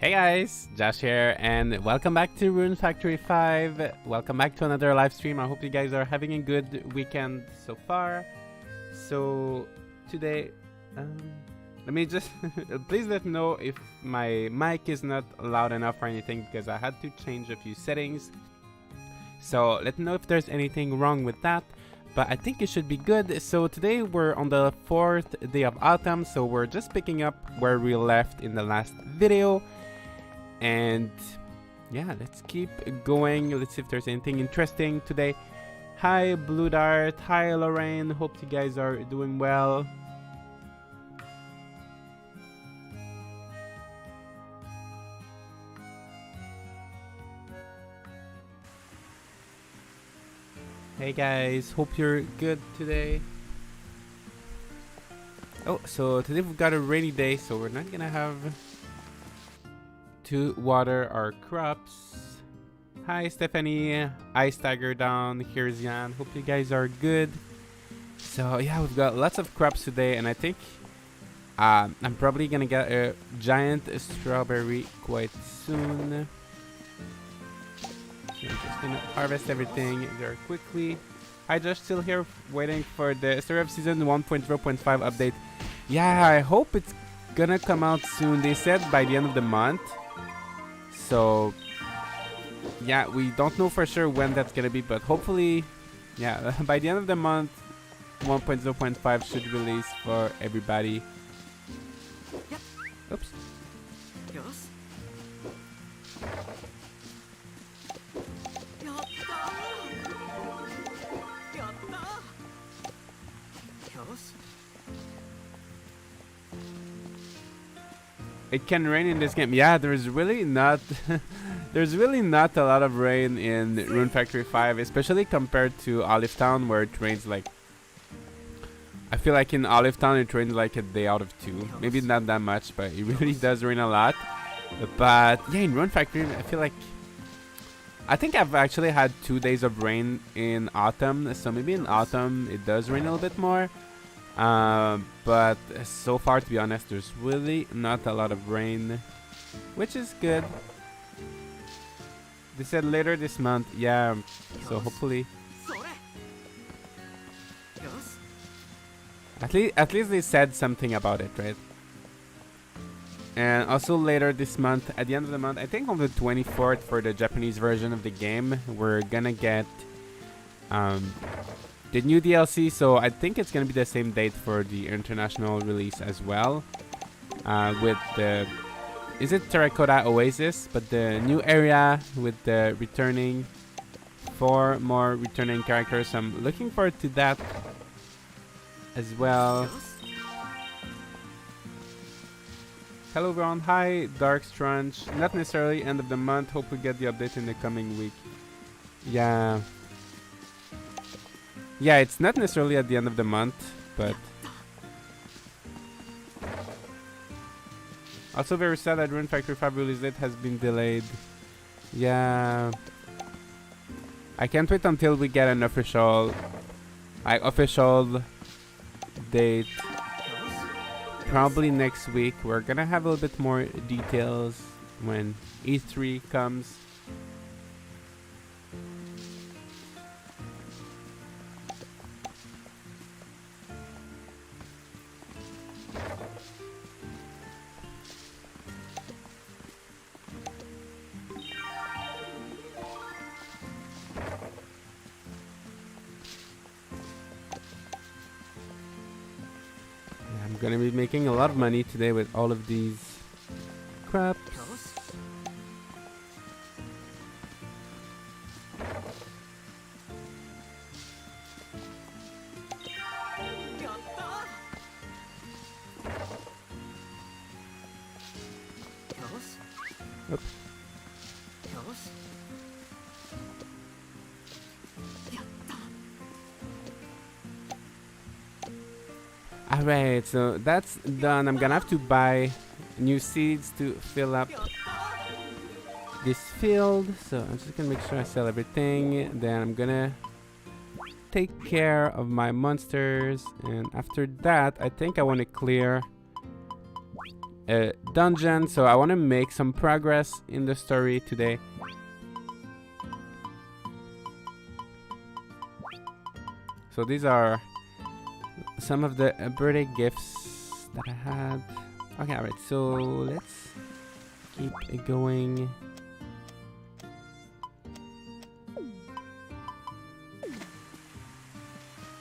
Hey guys, Josh here, and welcome back to Rune Factory 5. Welcome back to another live stream. I hope you guys are having a good weekend so far. So today, let me just please let me know if my mic is not loud enough or anything, because I had to change a few settings. So let me know if there's anything wrong with that, but I think it should be good. So today we're on the 4th day of autumn, so we're just picking up where we left in the last video. And yeah, let's keep going. Let's see if there's anything interesting today. Hi Blue Dart, hi Lorraine, hope you guys are doing well. Hey guys, hope you're good today. Oh, so today we've got a rainy day, so we're not gonna have to water our crops. Hi Stephanie, Ice Tiger down, here's Jan, hope you guys are good. So yeah, we've got lots of crops today, and I think I'm probably gonna get a giant strawberry quite soon. So I'm just gonna harvest everything very quickly. Hi Josh, still here waiting for the Story of Season 1.0.5 update. Yeah, I hope it's gonna come out soon. They said by the end of the month. So yeah, we don't know for sure when that's gonna be, but hopefully, yeah, by the end of the month 1.0.5 should release for everybody. Oops. It can rain in this game. Yeah, there's really not there's really not a lot of rain in Rune Factory 5, especially compared to Olive Town, where it rains like, I feel like in Olive Town it rains like a day out of 2. Maybe not that much, but it really does rain a lot. But yeah, in Rune Factory I feel like, I think I've actually had 2 days of rain in autumn, so maybe in autumn it does rain a little bit more. But so far, to be honest, there's really not a lot of rain, which is good. They said later this month, yeah, so hopefully. At least they said something about it, right? And also later this month, at the end of the month, I think on the 24th for the Japanese version of the game, we're gonna get the new DLC, so I think it's gonna be the same date for the international release as well. With the, is it Terracotta Oasis? But the new area with the returning, 4 more returning characters. I'm looking forward to that as well. Hello everyone, hi Dark Strange. Not necessarily end of the month, hope we get the update in the coming week. Yeah. Yeah, it's not necessarily at the end of the month, but also very sad that Rune Factory 5 release date has been delayed. Yeah, I can't wait until we get an official date. Probably next week. We're gonna have a little bit more details when E3 comes. I'm gonna be making a lot of money today with all of these crops. Oops. Alright, so that's done. I'm gonna have to buy new seeds to fill up this field. So I'm just gonna make sure I sell everything. Then I'm gonna take care of my monsters. And after that, I think I want to clear dungeon, so I want to make some progress in the story today. So these are some of the birthday gifts that I had. Okay, alright, so let's keep it going.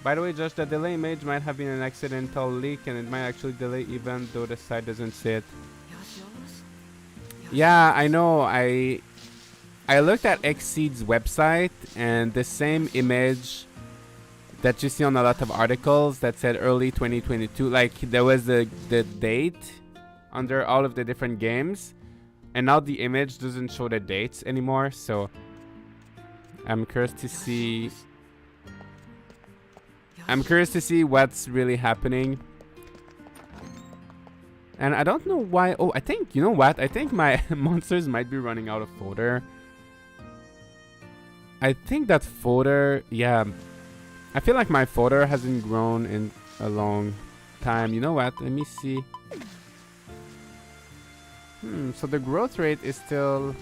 By the way, Josh, the delay image might have been an accidental leak and it might actually delay even though the site doesn't say it. Yeah, I know. I looked at Xseed's website and the same image that you see on a lot of articles that said early 2022, like there was the date under all of the different games, and now the image doesn't show the dates anymore, so I'm curious to see what's really happening. And I don't know why. Oh, I think, you know what? I think my monsters might be running out of fodder. I think that fodder, yeah. I feel like my fodder hasn't grown in a long time. You know what? Let me see. So the growth rate is still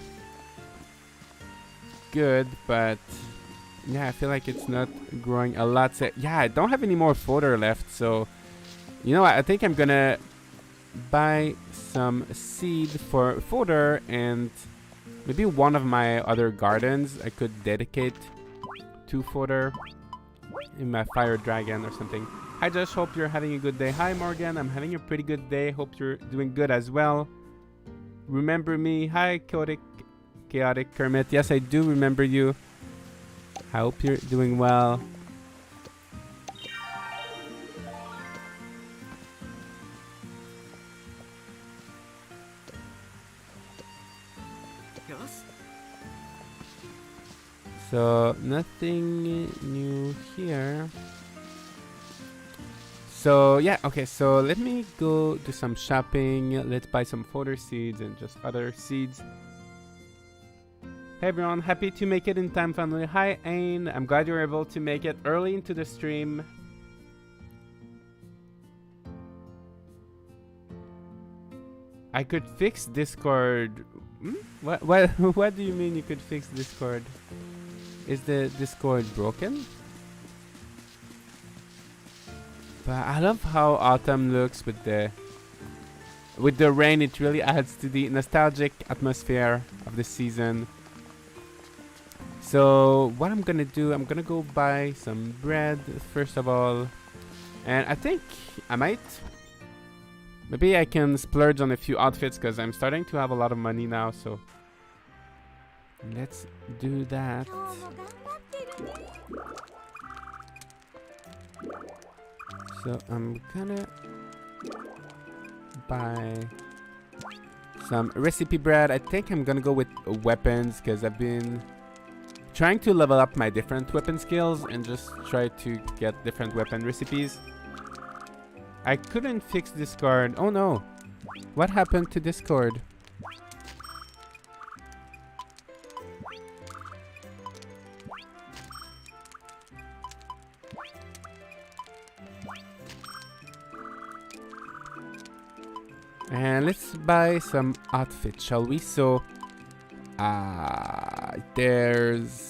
good, but yeah, I feel like it's not growing a lot. So, yeah, I don't have any more fodder left, so you know what? I think I'm gonna buy some seed for fodder, and maybe one of my other gardens I could dedicate to fodder in my fire dragon or something. I just hope you're having a good day. Hi Morgan, I'm having a pretty good day. Hope you're doing good as well. Remember me? Hi chaotic Kermit. Yes, I do remember you. I hope you're doing well. So nothing new here. So yeah, okay, so let me go do some shopping. Let's buy some fodder seeds and just other seeds. Hey everyone, happy to make it in time finally. Hi Ain, I'm glad you were able to make it early into the stream. I could fix Discord. What do you mean you could fix Discord? Is the Discord broken? But I love how autumn looks with the rain. It really adds to the nostalgic atmosphere of the season. So what I'm gonna do, I'm gonna go buy some bread first of all, and I think I might. Maybe I can splurge on a few outfits because I'm starting to have a lot of money now. So let's do that. So I'm gonna buy some recipe bread. I think I'm gonna go with weapons because I've been trying to level up my different weapon skills and just try to get different weapon recipes. I couldn't fix Discord. Oh no. What happened to Discord? And let's buy some outfits, shall we? So, there's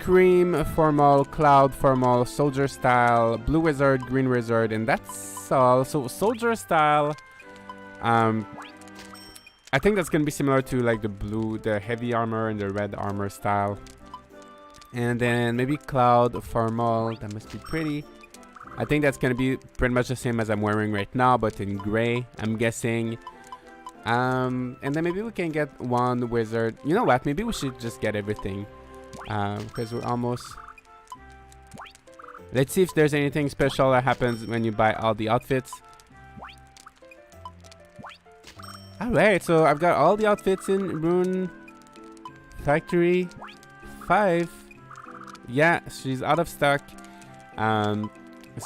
cream, formal, cloud, formal, soldier style, blue wizard, green wizard, and that's all. So soldier style, I think that's gonna be similar to like the heavy armor and the red armor style. And then maybe cloud, formal, that must be pretty. I think that's gonna be pretty much the same as I'm wearing right now, but in gray, I'm guessing. And then maybe we can get one wizard. You know what? Maybe we should just get everything. Because we're almost... Let's see if there's anything special that happens when you buy all the outfits. Alright, so I've got all the outfits in Rune Factory 5. Yeah, she's out of stock.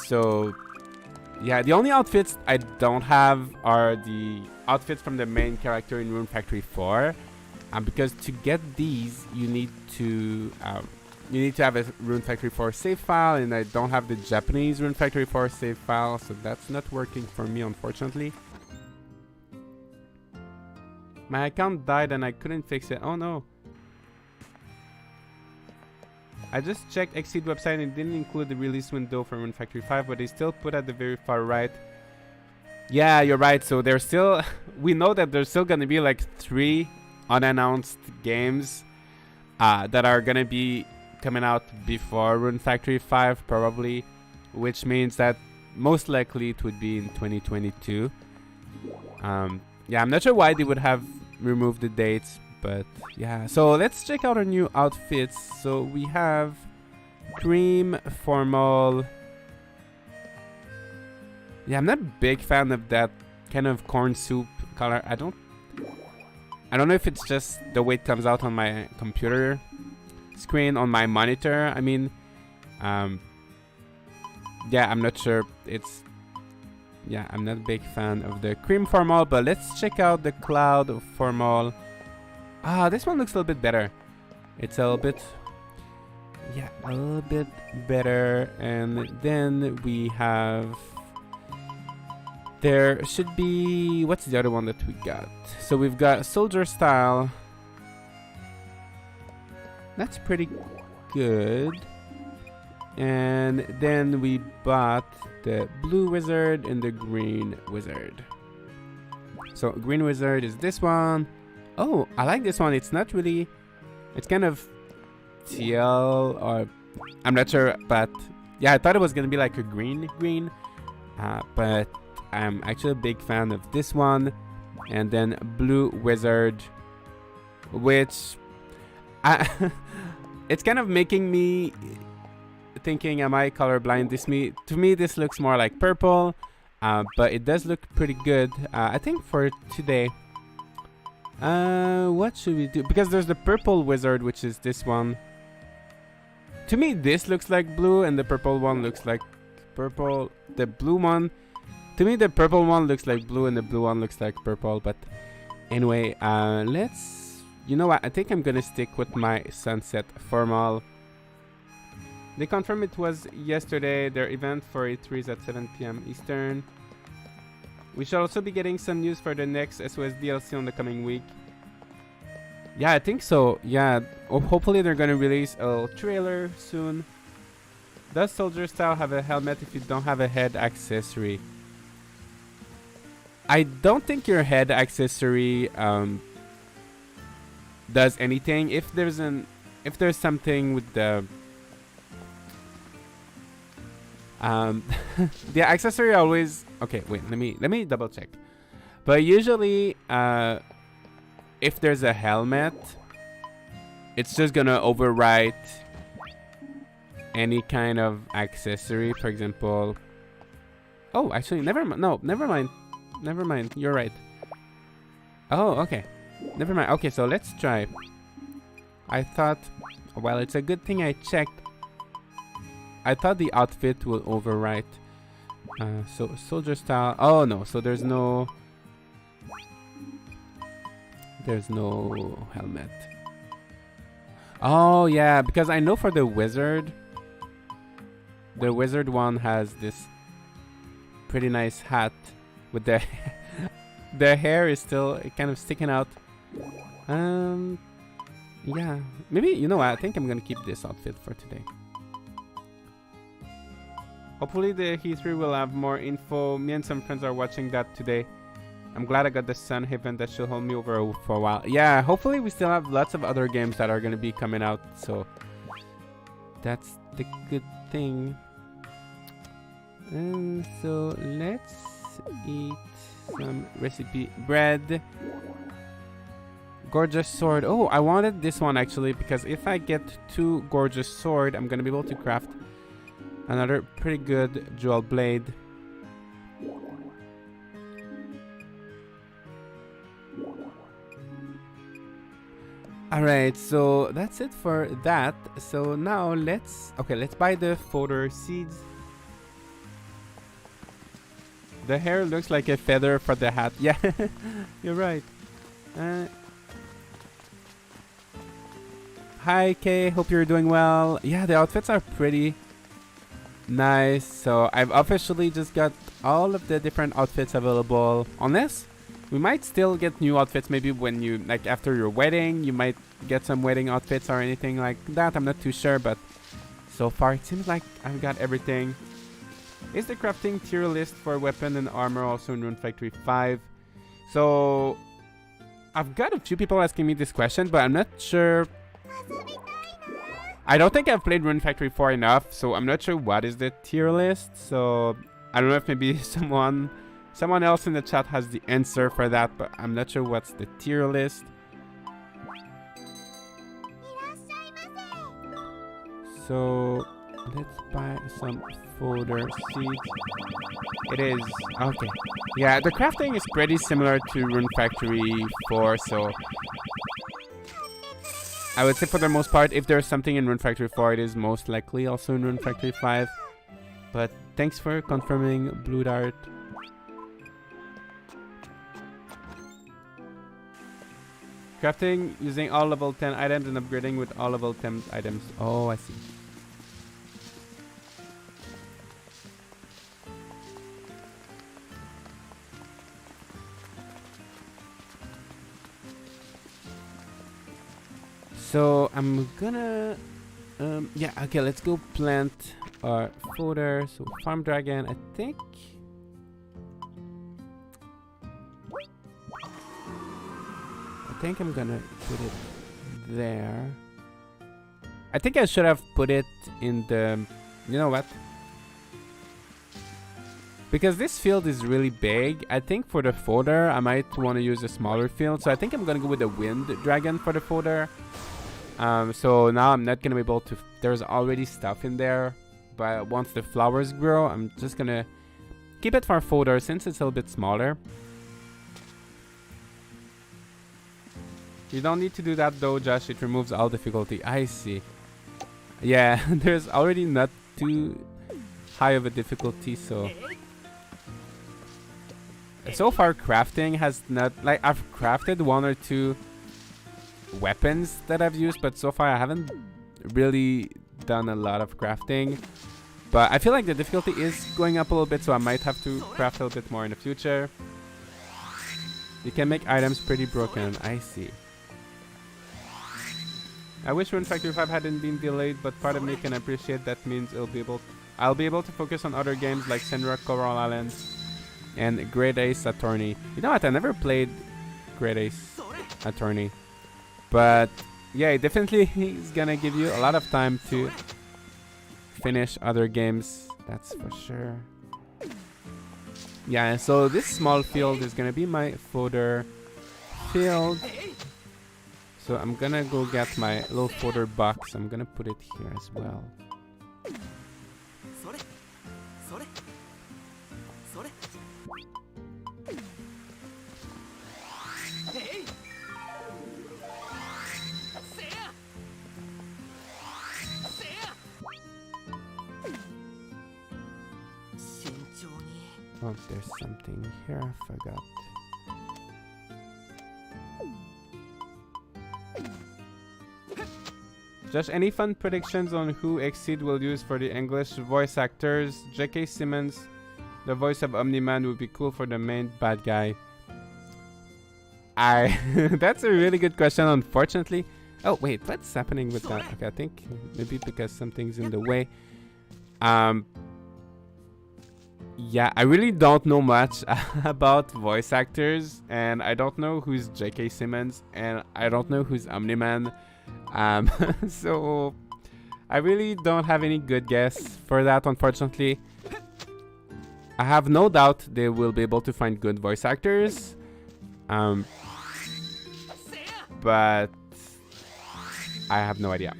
So yeah, the only outfits I don't have are the outfits from the main character in Rune Factory 4. Because to get these, you need to have a Rune Factory 4 save file, and I don't have the Japanese Rune Factory 4 save file, so that's not working for me, unfortunately. My account died and I couldn't fix it. Oh no. I just checked Exceed website and it didn't include the release window for Rune Factory 5, but they still put at the very far right. Yeah, you're right. So there's still, we know that there's still gonna be like 3 unannounced games that are gonna be coming out before Rune Factory 5 probably, which means that most likely it would be in 2022. Yeah, I'm not sure why they would have removed the dates, but yeah. So let's check out our new outfits. So we have cream, formal. Yeah, I'm not a big fan of that kind of corn soup color. I don't know if it's just the way it comes out on my computer screen, on my monitor. I mean, yeah, I'm not sure. Yeah, I'm not a big fan of the cream formal, but let's check out the cloud formal. This one looks a little bit better. It's a little bit, yeah, a little bit better. And then we have, there should be, what's the other one that we got? So we've got soldier style. That's pretty good. And then we bought the blue wizard and the green wizard. So green wizard is this one. Oh, I like this one. It's not really, it's kind of teal, or I'm not sure, but yeah, I thought it was gonna be like a green, but I'm actually a big fan of this one. And then blue wizard, which it's kind of making me thinking, am I colorblind? To me this looks more like purple, but it does look pretty good. I think for today, what should we do? Because there's the purple wizard, which is this one. To me this looks like blue and the purple one looks like purple. The blue one, to me the purple one looks like blue and the blue one looks like purple. But anyway, let's, you know what, I think I'm gonna stick with my sunset formal. They confirmed it was yesterday. Their event for E3 is at 7 PM Eastern. We shall also be getting some news for the next SOS DLC on the coming week. Yeah, I think so. Yeah, hopefully they're gonna release a little trailer soon. Does soldier style have a helmet if you don't have a head accessory? I don't think your head accessory does anything. If there's something with the the accessory always, okay, wait, let me double check. But usually if there's a helmet, it's just gonna overwrite any kind of accessory. For example, oh, actually, never mind, you're right. Oh, okay, never mind. Okay, so let's try. I thought, well, it's a good thing I checked. I thought the outfit will overwrite. So soldier style. Oh no, so there's no helmet. Oh yeah, because I know for the wizard one has this pretty nice hat with the the hair is still kind of sticking out. Yeah, maybe, you know what, I think I'm gonna keep this outfit for today. Hopefully the E3 will have more info. Me and some friends are watching that today. I'm glad I got the Sun Haven. That should hold me over for a while. Yeah, hopefully we still have lots of other games that are going to be coming out. So that's the good thing. And so let's eat some recipe bread. Gorgeous sword. Oh, I wanted this one actually, because if I get 2 gorgeous sword, I'm going to be able to craft another pretty good jewel blade. Alright, so that's it for that. So now let's buy the fodder seeds. The hair looks like a feather for the hat. Yeah, you're right. Hi Kay, hope you're doing well. Yeah, the outfits are pretty nice. So I've officially just got all of the different outfits available, unless We might still get new outfits maybe when you, like after your wedding, you might get some wedding outfits or anything like that. I'm not too sure, but so far it seems like I've got everything. Is the crafting tier list for weapon and armor also in Rune Factory 5? So I've got a few people asking me this question, but I'm not sure. I don't think I've played Rune Factory 4 enough, so I'm not sure what is the tier list. So I don't know if maybe someone else in the chat has the answer for that, but I'm not sure what's the tier list. So let's buy some fodder seeds. It is okay. Yeah, the crafting is pretty similar to Rune Factory 4, so I would say for the most part, if there's something in Rune Factory 4, it is most likely also in Rune Factory 5. But thanks for confirming, Blue Dart. Crafting using all level 10 items and upgrading with all level 10 items. Oh, I see. So I'm gonna, yeah, okay, let's go plant our fodder. So farm dragon, I think. I'm gonna put it there. I think I should have put it in the, you know what? Because this field is really big, I think for the fodder, I might want to use a smaller field. So I think I'm gonna go with the wind dragon for the fodder. So now I'm not gonna be able to, there's already stuff in there, but once the flowers grow, I'm just gonna keep it for fodder since it's a little bit smaller. You don't need to do that though, Josh, it removes all difficulty. I see. Yeah, there's already not too high of a difficulty, so far crafting has not, like I've crafted one or two weapons that I've used, but so far I haven't really done a lot of crafting. But I feel like the difficulty is going up a little bit, so I might have to craft a little bit more in the future. You can make items pretty broken. I see. I wish Rune Factory 5 hadn't been delayed, but part of me can appreciate that means I'll be able to focus on other games like Senra Coral Islands and Great Ace Attorney. You know what? I never played Great Ace Attorney. But yeah, it definitely is gonna give you a lot of time to finish other games. That's for sure. Yeah, so this small field is gonna be my fodder field. So I'm gonna go get my little fodder box. I'm gonna put it here as well. Oh, there's something here I forgot. Josh, any fun predictions on who Exceed will use for the English voice actors? J.K. Simmons, the voice of Omni-Man, would be cool for the main bad guy. That's a really good question, unfortunately. Oh, wait, what's happening with that? Okay, I think maybe because something's in the way. Yeah, I really don't know much about voice actors, and I don't know who's J.K. Simmons, and I don't know who's Omni-Man. So I really don't have any good guess for that, unfortunately. I have no doubt they will be able to find good voice actors. But I have no idea.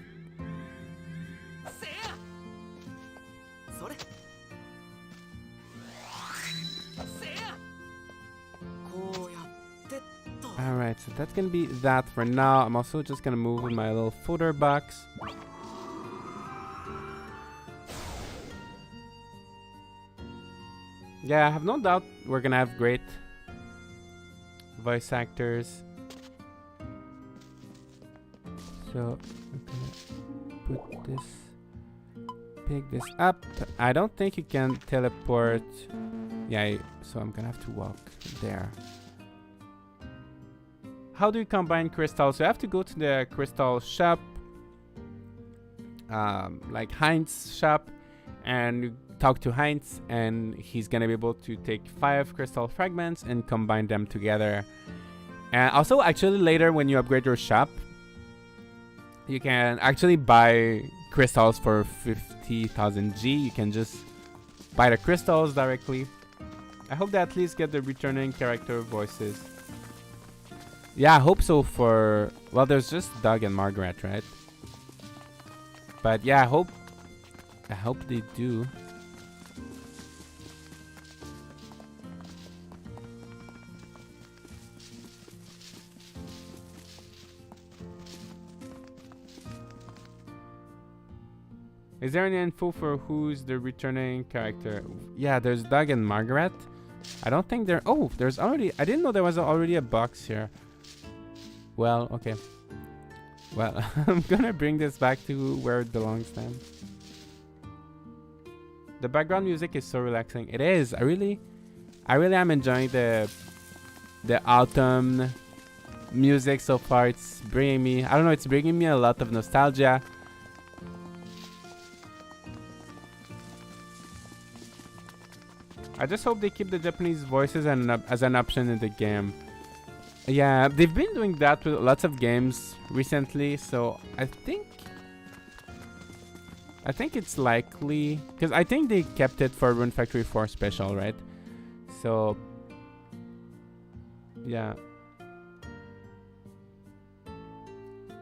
Alright, so that's gonna be that for now. I'm also just gonna move my little fodder box. Yeah, I have no doubt we're gonna have great voice actors. So I'm gonna put this, pick this up. I don't think you can teleport. Yeah, so I'm gonna have to walk there. how do you combine crystals? You have to go to the crystal shop, like Heinz shop, and talk to Heinz, and he's gonna be able to take 5 crystal fragments and combine them together. And also, actually, later when you upgrade your shop, you can actually buy crystals for 50,000 G. You can just buy the crystals directly. I hope they at least get the returning character voices. Yeah, I hope so for... Well, there's just Doug and Margaret, right? But yeah, I hope they do. Is there any info for who's the returning character? Yeah, there's Doug and Margaret. I don't think there... Oh, there's already... I didn't know there was already a box here. Well, okay. Well, I'm gonna bring this back to where it belongs then. The background music is so relaxing. It is. I really am enjoying the autumn music so far. It's bringing me... I don't know, it's bringing me a lot of nostalgia. I just hope they keep the Japanese voices as an option in the game. Yeah, they've been doing that with lots of games recently, so I think it's likely, because I think they kept it for Rune Factory 4 special, right? So yeah,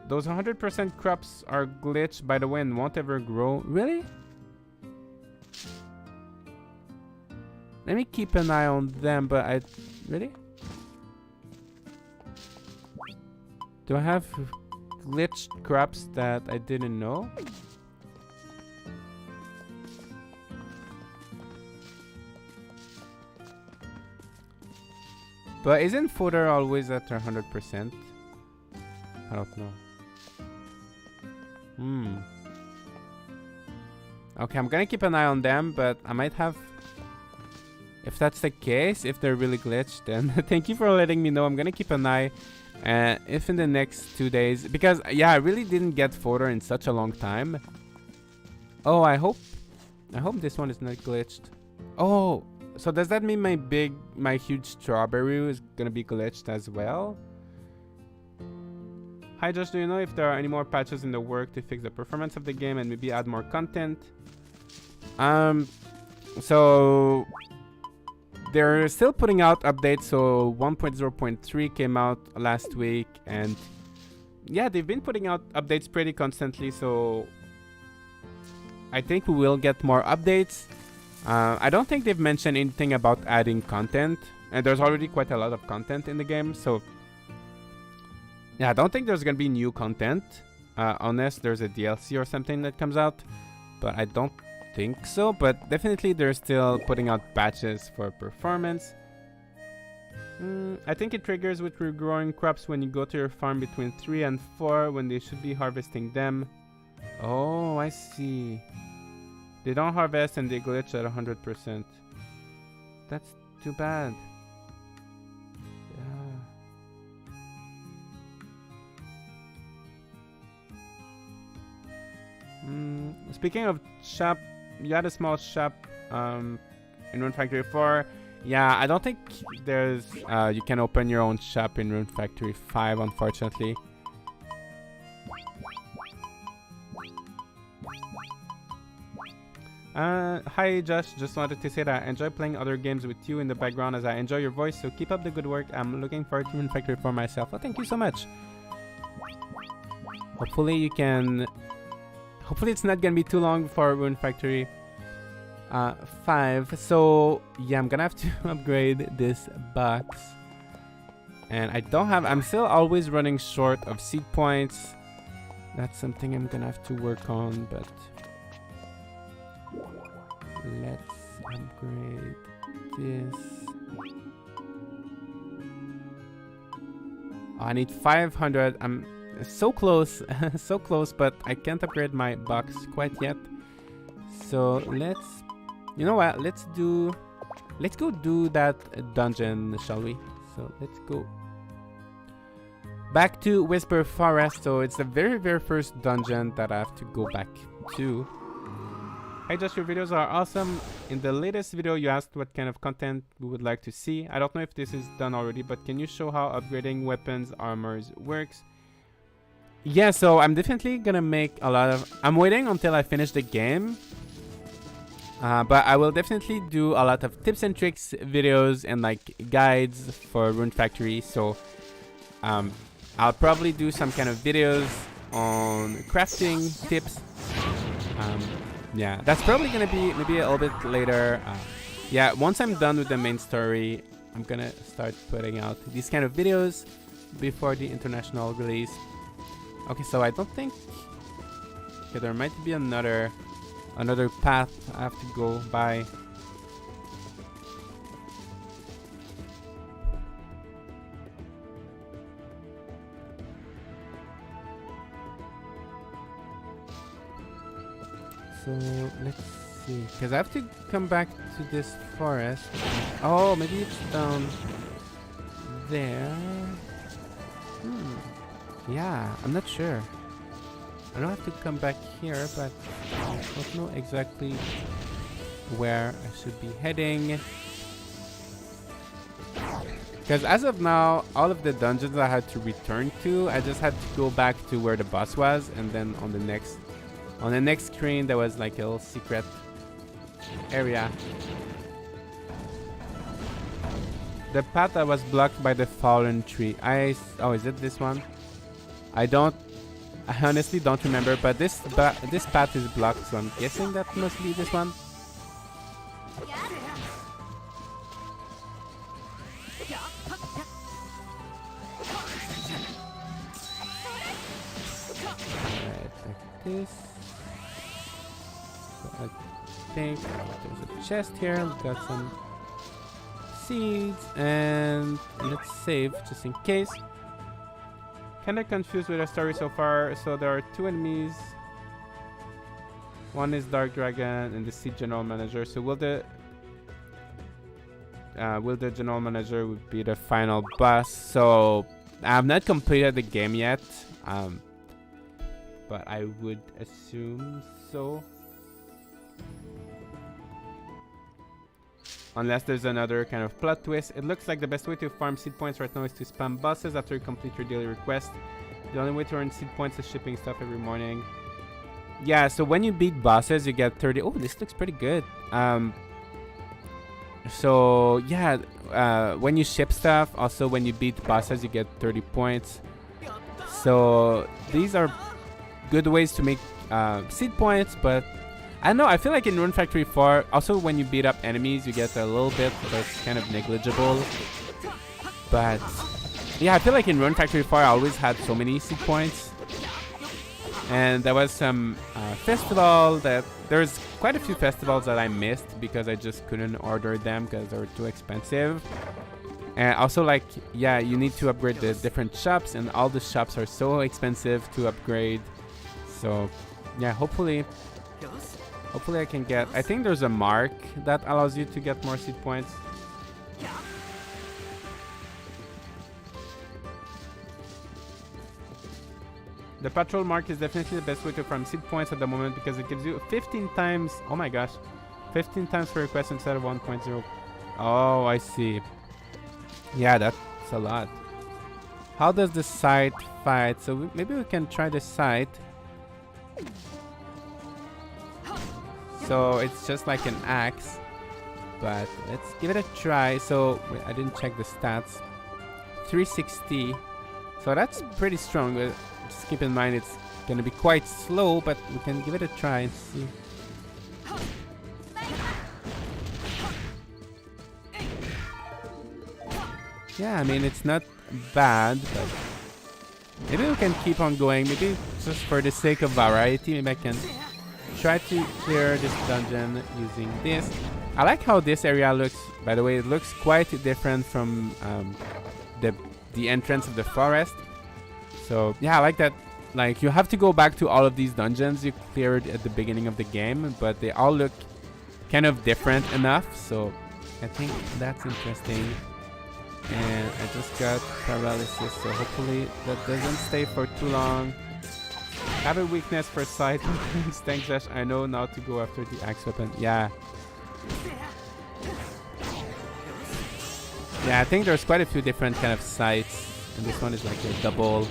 those 100% crops are glitched by the way and won't ever grow. Really? Let me keep an eye on them, but really? Do I have glitched crops that I didn't know? But isn't Fodder always at 100%? I don't know. Okay, I'm gonna keep an eye on them, but I might have... If that's the case, if they're really glitched, then thank you for letting me know. I'm gonna keep an eye. If in the next 2 days, because yeah, I really didn't get Fodder in such a long time. Oh, I hope this one is not glitched. Oh, so does that mean my huge strawberry is gonna be glitched as well? Hi Josh, do you know if there are any more patches in the work to fix the performance of the game and maybe add more content? So they're still putting out updates, so 1.0.3 came out last week, and yeah, they've been putting out updates pretty constantly, so I think we will get more updates. I don't think they've mentioned anything about adding content, and there's already quite a lot of content in the game, so yeah, I don't think there's gonna be new content, unless there's a DLC or something that comes out, but I don't think so, but definitely they're still putting out patches for performance. I think it triggers with regrowing crops when you go to your farm between 3 and 4 when they should be harvesting them. Oh, I see. They don't harvest and they glitch at 100%. That's too bad. Yeah. Speaking of shop, you had a small shop in Rune Factory 4. Yeah, I don't think there's you can open your own shop in Rune Factory 5, unfortunately. Hi Josh, just wanted to say that I enjoy playing other games with you in the background as I enjoy your voice, so keep up the good work. I'm looking forward to Rune Factory 4 myself. Oh, thank you so much. Hopefully you can... Hopefully it's not gonna be too long before Rune Factory 5. So yeah, I'm gonna have to upgrade this box, and I don't have... I'm still always running short of seed points. That's something I'm gonna have to work on, but let's upgrade this. Oh, I need 500. I'm so close. So close, but I can't upgrade my box quite yet. So let's... You know what? Let's go do that dungeon, shall we? So let's go. back to Whisper Forest. So it's the very first dungeon that I have to go back to. Hey Josh, your videos are awesome. In the latest video you asked what kind of content we would like to see. I don't know if this is done already, but can you show how upgrading weapons, armors works? Yeah, so I'm definitely gonna make a lot of... I'm waiting until I finish the game. But I will definitely do a lot of tips and tricks videos and like guides for Rune Factory. So I'll probably do some kind of videos on crafting tips. Yeah, that's probably gonna be maybe a little bit later. Yeah, once I'm done with the main story, I'm gonna start putting out these kind of videos before the international release. Okay, so I don't think... Okay, there might be another path I have to go by. So let's see, because I have to come back to this forest. Oh, maybe it's down there. Yeah, I'm not sure. I don't have to come back here, but I don't know exactly where I should be heading. Because as of now, all of the dungeons I had to return to, I just had to go back to where the boss was, and then on the next screen there was like a little secret area. The path that was blocked by the fallen tree. Oh, is it this one? I honestly don't remember, but this path is blocked, so I'm guessing that must be this one. Alright, like this. So I think there's a chest here. We've got some seeds, and let's save just in case. Kinda confused with the story so far. So there are two enemies. One is Dark Dragon and the Seed General Manager. So will the General Manager would be the final boss? So I have not completed the game yet, but I would assume so. Unless there's another kind of plot twist. It looks like the best way to farm seed points right now is to spam bosses after you complete your daily request. The only way to earn seed points is shipping stuff every morning. Yeah, so when you beat bosses, you get 30... Oh, this looks pretty good. So, yeah, when you ship stuff, also when you beat bosses, you get 30 points. So, these are good ways to make seed points, but... I don't know, I feel like in Rune Factory 4, also when you beat up enemies, you get a little bit, but it's kind of negligible. But, yeah, I feel like in Rune Factory 4, I always had so many seed points. And there was some festival that... There's quite a few festivals that I missed because I just couldn't order them because they were too expensive. And also, like, yeah, you need to upgrade the different shops, and all the shops are so expensive to upgrade. So, yeah, hopefully I can get... I think there's a mark that allows you to get more seed points. The patrol mark is definitely the best way to farm seed points at the moment because it gives you 15 times... Oh my gosh. 15 times per request instead of 1.0. Oh, I see. Yeah, that's a lot. How does the site fight? So maybe we can try the site. So it's just like an axe, but let's give it a try. So wait, I didn't check the stats. 360. So that's pretty strong. But just keep in mind it's gonna be quite slow, but we can give it a try and see. Yeah, I mean it's not bad, but maybe we can keep on going. Maybe just for the sake of variety, maybe I can try to clear this dungeon using this. I like how this area looks. By the way, it looks quite different from the entrance of the forest. So yeah, I like that. Like you have to go back to all of these dungeons you cleared at the beginning of the game, but they all look kind of different enough. So I think that's interesting. And I just got paralysis, so hopefully that doesn't stay for too long. I have a weakness for side weapons. Thanks, Josh. I know now to go after the axe weapon. Yeah. Yeah, I think there's quite a few different kind of sights. And this one is like a double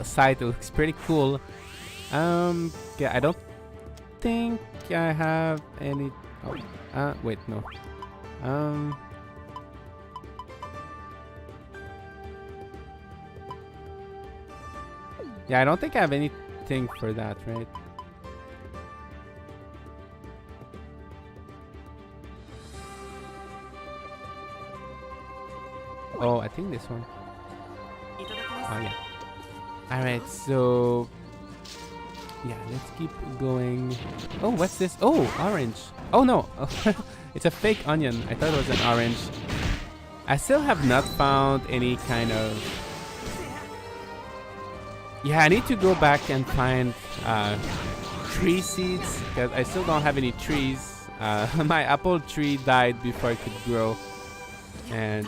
sight. It looks pretty cool. Yeah, I don't think I have any. Oh, wait, no. Yeah, I don't think I have anything for that, right? Oh, I think this one. Oh, yeah. Alright, so... yeah, let's keep going. Oh, what's this? Oh, orange. Oh, no. It's a fake onion. I thought it was an orange. I still have not found any kind of... yeah, I need to go back and find tree seeds because I still don't have any trees. My apple tree died before it could grow. And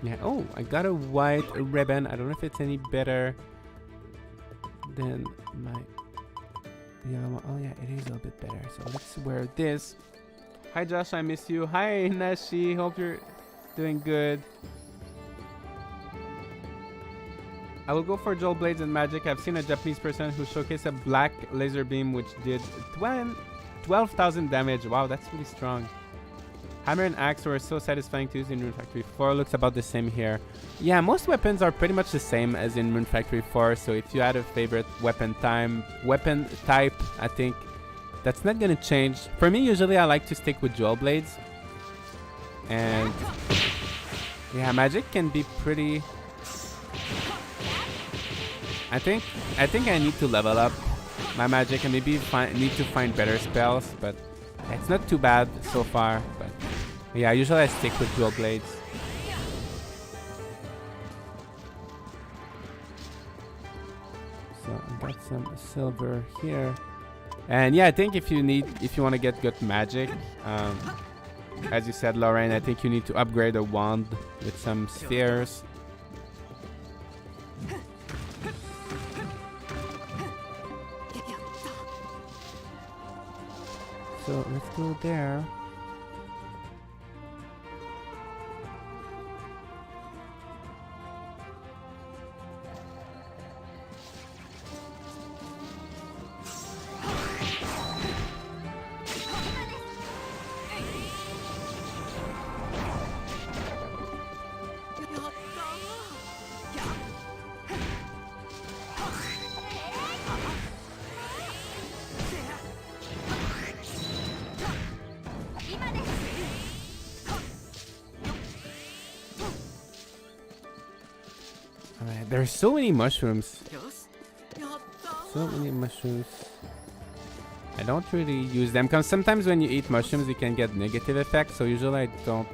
yeah, oh, I got a white ribbon. I don't know if it's any better than my yellow one. Oh yeah, it is a little bit better. So let's wear this. Hi Josh, I miss you. Hi Nashi, hope you're doing good. I will go for dual blades and magic. I've seen a Japanese person who showcased a black laser beam which did 12,000 damage. Wow, that's really strong. Hammer and axe were so satisfying to use in Rune Factory 4. Looks about the same here. Yeah, most weapons are pretty much the same as in Rune Factory 4. So if you had a favorite weapon type, I think that's not gonna change. For me, usually I like to stick with dual blades. And yeah, magic can be pretty... I think I need to level up my magic and maybe need to find better spells, but it's not too bad so far. But yeah, usually I stick with dual blades. So I got some silver here, and yeah, I think if you want to get good magic, as you said, Lorraine, I think you need to upgrade a wand with some spheres. So let's go there. There's so many mushrooms. So many mushrooms. I don't really use them because sometimes when you eat mushrooms you can get negative effects, so usually I don't.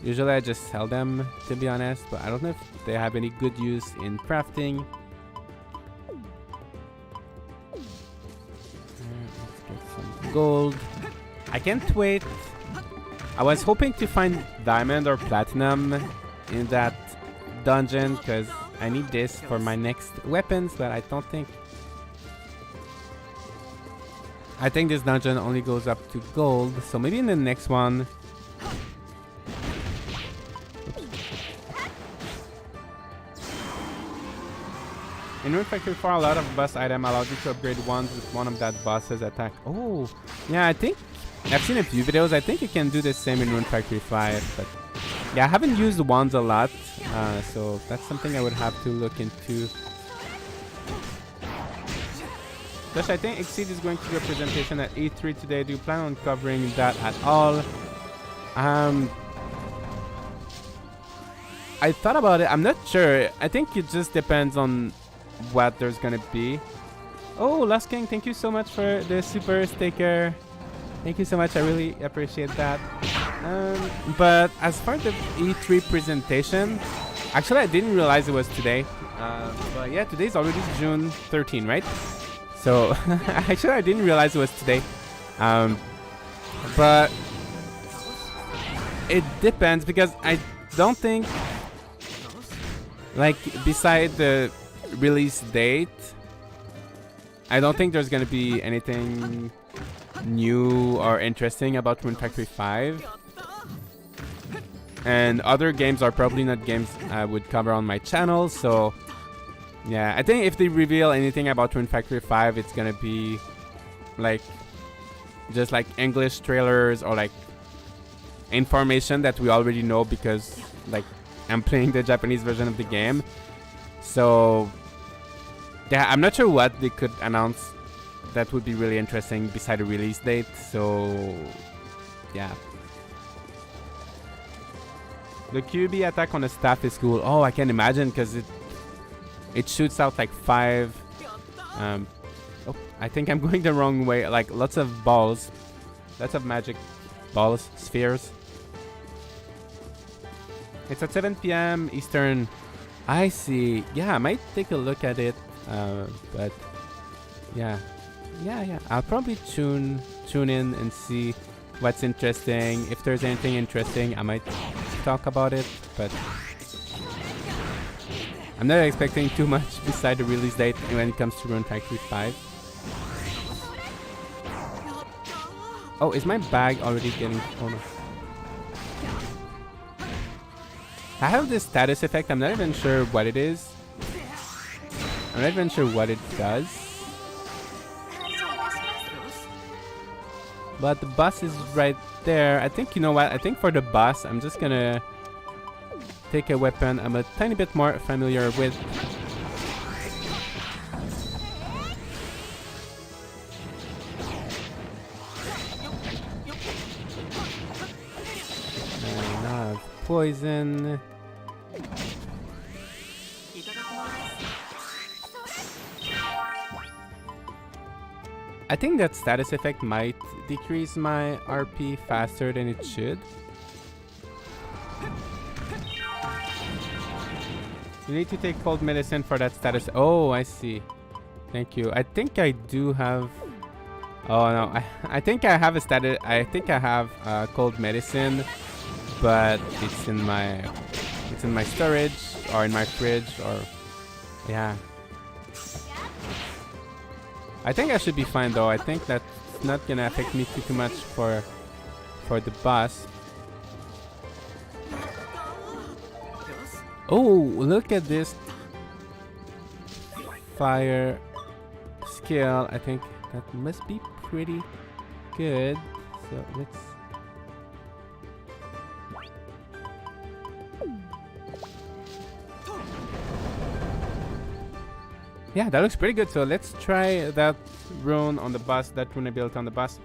Usually I just sell them, to be honest, but I don't know if they have any good use in crafting. Let's get some gold. I can't wait. I was hoping to find diamond or platinum in that dungeon because I need this for my next weapons, but I don't think... I think this dungeon only goes up to gold, so maybe in the next one... In Rune Factory 4, a lot of boss item allowed you to upgrade ones with one of that boss's attack. Oh, yeah, I think... I've seen a few videos. I think you can do the same in Rune Factory 5, but... yeah, I haven't used the wands a lot, so that's something I would have to look into. Josh, I think Exceed is going to do a presentation at E3 today. Do you plan on covering that at all? I thought about it. I'm not sure. I think it just depends on what there's gonna be. Oh, Lost King, thank you so much for the super sticker. Thank you so much. I really appreciate that. But as far as the E3 presentation, actually I didn't realize it was today. But yeah, today's already June 13, right? So actually I didn't realize it was today. But It depends because I don't think, like, beside the release date, I don't think there's gonna be anything new or interesting about Rune Factory 5. And other games are probably not games I would cover on my channel, so yeah, I think if they reveal anything about Rune Factory 5, it's gonna be like just like English trailers or like information that we already know because like I'm playing the Japanese version of the game. So yeah, I'm not sure what they could announce that would be really interesting beside the release date. So yeah. The QB attack on the staff is cool. Oh, I can imagine because it shoots out like 5. Oh, I think I'm going the wrong way. Like lots of balls, lots of magic balls, spheres. It's at 7 p.m. Eastern. I see. Yeah, I might take a look at it. But yeah. I'll probably tune in and see what's interesting. If there's anything interesting, I might talk about it. But I'm not expecting too much beside the release date when it comes to Rune Factory 5. Oh, is my bag already getting... Oh no. I have this status effect. I'm not even sure what it is. I'm not even sure what it does. But the bus is right there. I think, you know what? I think for the bus, I'm just gonna take a weapon I'm a tiny bit more familiar with. And now I have poison. I think that status effect might decrease my RP faster than it should. You need to take cold medicine for that status. Oh, I see. Thank you. I think I do have... Oh no, I think I have a status... I think I have cold medicine, but it's in my storage or in my fridge or... Yeah. I think I should be fine though. I think that's not gonna affect me too much for the boss. Oh, look at this fire skill. I think that must be pretty good. So let's... Yeah, that looks pretty good. So let's try that rune on the bus, that rune ability on the bus.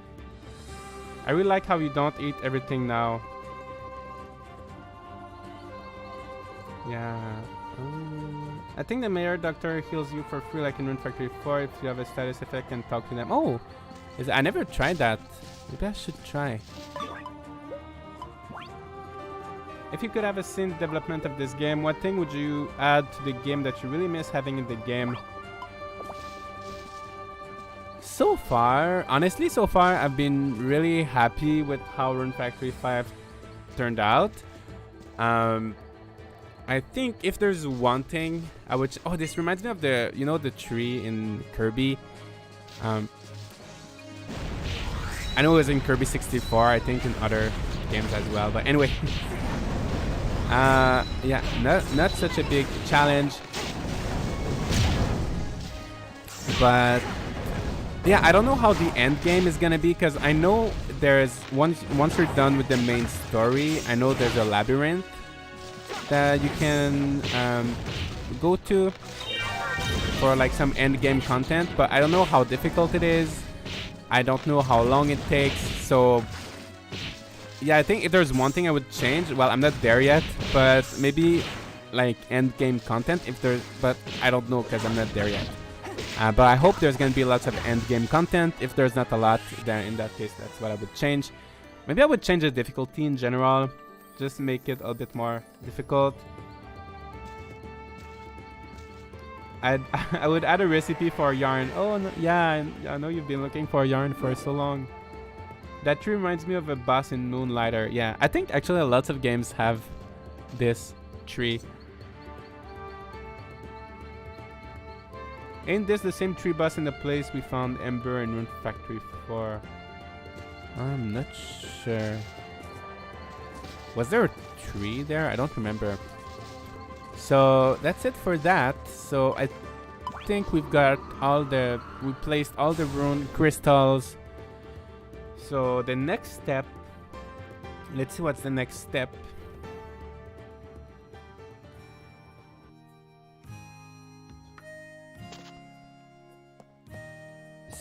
I really like how you don't eat everything now. Yeah. I think the mayor doctor heals you for free like in Rune Factory 4 if you have a status effect and talk to them. Oh! I never tried that. Maybe I should try. If you could have a scene development of this game, what thing would you add to the game that you really miss having in the game? So far, honestly, I've been really happy with how Rune Factory 5 turned out. I think if there's one thing I would... Oh, this reminds me of the, you know, the tree in Kirby. I know it was in Kirby 64, I think in other games as well, but anyway. Yeah, not such a big challenge. But yeah, I don't know how the end game is gonna be, because I know there's once you're done with the main story, I know there's a labyrinth that you can go to for like some end game content, but I don't know how difficult it is. I don't know how long it takes. So yeah, I think if there's one thing I would change, well, I'm not there yet, but maybe like end game content if there's, but I don't know because I'm not there yet. But I hope there's gonna be lots of end game content. If there's not a lot, then in that case, that's what I would change. Maybe I would change the difficulty in general, just make it a bit more difficult. I would add a recipe for yarn. Oh no, yeah, I know you've been looking for yarn for so long. That tree reminds me of a boss in Moonlighter. Yeah, I think actually lots of games have this tree. Ain't this the same tree boss in the place we found Ember and Rune Factory for? I'm not sure. Was there a tree there? I don't remember. So that's it for that. So I think we've got we placed all the rune crystals. So the next step, let's see what's the next step.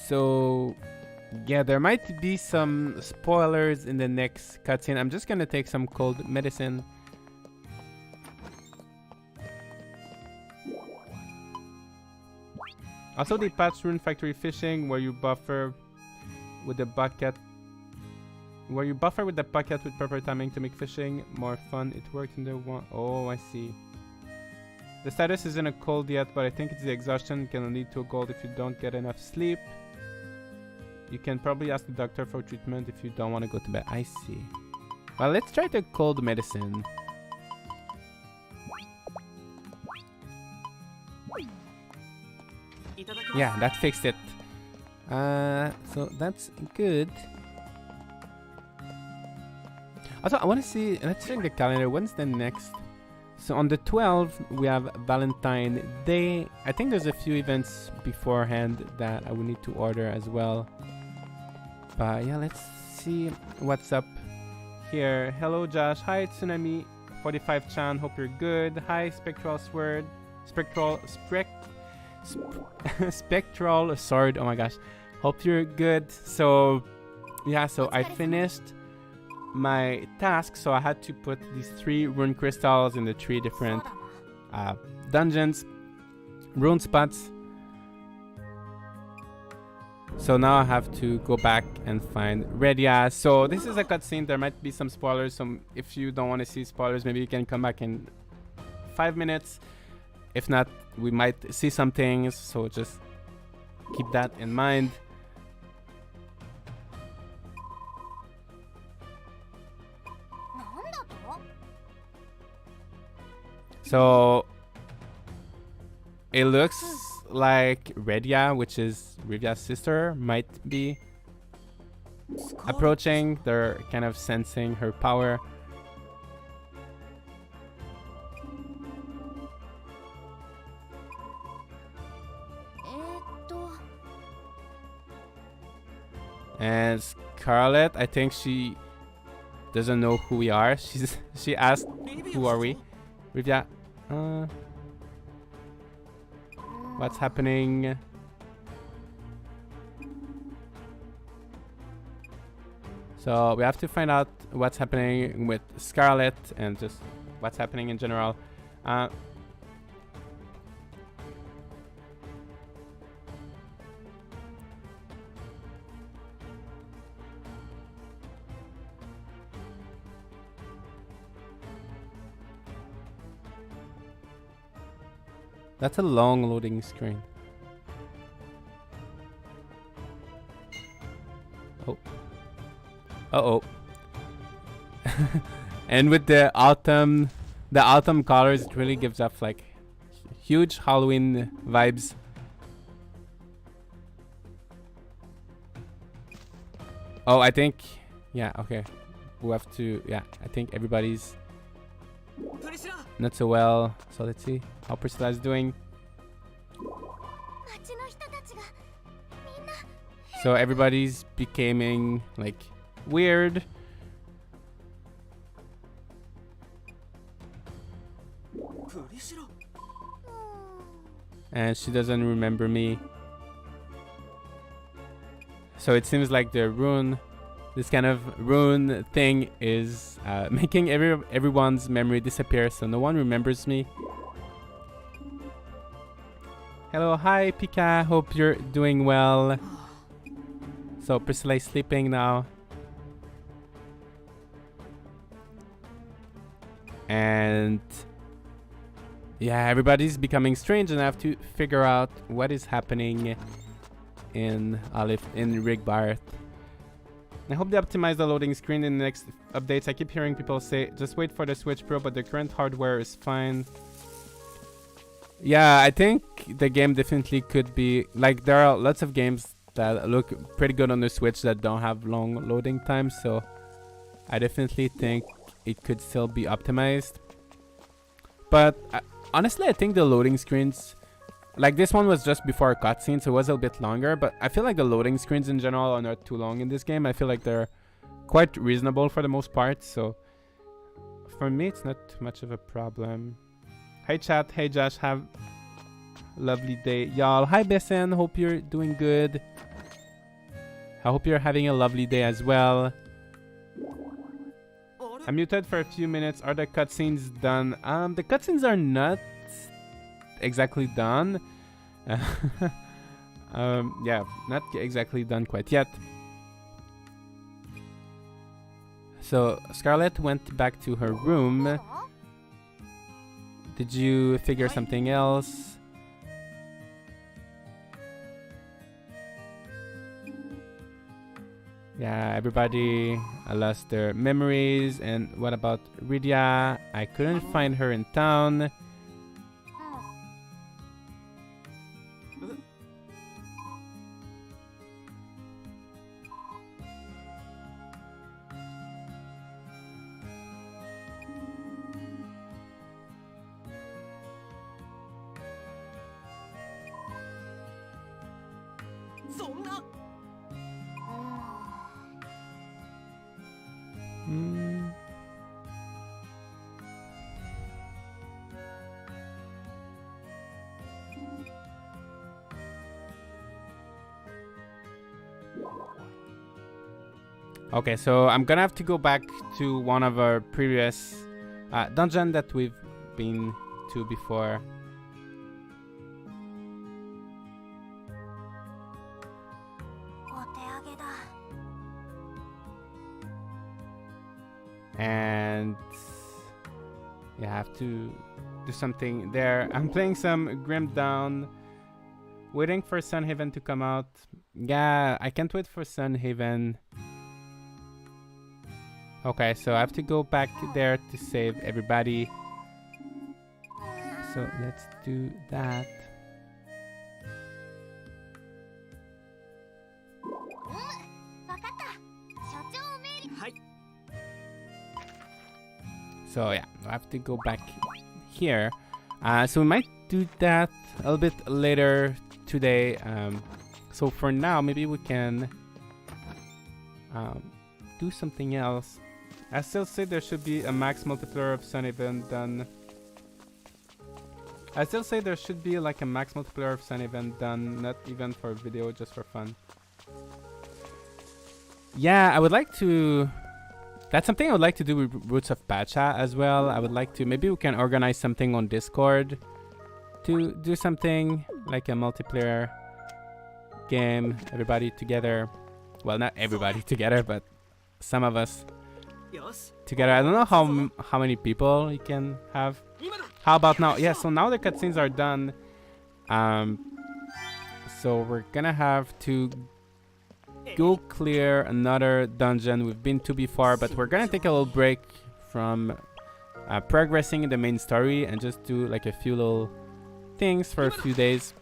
So yeah, there might be some spoilers in the next cutscene. I'm just gonna take some cold medicine. Also, they patched Rune Factory fishing where you buffer with the bucket. Where you buffer with the bucket with proper timing to make fishing more fun. It worked in the one. Oh, I see. The status isn't a cold yet, but I think it's the exhaustion can lead to a cold if you don't get enough sleep. You can probably ask the doctor for treatment if you don't want to go to bed. I see. Well, let's try the cold medicine. Yeah, that fixed it. So that's good. Also, I want to see. Let's check the calendar. When's the next? So on the 12th, we have Valentine Day. I think there's a few events beforehand that I will need to order as well. But yeah, let's see what's up here. Hello, Josh. Hi, Tsunami 45chan. Hope you're good. Hi, Spectral Sword. Spectral Sword. Oh my gosh. Hope you're good. So yeah, so I finished my task, so I had to put these 3 rune crystals in the 3 different dungeons, rune spots. So now I have to go back and find Redia. So this is a cutscene. There might be some spoilers. So if you don't want to see spoilers, maybe you can come back in 5 minutes. If not, we might see some things. So just keep that in mind. So it looks like Redia, which is Rivia's sister, might be approaching. They're kind of sensing her power. And Scarlet, I think she doesn't know who we are. She asked, "Who are we?" Rivia, what's happening? So we have to find out what's happening with Scarlet and just what's happening in general. That's a long loading screen. Oh. Uh-oh. And with the autumn colors, it really gives off like huge Halloween vibes. Oh, I think, yeah, okay. We have to, yeah, I think everybody's not so well. So let's see how Priscilla is doing. So everybody's becoming like weird. And she doesn't remember me. So it seems like the rune, this kind of rune thing is making everyone's memory disappear, so no one remembers me. Hello, hi Pika, hope you're doing well. So Priscilla is sleeping now. And yeah, everybody's becoming strange and I have to figure out what is happening in Rigbarth. I hope they optimize the loading screen in the next updates. I keep hearing people say, just wait for the Switch Pro, but the current hardware is fine. Yeah, I think the game definitely could be... Like, there are lots of games that look pretty good on the Switch that don't have long loading times, so I definitely think it could still be optimized. But honestly, I think the loading screens... Like, this one was just before a cutscene, so it was a bit longer, but I feel like the loading screens in general are not too long in this game. I feel like they're quite reasonable for the most part, so for me, it's not too much of a problem. Hey chat, hey Josh, have a lovely day. Y'all, hi Bessen, hope you're doing good. I hope you're having a lovely day as well. I'm muted for a few minutes. Are the cutscenes done? The cutscenes are not exactly done. Yeah, not exactly done quite yet. So Scarlett went back to her room. Did you figure something else? Yeah, everybody lost their memories. And what about Rydia? I couldn't find her in town. Okay, so I'm gonna have to go back to one of our previous dungeon that we've been to before. And you have to do something there. I'm playing some Grim Dawn, waiting for Sunhaven to come out. Yeah, I can't wait for Sunhaven. Okay, so I have to go back there to save everybody. So let's do that. So yeah, I have to go back here. So we might do that a little bit later today. So for now, maybe we can do something else. I still say there should be a max multiplier of Sunhaven done. I still say there should be like a max multiplier of Sunhaven done, not even for video, just for fun. Yeah, I would like to... That's something I would like to do with Roots of Pacha as well. I would like to... Maybe we can organize something on Discord to do something like a multiplayer game, everybody together. Well, not everybody together, but some of us together. I don't know how many people you can have. How about now? Yeah, so now the cutscenes are done. So we're gonna have to go clear another dungeon we've been to before, but we're gonna take a little break from progressing in the main story and just do like a few little things for a few days.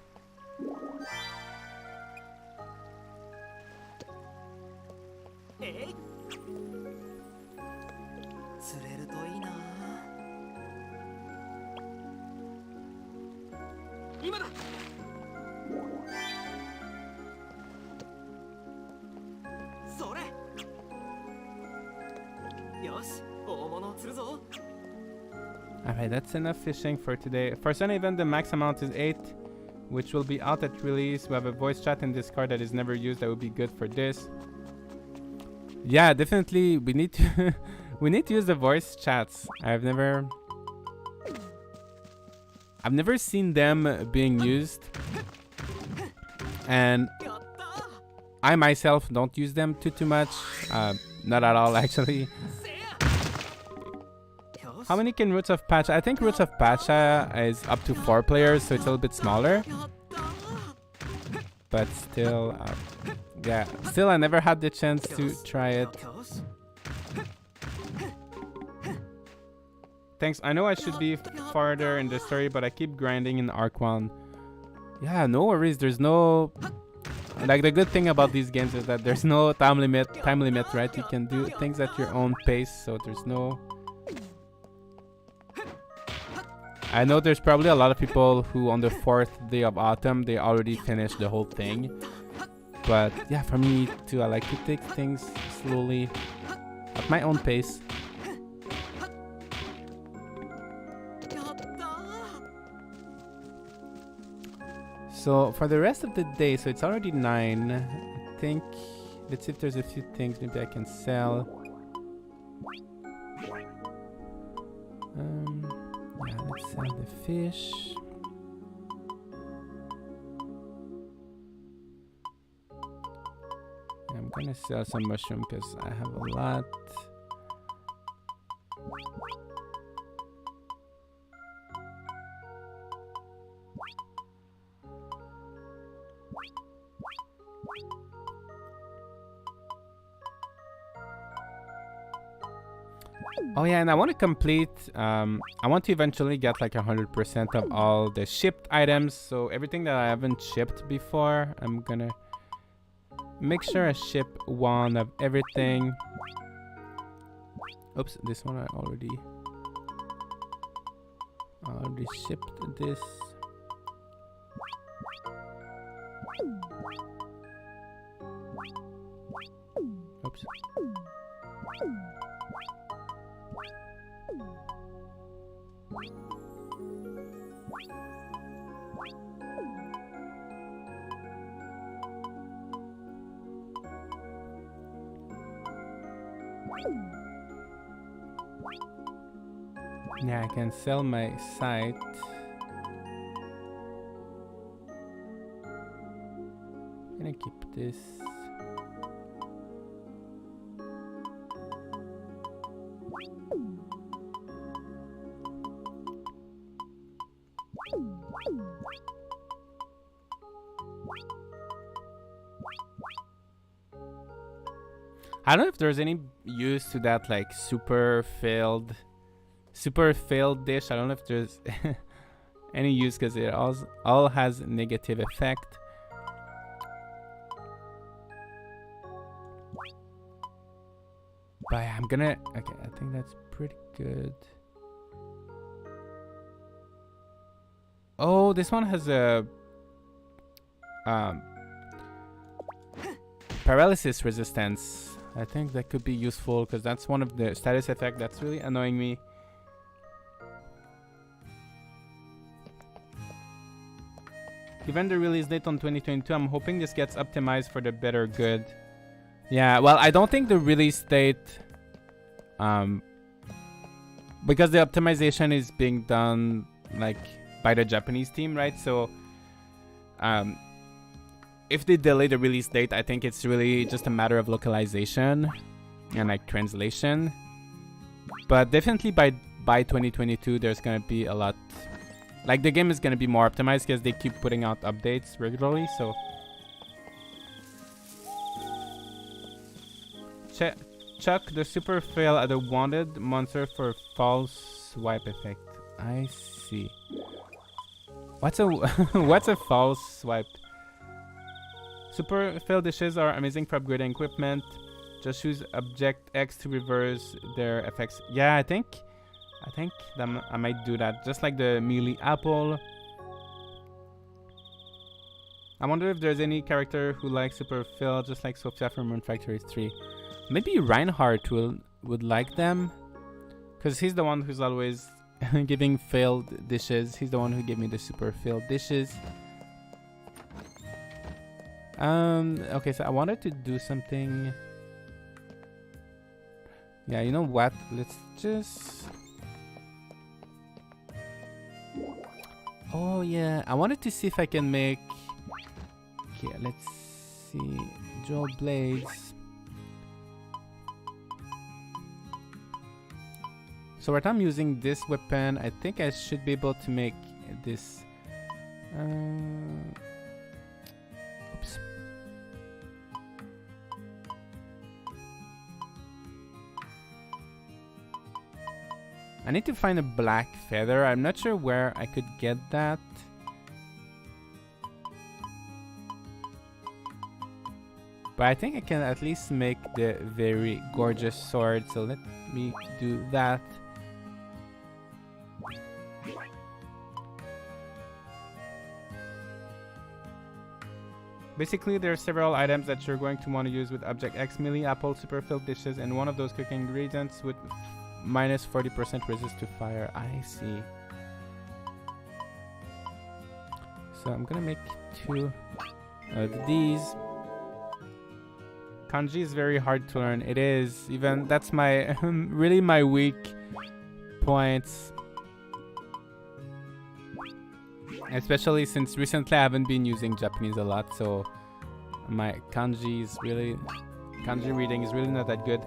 Alright, that's enough fishing for today. For Sunhaven, the max amount is 8, which will be out at release. We have a voice chat in Discord that is never used. That would be good for this. Yeah, definitely. We need to we need to use the voice chats. I've never seen them being used, and I myself don't use them too much. Not at all, actually. How many can Roots of Pacha? I think Roots of Pacha is up to 4 players, so it's a little bit smaller. But still, yeah, still I never had the chance to try it. Thanks. I know I should be farther in the story, but I keep grinding in Arc 1. Yeah, no worries. There's no... Like, the good thing about these games is that there's no time limit, right? You can do things at your own pace, so there's no... I know there's probably a lot of people who on the 4th day of autumn, they already finished the whole thing. But yeah, for me too, I like to take things slowly at my own pace. So for the rest of the day, so it's already 9. I think, let's see if there's a few things maybe I can sell. Yeah, let's sell the fish. I'm gonna sell some mushroom because I have a lot. Oh yeah, and I want to complete, I want to eventually get like 100% of all the shipped items. So everything that I haven't shipped before, I'm gonna make sure I ship 1 of everything. Oops, this one I already shipped this. Oops. Yeah, I can sell my site. I'm gonna keep this. I don't know if there's any use to that like super failed dish. I don't know if there's any use because it all has negative effect. But yeah, I'm gonna... Okay, I think that's pretty good. Oh, this one has a... paralysis resistance. I think that could be useful because that's one of the status effects that's really annoying me. Given the release date on 2022, I'm hoping this gets optimized for the better good. Yeah, well, I don't think the release date... because the optimization is being done like by the Japanese team, right? So if they delay the release date, I think it's really just a matter of localization and like translation. But definitely by 2022, there's gonna be a lot... Like the game is gonna be more optimized because they keep putting out updates regularly, so... Chuck the super fail at a wanted monster for false swipe effect. I see. What's a what's a false swipe? Super fail dishes are amazing for upgrading equipment. Just use object X to reverse their effects. Yeah, I think that I might do that. Just like the melee apple. I wonder if there's any character who likes super fail, just like Sophia from Rune Factory 3. Maybe Reinhardt would like them, because he's the one who's always giving failed dishes. He's the one who gave me the super failed dishes. Okay, so I wanted to do something. Yeah, you know what? Let's just... Oh yeah, I wanted to see if I can make... Okay, let's see. Dual blades. So right now I'm using this weapon. I think I should be able to make this... Oops. I need to find a black feather. I'm not sure where I could get that. But I think I can at least make the very gorgeous sword. So let me do that. Basically, there are several items that you're going to want to use with Object X, melee, apple, super filled dishes, and one of those cooking ingredients with minus 40% resist to fire. I see. So I'm gonna make 2 of these. Kanji is very hard to learn. It is. Even that's my really my weak points. Especially since recently I haven't been using Japanese a lot, so my kanji reading is really not that good.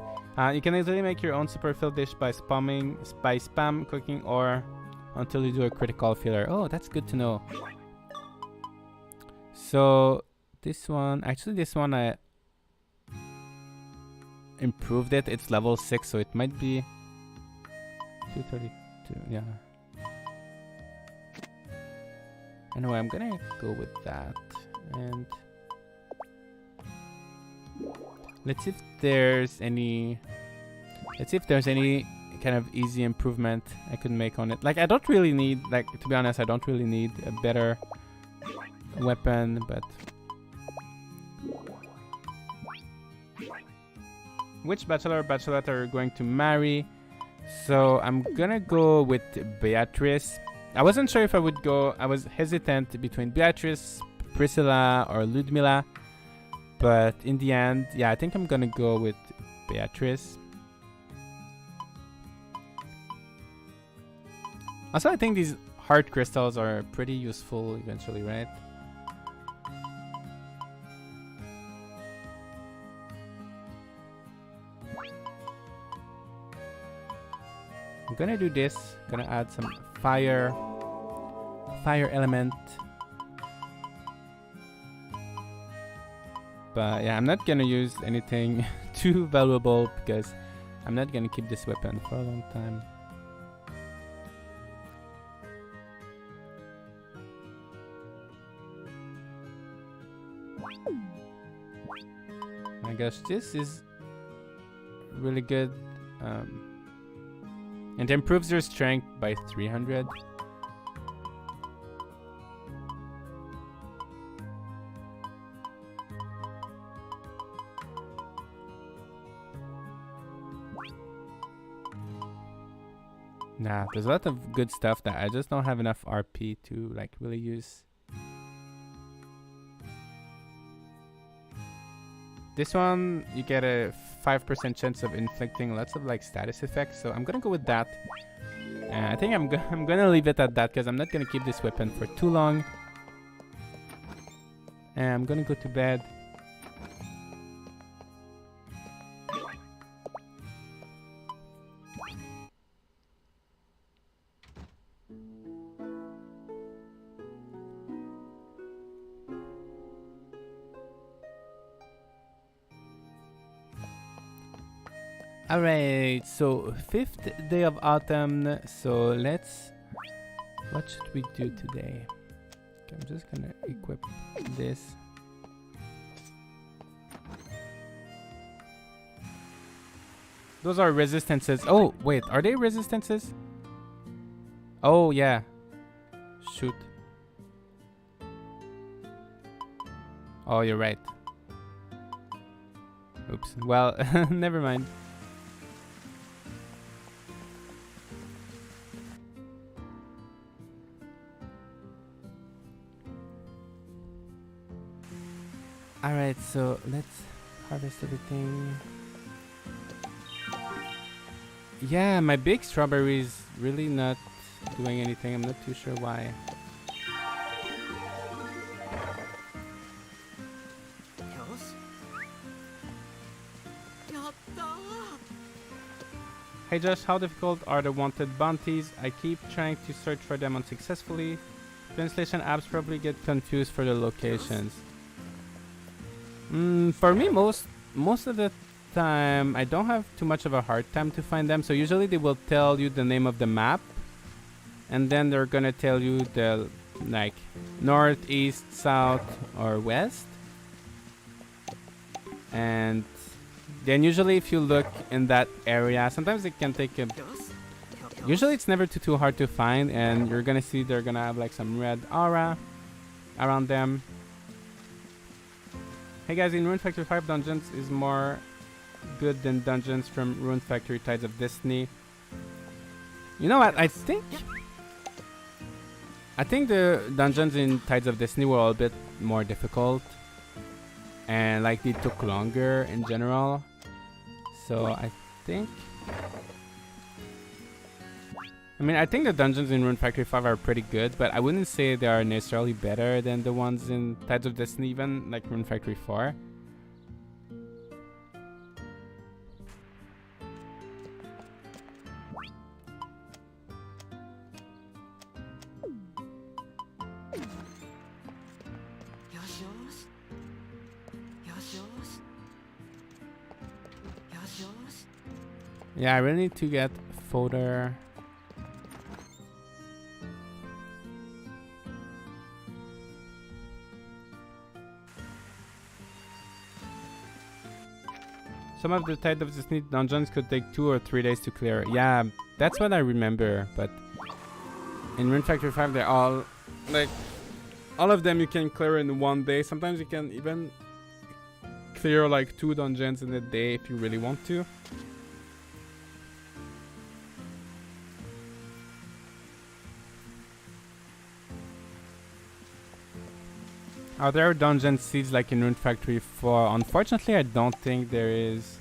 You can easily make your own super filled dish by spam cooking or until you do a critical failure. Oh, that's good to know. So this one I improved it. It's level 6, so it might be 232. Yeah. Anyway, I'm gonna go with that, and let's see if there's any kind of easy improvement I could make on it. Like, I don't really need, like, to be honest, I don't really need a better weapon, but which bachelor or bachelorette are you going to marry? So I'm gonna go with Beatrice. I wasn't sure if I would go. I was hesitant between Beatrice, Priscilla, or Ludmila. But in the end, yeah, I think I'm gonna go with Beatrice. Also, I think these heart crystals are pretty useful eventually, right? I'm gonna do this. Gonna add some fire element. But yeah, I'm not gonna use anything too valuable because I'm not gonna keep this weapon for a long time. My gosh, this is really good. And improves your strength by 300. Nah, there's a lot of good stuff that I just don't have enough RP to like really use. This one, you get a 5% chance of inflicting lots of like status effects, so I'm gonna go with that. I think I'm gonna leave it at that because I'm not gonna keep this weapon for too long. And I'm gonna go to bed. Alright, so 5th day of autumn, so what should we do today? Okay, I'm just gonna equip this. Those are resistances. Oh, wait, are they resistances? Oh, yeah. Shoot. Oh, you're right. Oops, well, never mind. Alright, so let's harvest everything. Yeah, my big strawberry is really not doing anything. I'm not too sure why. Hey Josh, how difficult are the wanted bounties? I keep trying to search for them unsuccessfully. Translation apps probably get confused for the locations. For me, most of the time, I don't have too much of a hard time to find them. So usually they will tell you the name of the map, and then they're gonna tell you the like north, east, south, or west. And then usually if you look in that area, sometimes it can take a... Usually it's never too hard to find, and you're gonna see they're gonna have like some red aura around them. Hey guys, in Rune Factory 5, dungeons is more good than dungeons from Rune Factory Tides of Destiny. You know what? I think the dungeons in Tides of Destiny were a bit more difficult, and like they took longer in general. So I think the dungeons in Rune Factory 5 are pretty good, but I wouldn't say they are necessarily better than the ones in Tides of Destiny, even like Rune Factory 4. Yeah, I really need to get Fodder. Some of the Tide of Destiny dungeons could take 2 or 3 days to clear. Yeah, that's what I remember. But in Rune Factory 5, they're all like, all of them you can clear in 1 day. Sometimes you can even clear like 2 dungeons in a day if you really want to. Are there dungeon seeds like in Rune Factory 4? Unfortunately, I don't think there is.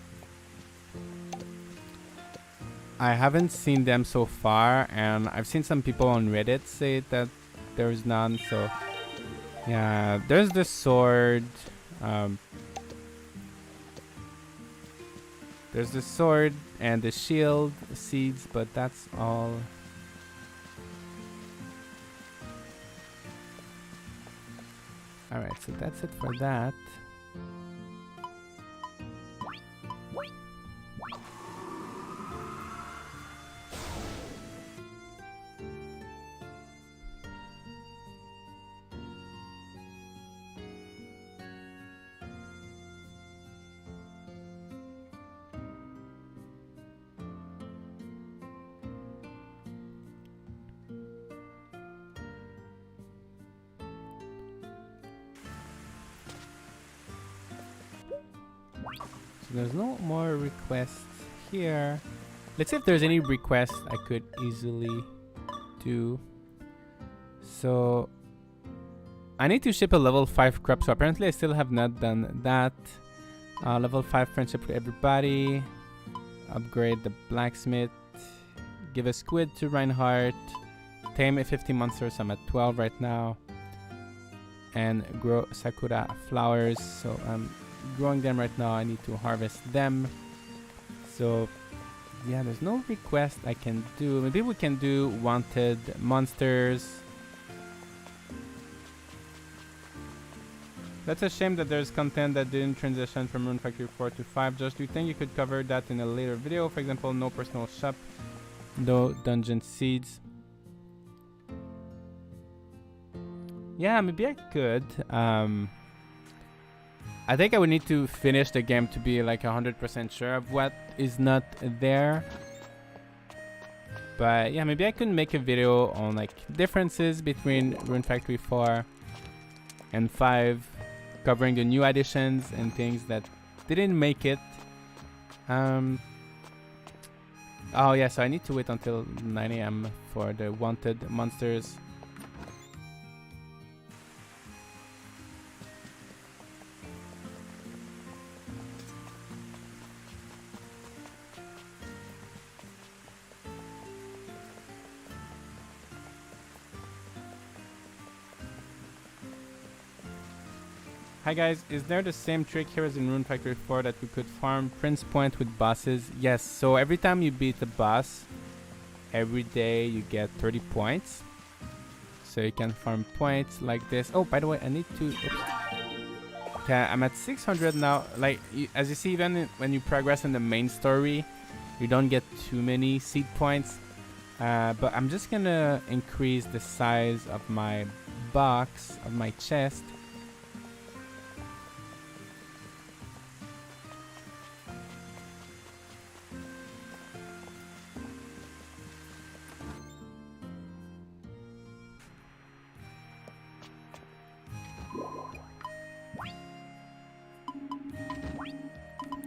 I haven't seen them so far, and I've seen some people on Reddit say that there's none. So yeah, there's the sword. There's the sword and the shield seeds, but that's all. Alright, so that's it for that. So there's no more requests here. Let's see if there's any requests I could easily do. So I need to ship a level 5 crop, so apparently I still have not done that. Level 5 friendship with everybody. Upgrade the blacksmith. Give a squid to Reinhardt. Tame a 50 monsters, I'm at 12 right now. And grow sakura flowers, so I'm growing them right now. I need to harvest them. So yeah, there's no request I can do. Maybe we can do wanted monsters. That's a shame that there's content that didn't transition from Rune Factory 4 to 5. Josh, do you think you could cover that in a later video? For example, no personal shop, no dungeon seeds. Yeah, maybe I could. I think I would need to finish the game to be like 100% sure of what is not there. But yeah, maybe I could make a video on like differences between Rune Factory 4 and 5, covering the new additions and things that didn't make it. Oh yeah, so I need to wait until 9 AM for the wanted monsters. Hi guys, is there the same trick here as in Rune Factory 4 that we could farm Prince Point with bosses? Yes, so every time you beat the boss, every day you get 30 points. So you can farm points like this. Oh, by the way, I need to Okay, I'm at 600 now. Like, as you see, even when you progress in the main story, you don't get too many seed points. But I'm just gonna increase the size of my box, of my chest.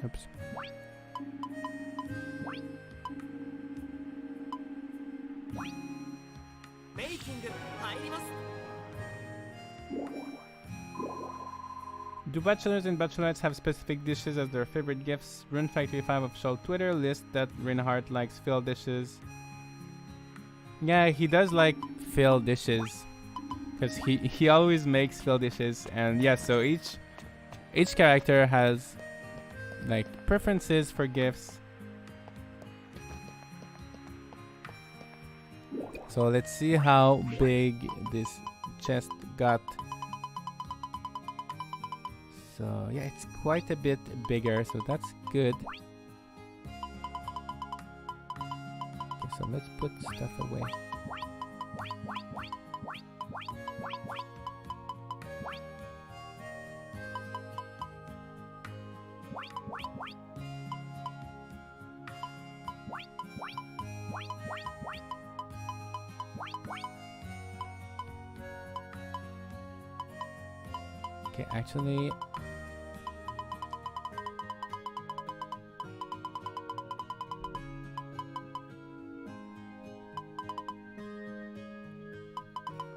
Oops. Do bachelors and bachelorettes have specific dishes as their favorite gifts? Rune Factory 5 official Twitter lists that Reinhardt likes filled dishes. Yeah, he does like filled dishes. Because he always makes filled dishes. And yeah, so each character has like preferences for gifts. So let's see how big this chest got. So yeah, it's quite a bit bigger, so that's good. Okay, so let's put stuff away. Okay, actually,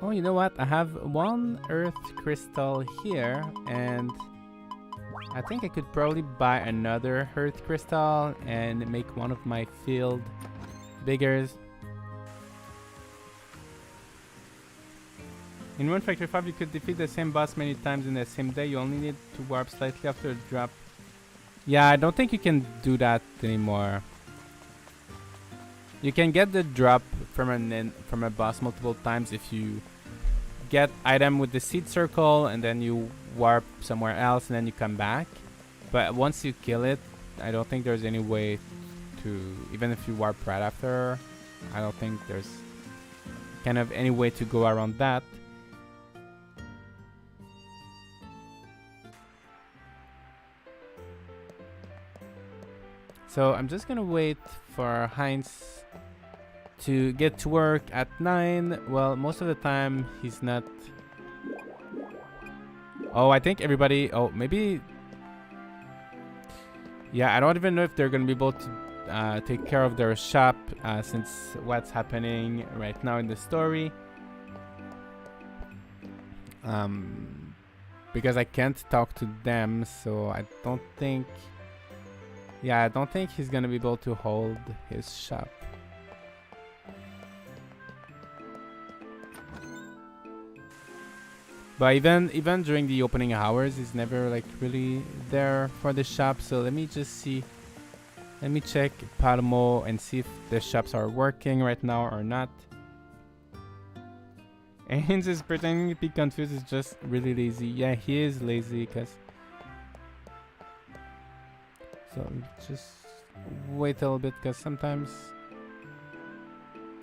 oh, you know what? I have one earth crystal here, and I think I could probably buy another earth crystal and make one of my field bigger. In Rune Factory 5, you could defeat the same boss many times in the same day. You only need to warp slightly after a drop. Yeah, I don't think you can do that anymore. You can get the drop from a boss multiple times if you get item with the seed circle and then you warp somewhere else and then you come back. But once you kill it, I don't think there's any way to, even if you warp right after, I don't think there's kind of any way to go around that. So I'm just gonna wait for Heinz to get to work at 9. Well, most of the time he's not. Oh, I think everybody. Oh, maybe. Yeah, I don't even know if they're gonna be able to take care of their shop since what's happening right now in the story. Because I can't talk to them, so I don't think. Yeah, I don't think he's gonna be able to hold his shop. But even during the opening hours, he's never like really there for the shop. So let me just see. Let me check Palmo and see if the shops are working right now or not. And is pretending to be confused is just really lazy. Yeah, he is lazy because. So just wait a little bit because sometimes.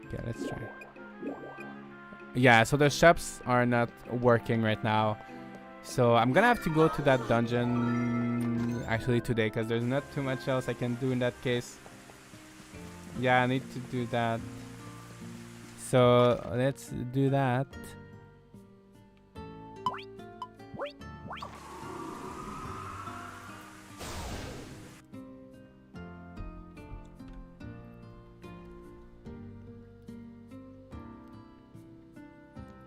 Okay, let's try. Yeah, so the shops are not working right now. So I'm gonna have to go to that dungeon actually today because there's not too much else I can do in that case. Yeah, I need to do that. So let's do that.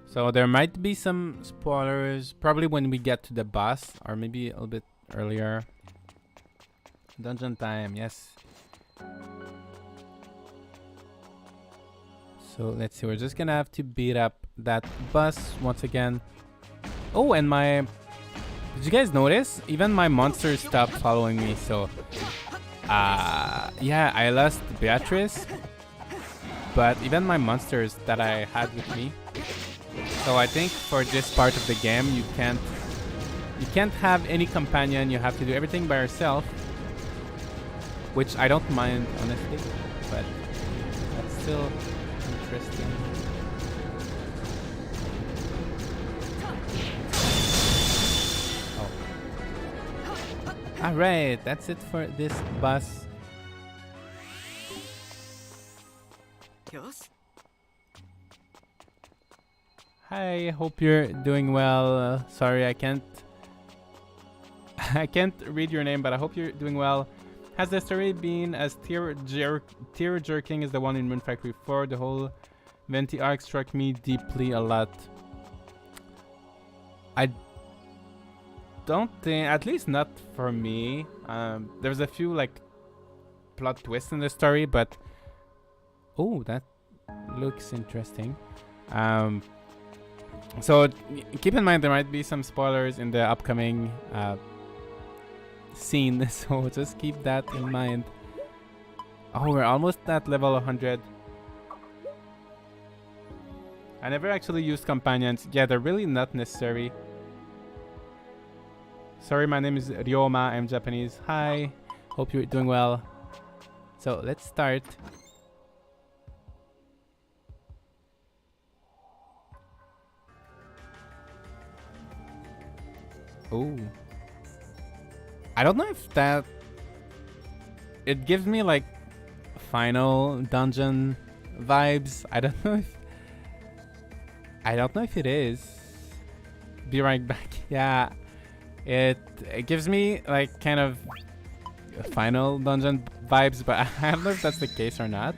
So there might be some spoilers, probably when we get to the boss, or maybe a little bit earlier. Dungeon time, yes. So let's see, we're just gonna have to beat up that boss once again. Oh, and did you guys notice? Even my monsters stopped following me, so... yeah, I lost Beatrice. But even my monsters that I had with me. So I think for this part of the game, you you can't have any companion. You have to do everything by yourself, which I don't mind honestly, but that's still interesting. Oh. All right, that's it for this boss. Hi, hope you're doing well. Sorry, I can't read your name, but I hope you're doing well. Has the story been as tear-jerking as the one in Rune Factory 4? The whole Venti arc struck me deeply a lot. I don't think, at least not for me. There's a few like plot twists in the story, but oh, that looks interesting. So keep in mind there might be some spoilers in the upcoming scene, so just keep that in mind. Oh, we're almost at level 100. I never actually used companions. Yeah, they're really not necessary. Sorry, my name is Ryoma. I'm Japanese. Hi, hope you're doing well. So let's start. Oh, I don't know if that it gives me like final dungeon vibes. I don't know if it is. Be right back. Yeah, it gives me like kind of final dungeon vibes, but I don't know if that's the case or not.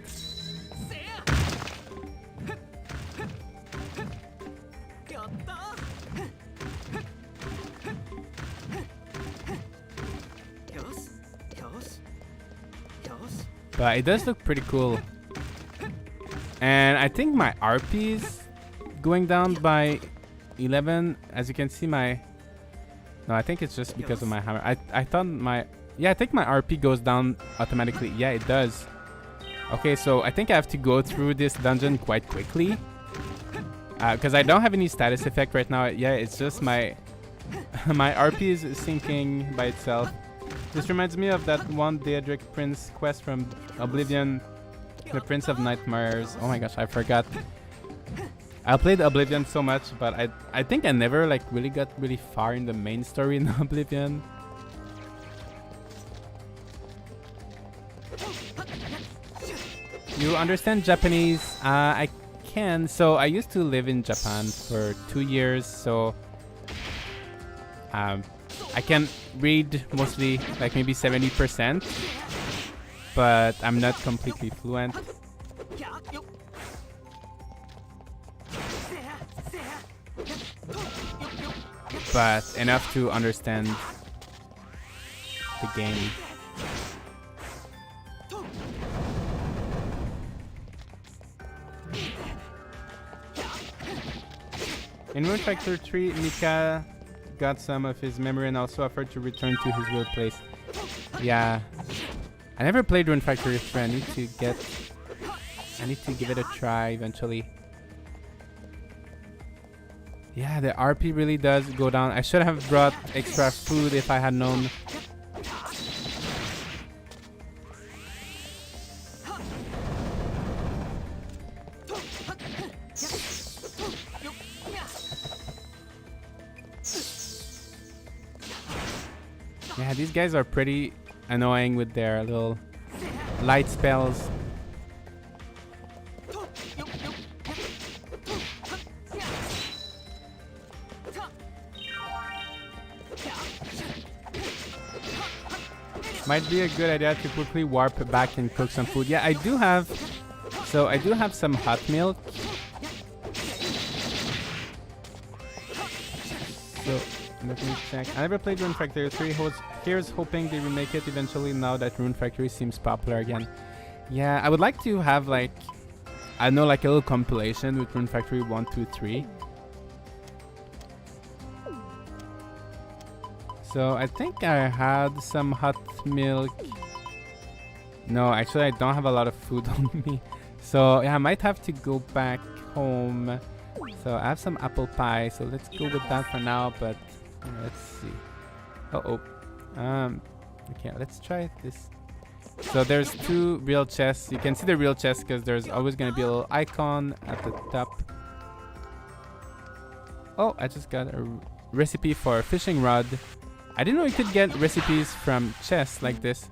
But it does look pretty cool. And I think my RP is going down by 11. As you can see, my... No, I think it's just because of my hammer. I thought my... Yeah, I think my RP goes down automatically. Yeah, it does. Okay, so I think I have to go through this dungeon quite quickly. Because I don't have any status effect right now. Yeah, it's just my... my RP is sinking by itself. This reminds me of that one Daedric Prince quest from Oblivion, the Prince of Nightmares. Oh my gosh, I forgot. I played Oblivion so much, but I think I never like really got really far in the main story in Oblivion. You understand Japanese? I can. So I used to live in Japan for 2 years, so I can read mostly, like maybe 70%, but I'm not completely fluent. But enough to understand the game. In Rune Factory 3, Mika got some of his memory and also offered to return to his real place. Yeah, I never played Rune Factory 3. I need to give it a try eventually. Yeah, the RP really does go down. I should have brought extra food if I had known. Yeah, these guys are pretty annoying with their little light spells. Might be a good idea to quickly warp back and cook some food. Yeah, I do have some hot milk. So let me check. I never played Rune Factory 3. Here's hoping they remake it eventually now that Rune Factory seems popular again. Yeah, I would like to have like, I know, like a little compilation with Rune Factory 1, 2, 3. So I think I had some hot milk. No, actually I don't have a lot of food on me. So yeah, I might have to go back home. So I have some apple pie, so let's go with that for now. But Let's see. Oh. Okay, let's try this. So there's 2 real chests. You can see the real chest because there's always going to be a little icon at the top. Oh, I just got a recipe for a fishing rod. I didn't know you could get recipes from chests like this.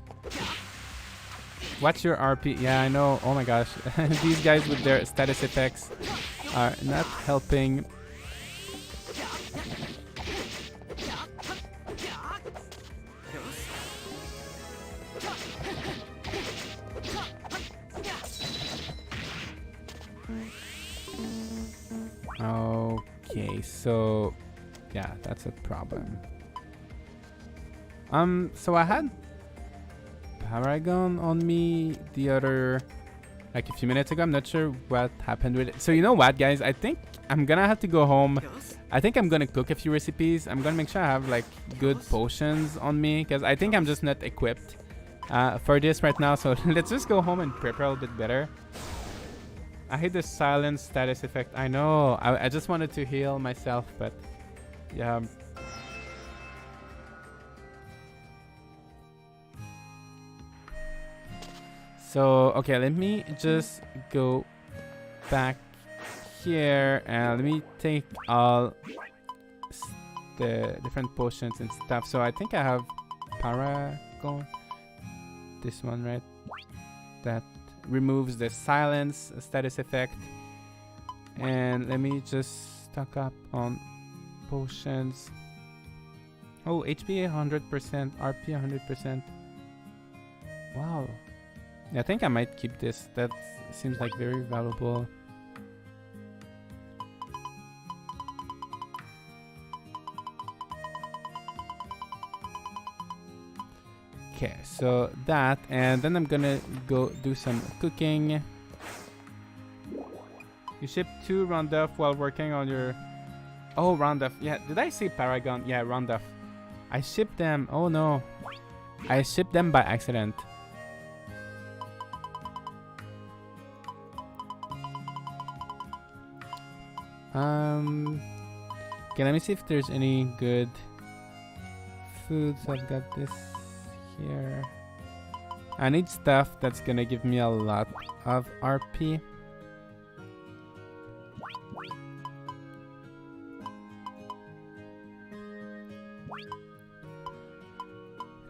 What's your RP? Yeah, I know. Oh my gosh. These guys with their status effects are not helping. Okay, so yeah, that's a problem. So I had Paragon on me the other, like a few minutes ago. I'm not sure what happened with it. So you know what, guys? I think I'm gonna have to go home. I think I'm gonna cook a few recipes. I'm gonna make sure I have like good potions on me because I think I'm just not equipped for this right now. So let's just go home and prepare a little bit better. I hate the silence status effect. I know. I just wanted to heal myself, but yeah. So, okay, let me just go back here and let me take all the different potions and stuff. So I think I have Paragon. This one, right? That removes the silence status effect. And let me just stock up on potions. Oh, HP 100%, RP 100%. Wow. I think I might keep this. That seems like very valuable. Okay, so that, and then I'm gonna go do some cooking. You ship 2 Ronduff while working on your... Oh, Ronduff. Yeah, did I say Paragon? Yeah, Ronduff. I shipped them. Oh no. I shipped them by accident. Okay, let me see if there's any good foods. I've got this here. I need stuff that's gonna give me a lot of RP.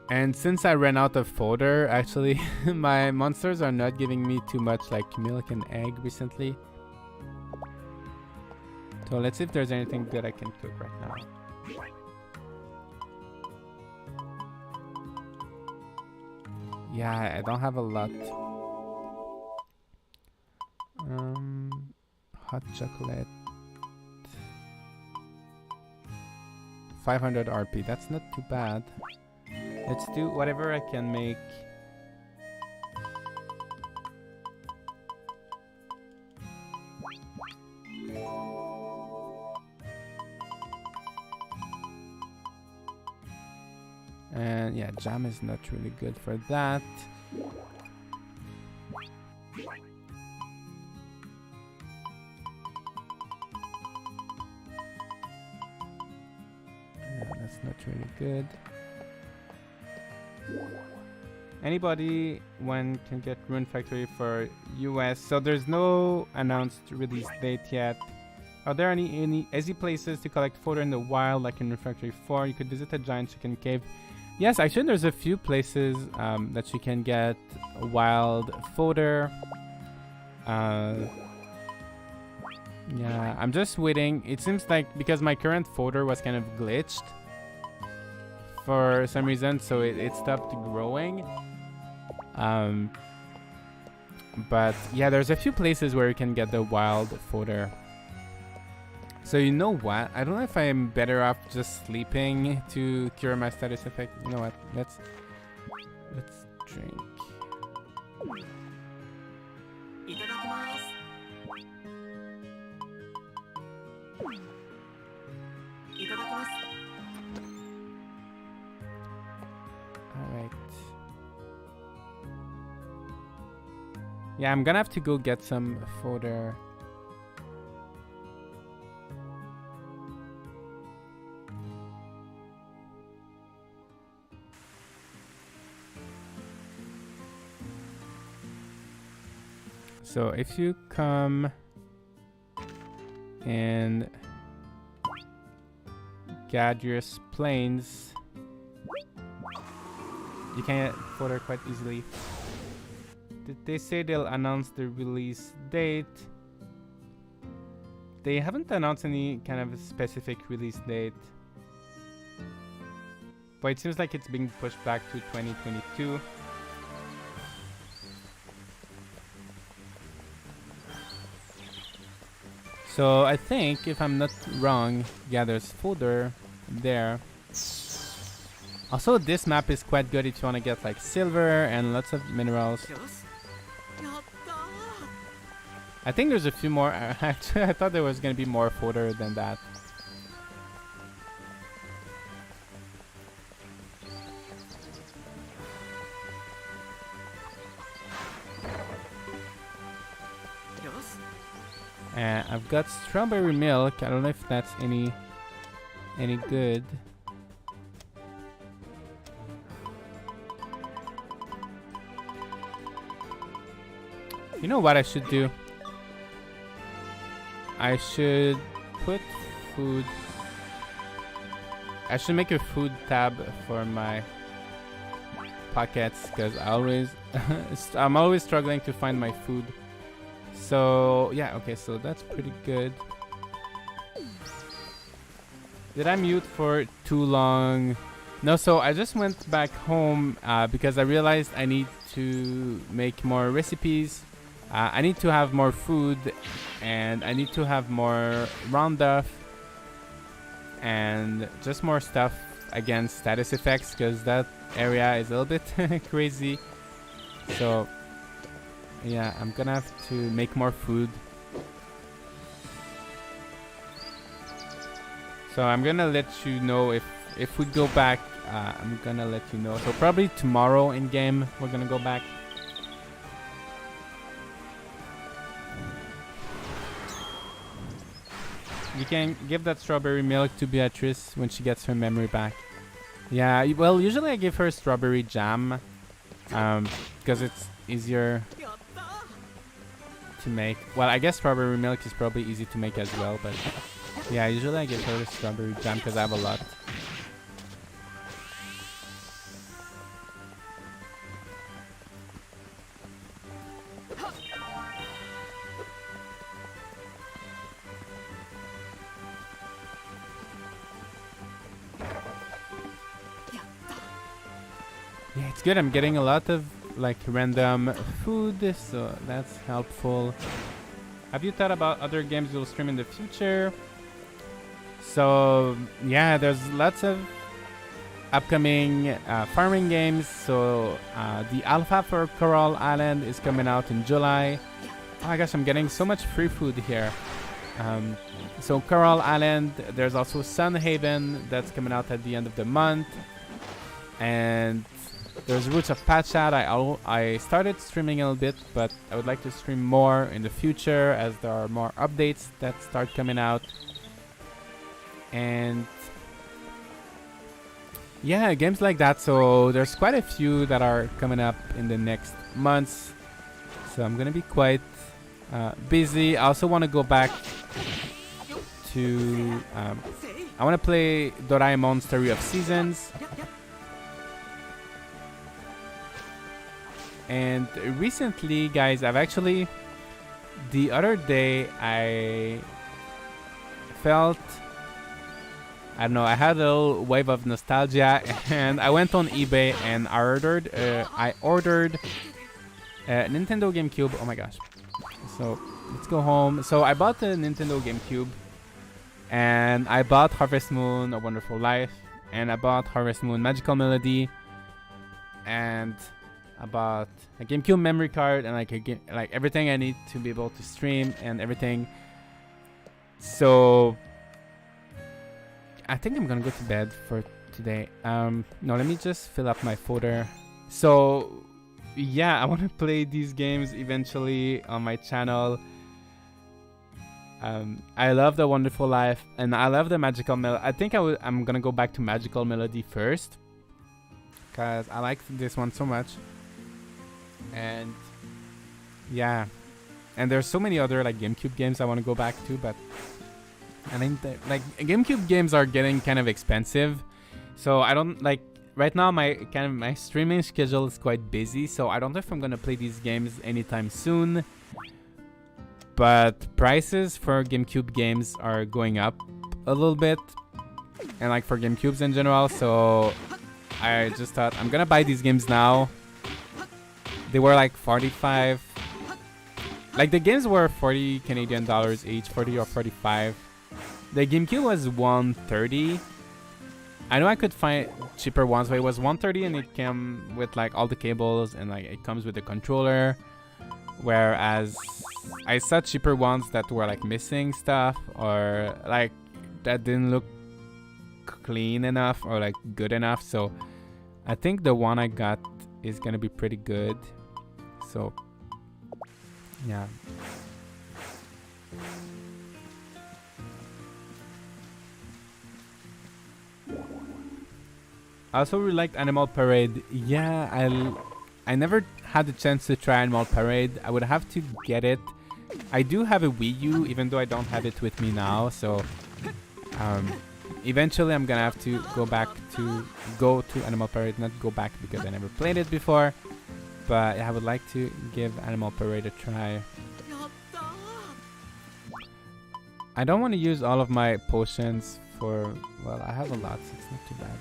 And since I ran out of fodder, actually, my monsters are not giving me too much like milk and egg recently. So let's see if there's anything good I can cook right now. Yeah, I don't have a lot. Hot chocolate. 500 RP. That's not too bad. Let's do whatever I can make. And yeah, jam is not really good for that. Yeah, that's not really good. Anybody when can get Rune Factory for US? So there's no announced release date yet. Are there any easy places to collect fodder in the wild, like in Rune Factory 4? You could visit a giant chicken cave. Yes, actually there's a few places that you can get wild fodder. Yeah, I'm just waiting. It seems like because my current fodder was kind of glitched for some reason, so it stopped growing. But yeah, there's a few places where you can get the wild fodder. So you know what? I don't know if I'm better off just sleeping to cure my status effect. You know what? Let's drink. Alright. Yeah, I'm gonna have to go get some fodder. So if you come and Gadrius Plains, you can get Fodder quite easily. Did they say they'll announce the release date? They haven't announced any kind of specific release date. But it seems like it's being pushed back to 2022. So I think, if I'm not wrong, yeah, there's Fodder there. Also, this map is quite good if you want to get like silver and lots of minerals. I think there's a few more. Actually, I thought there was going to be more Fodder than that. I've got strawberry milk. I don't know if that's any good. You know what I should do? I should put food. I should make a food tab for my pockets because I'm always struggling to find my food. So yeah, okay, so that's pretty good. Did I mute for too long? No, so I just went back home because I realized I need to make more recipes. I need to have more food, and I need to have more roundup and just more stuff against status effects because that area is a little bit crazy. So yeah, I'm gonna have to make more food. So I'm gonna let you know if we go back. I'm gonna let you know. So probably tomorrow in game we're gonna go back. You can give that strawberry milk to Beatrice when she gets her memory back. Yeah, well, usually I give her strawberry jam because it's easier to make. Well, I guess strawberry milk is probably easy to make as well, but yeah, usually I give her the strawberry jam because I have a lot. Yeah, it's good. I'm getting a lot of like random food, so that's helpful. Have you thought about other games you'll stream in the future? So yeah, there's lots of upcoming farming games. So the alpha for Coral Island is coming out in July. Oh my gosh, I'm getting so much free food here. So Coral Island, there's also Sun Haven that's coming out at the end of the month. And there's Roots of Patchat. I started streaming a little bit, but I would like to stream more in the future as there are more updates that start coming out. And yeah, games like that. So there's quite a few that are coming up in the next months. So I'm gonna be quite busy. I also want to go back to I want to play Doraemon Story of Seasons. And recently, guys, I've actually, the other day, I felt, I don't know, I had a little wave of nostalgia, and I went on eBay and I ordered a Nintendo GameCube. Oh my gosh. So let's go home. So I bought the Nintendo GameCube, and I bought Harvest Moon: A Wonderful Life, and I bought Harvest Moon: Magical Melody, and I bought a GameCube memory card and like everything I need to be able to stream and everything. So I think I'm gonna go to bed for today. No, let me just fill up my folder. So yeah, I want to play these games eventually on my channel. I love The Wonderful Life and I love the Magical Melody. I think I'm gonna go back to Magical Melody first because I like this one so much. And yeah, And there's so many other like GameCube games I want to go back to, but I think that like GameCube games are getting kind of expensive, so I don't like right now. My streaming schedule is quite busy, so I don't know if I'm gonna play these games anytime soon. But prices for GameCube games are going up a little bit, and like for GameCubes in general. So I just thought I'm gonna buy these games now. They were like 45. Like the games were 40 Canadian dollars each, 40 or 45. The GameCube was 130. I know I could find cheaper ones, but it was 130 and it came with like all the cables and like it comes with the controller. Whereas I saw cheaper ones that were like missing stuff or like that didn't look clean enough or like good enough. So I think the one I got is gonna be pretty good. So yeah. I also really liked Animal Parade. Yeah, I never had the chance to try Animal Parade. I would have to get it. I do have a Wii U, even though I don't have it with me now. So eventually I'm gonna have to go to Animal Parade. Not go back because I never played it before. But I would like to give Animal Parade a try. I don't want to use all of my potions for... Well, I have a lot, so it's not too bad.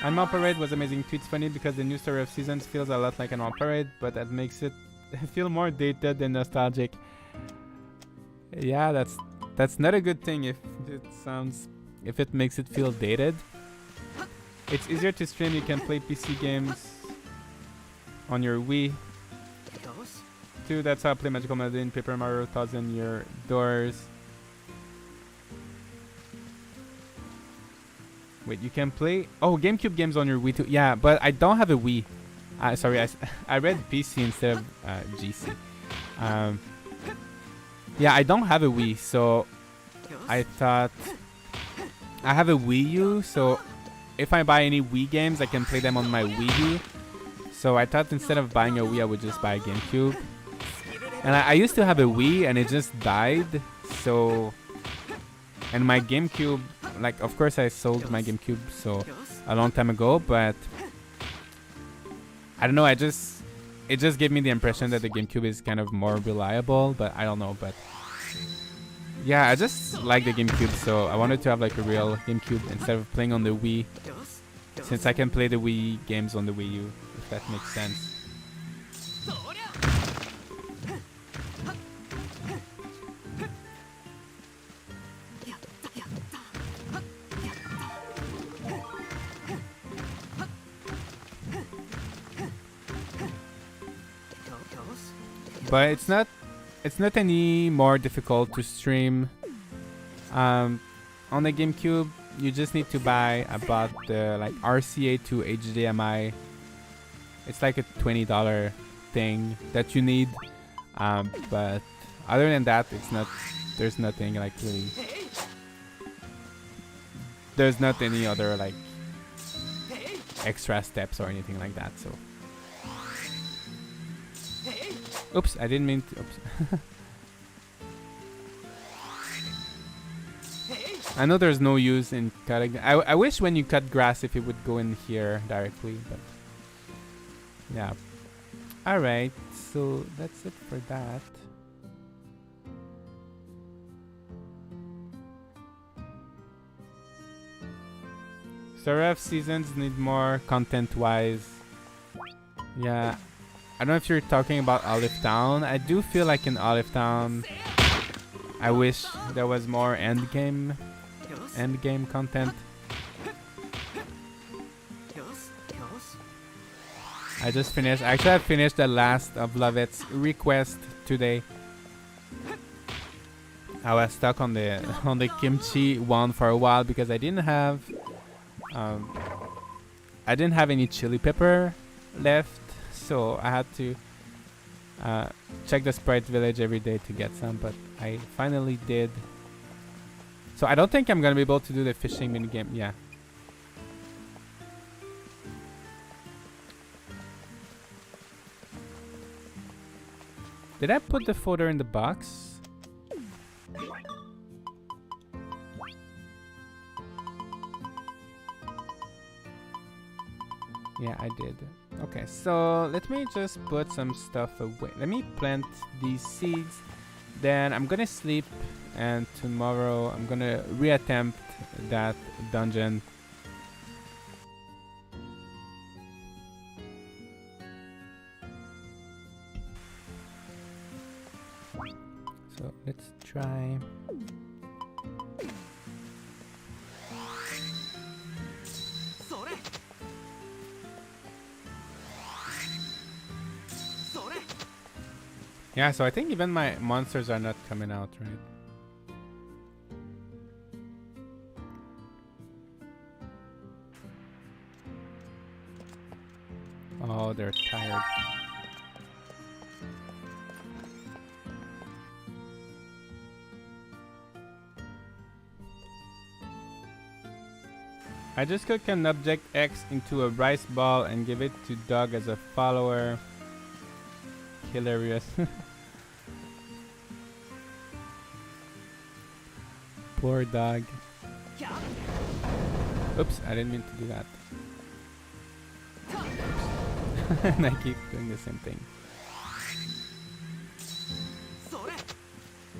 Animal Parade was amazing. Tweets funny because the new story of seasons feels a lot like Animal Parade, but that makes it feel more dated and nostalgic. Yeah, that's not a good thing if it makes it feel dated. It's easier to stream. You can play PC games on your Wii. Too, that's how I play Magical Melody in Paper Mario 1000 Year Doors. Wait, you can play... Oh, GameCube games on your Wii too. Yeah, but I don't have a Wii. Sorry, I read PC instead of GC. Yeah, I don't have a Wii, so I thought... I have a Wii U, so if I buy any Wii games, I can play them on my Wii U. So I thought instead of buying a Wii, I would just buy a GameCube. And I used to have a Wii, and it just died. So... And my GameCube... Like, of course, I sold my GameCube a long time ago, but... I don't know, it just gave me the impression that the GameCube is kind of more reliable, but I don't know, but... Yeah, I just like the GameCube, so I wanted to have like a real GameCube instead of playing on the Wii. Since I can play the Wii games on the Wii U, if that makes sense. But it's not any more difficult to stream. On the GameCube, you just need to buy about the like RCA to HDMI. It's like a $20 thing that you need. But other than that, it's not. There's nothing like really. There's not any other like extra steps or anything like that. So. Oops, I didn't mean to. Oops. I know there's no use in cutting. I wish when you cut grass if it would go in here directly, but yeah. Alright, so that's it for that. Seraph seasons need more content-wise. Yeah. I don't know if you're talking about Olive Town. I do feel like in Olive Town, I wish there was more end game content. I just finished. Actually, I finished the last of Lovet's request today. I was stuck on the kimchi one for a while because I didn't have any chili pepper left. So I had to check the Sprite Village every day to get some, but I finally did. So I don't think I'm gonna be able to do the fishing minigame. Yeah. Did I put the fodder in the box? Yeah, I did. Okay, so let me just put some stuff away. Let me plant these seeds. Then I'm gonna sleep, and tomorrow I'm gonna reattempt that dungeon. So let's try. Yeah, so I think even my monsters are not coming out, right? Oh, they're tired. I just cook an object X into a rice ball and give it to Doug as a follower. Hilarious. Poor dog. Oops, I didn't mean to do that. And I keep doing the same thing.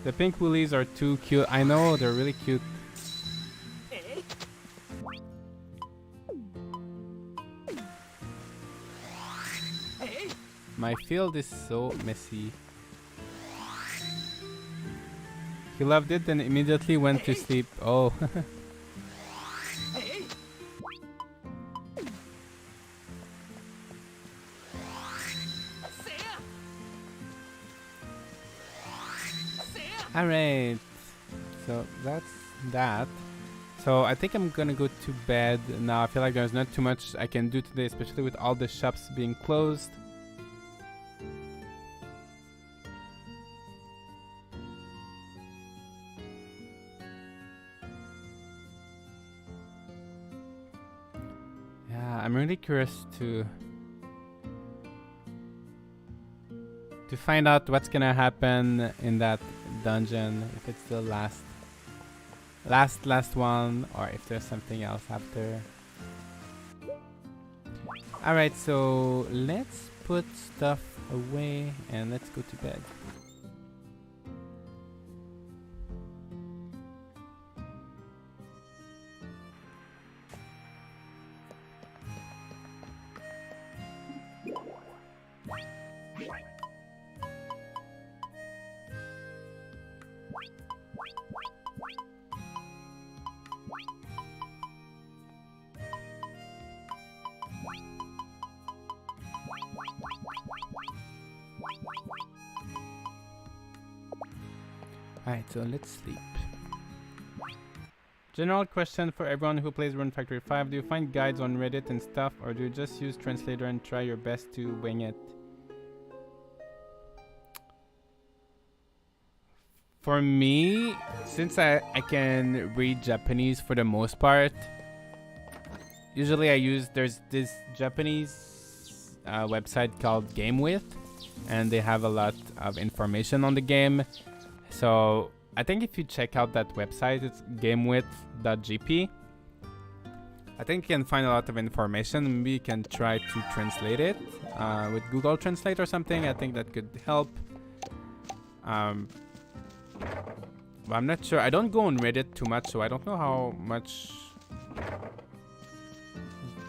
The pink woolies are too cute. I know, they're really cute. My field is so messy. He loved it and immediately went to sleep. Oh. Alright. So that's that. So I think I'm gonna go to bed now. I feel like there's not too much I can do today, especially with all the shops being closed. I'm really curious to find out what's gonna happen in that dungeon, if it's the last one, or if there's something else after. Alright, so let's put stuff away and let's go to bed. Alright, so let's sleep. General question for everyone who plays Rune Factory 5. Do you find guides on Reddit and stuff, or do you just use translator and try your best to wing it? For me, since I can read Japanese for the most part, usually I use, there's this Japanese website called GameWith, and they have a lot of information on the game. So I think if you check out that website, it's gamewith.gp. I think you can find a lot of information. Maybe you can try to translate it with Google Translate or something. I think that could help. But I'm not sure. I don't go on Reddit too much, so I don't know how much,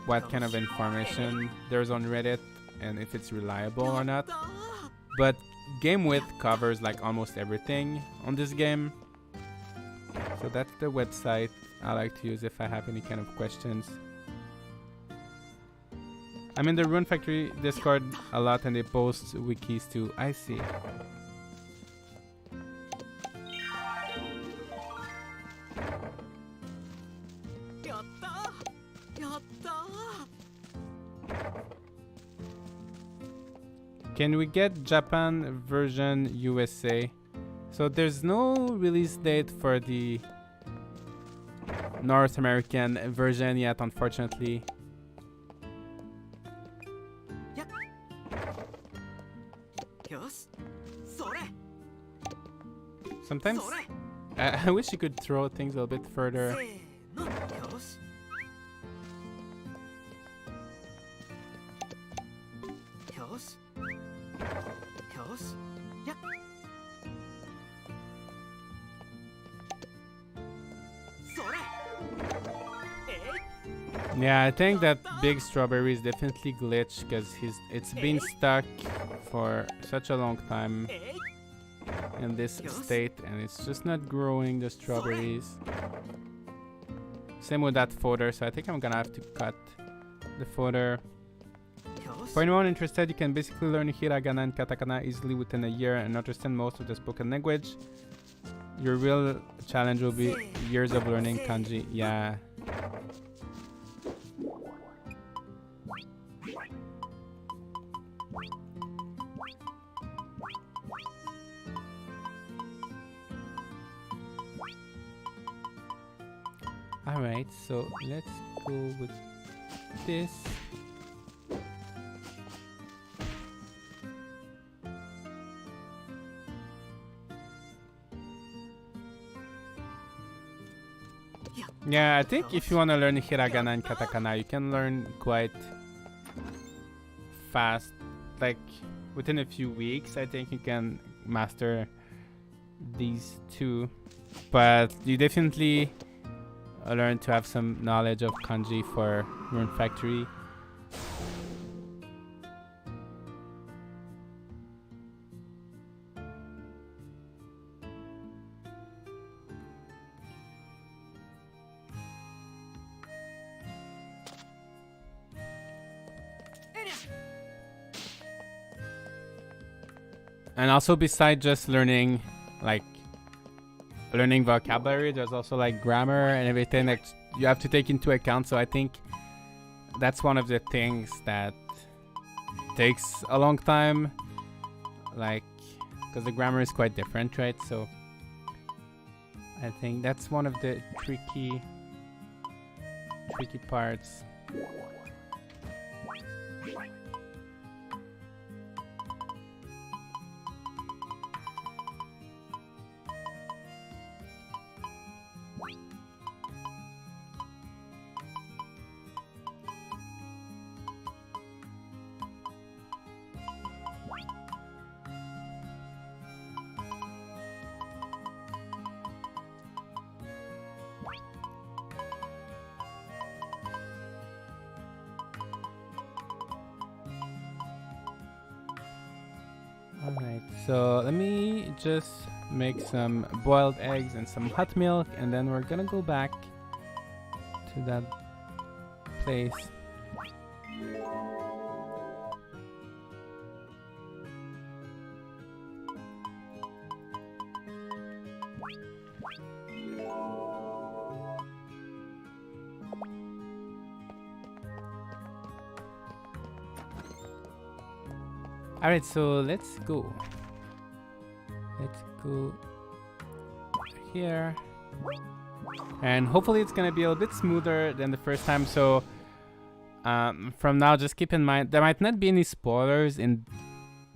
what kind of information there's on Reddit and if it's reliable or not. But GameWith covers like almost everything on this game. So that's the website I like to use if I have any kind of questions. I'm in the Rune Factory Discord a lot and they post wikis too. I see. Can we get Japan version USA? So there's no release date for the North American version yet, unfortunately. Sometimes I wish you could throw things a little bit further. Yeah, I think that big strawberry is definitely glitched because it's been stuck for such a long time in this state and it's just not growing the strawberries. Same with that fodder, so I think I'm gonna have to cut the fodder. For anyone interested, you can basically learn hiragana and katakana easily within a year and understand most of the spoken language. Your real challenge will be years of learning kanji. Yeah. Alright, so let's go with this. Yeah, I think if you want to learn hiragana and katakana, you can learn quite fast. Like within a few weeks, I think you can master these two. But you definitely learn to have some knowledge of kanji for Rune Factory. And also besides just learning vocabulary, there's also like grammar and everything that you have to take into account. So I think that's one of the things that takes a long time, like because the grammar is quite different, right? So I think that's one of the tricky parts. Alright, so let me just make some boiled eggs and some hot milk, and then we're gonna go back to that place. Alright, so let's go. Let's go here. And hopefully it's gonna be a little bit smoother than the first time. So from now, just keep in mind, there might not be any spoilers in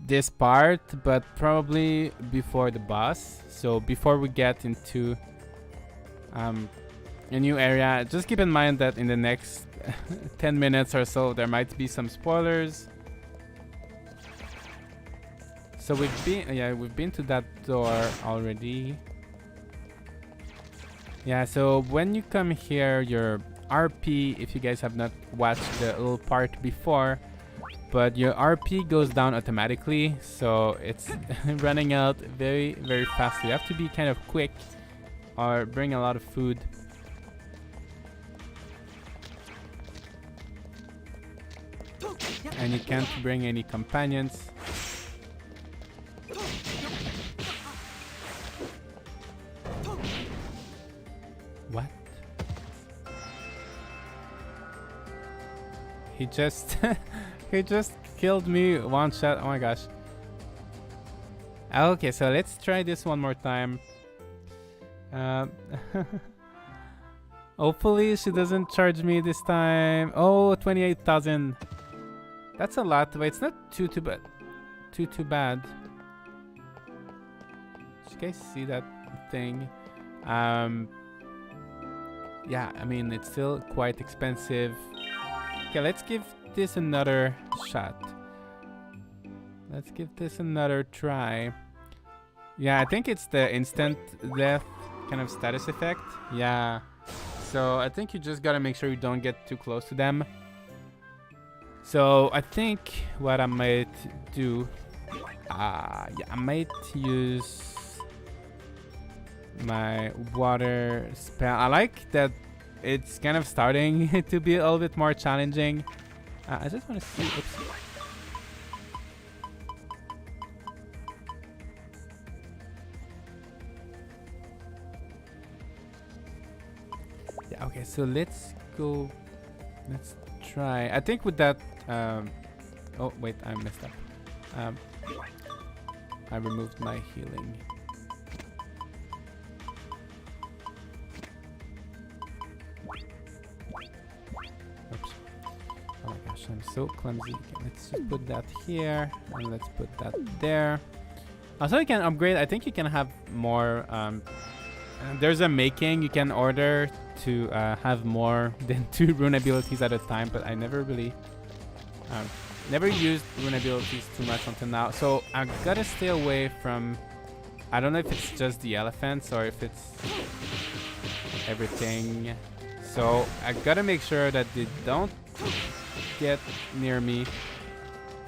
this part, but probably before the boss. So before we get into a new area, just keep in mind that in the next 10 minutes or so, there might be some spoilers. So we've been to that door already. Yeah, so when you come here, your RP, if you guys have not watched the little part before, but your RP goes down automatically, so it's running out very, very fast. You have to be kind of quick or bring a lot of food. And you can't bring any companions. What? He just he just killed me one shot. Oh my gosh. Okay, so let's try this one more time. Hopefully she doesn't charge me this time. Oh, 28,000. That's a lot, but it's not too bad. Did you guys see that something. Yeah, I mean, it's still quite expensive. Okay, let's give this another shot. Let's give this another try. Yeah, I think it's the instant death kind of status effect. Yeah. So I think you just gotta make sure you don't get too close to them. So I think what I might do, yeah, I might use my water spell. I like that it's kind of starting to be a little bit more challenging. I just want to see. Oops. Yeah. Okay. So let's go. Let's try. I think with that. Oh wait, I messed up. I removed my healing. Oops. Oh my gosh, I'm so clumsy. Okay, let's just put that here, and let's put that there. Also, you can upgrade. I think you can have more. There's a making you can order to have more than 2 rune abilities at a time, but I never really never used rune abilities too much until now. So I gotta stay away from. I don't know if it's just the elephants or if it's everything. So I gotta make sure that they don't get near me.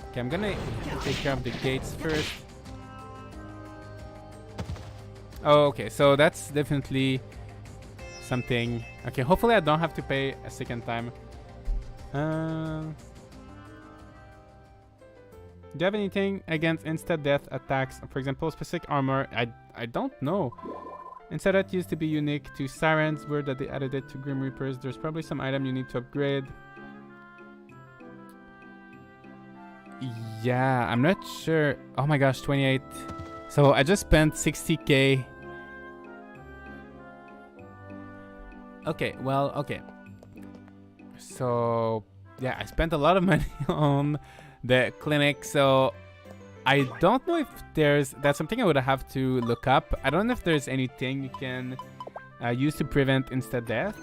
Okay, I'm gonna take care of the gates first. Oh, okay, so that's definitely something. Okay, hopefully I don't have to pay a second time. Do you have anything against instant death attacks? For example, specific armor? I don't know. Instant death used to be unique to Sirens. Weird that they added it to Grim Reapers. There's probably some item you need to upgrade. Yeah, I'm not sure. Oh my gosh, 28. So I just spent 60k. Okay, well, okay. So yeah, I spent a lot of money on the clinic. So I don't know if that's something I would have to look up. I don't know if there's anything you can use to prevent instant death.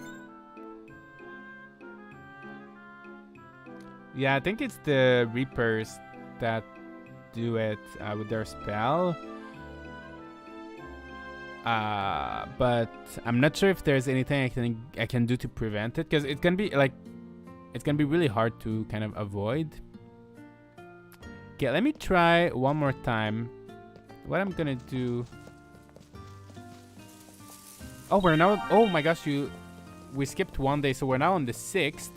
Yeah, I think it's the Reapers that do it with their spell. But I'm not sure if there's anything I can do to prevent it, because it can be like it's gonna be really hard to kind of avoid. Okay, let me try one more time. What I'm gonna do. Oh, we're now. Oh my gosh, we skipped one day, so we're now on the 6th.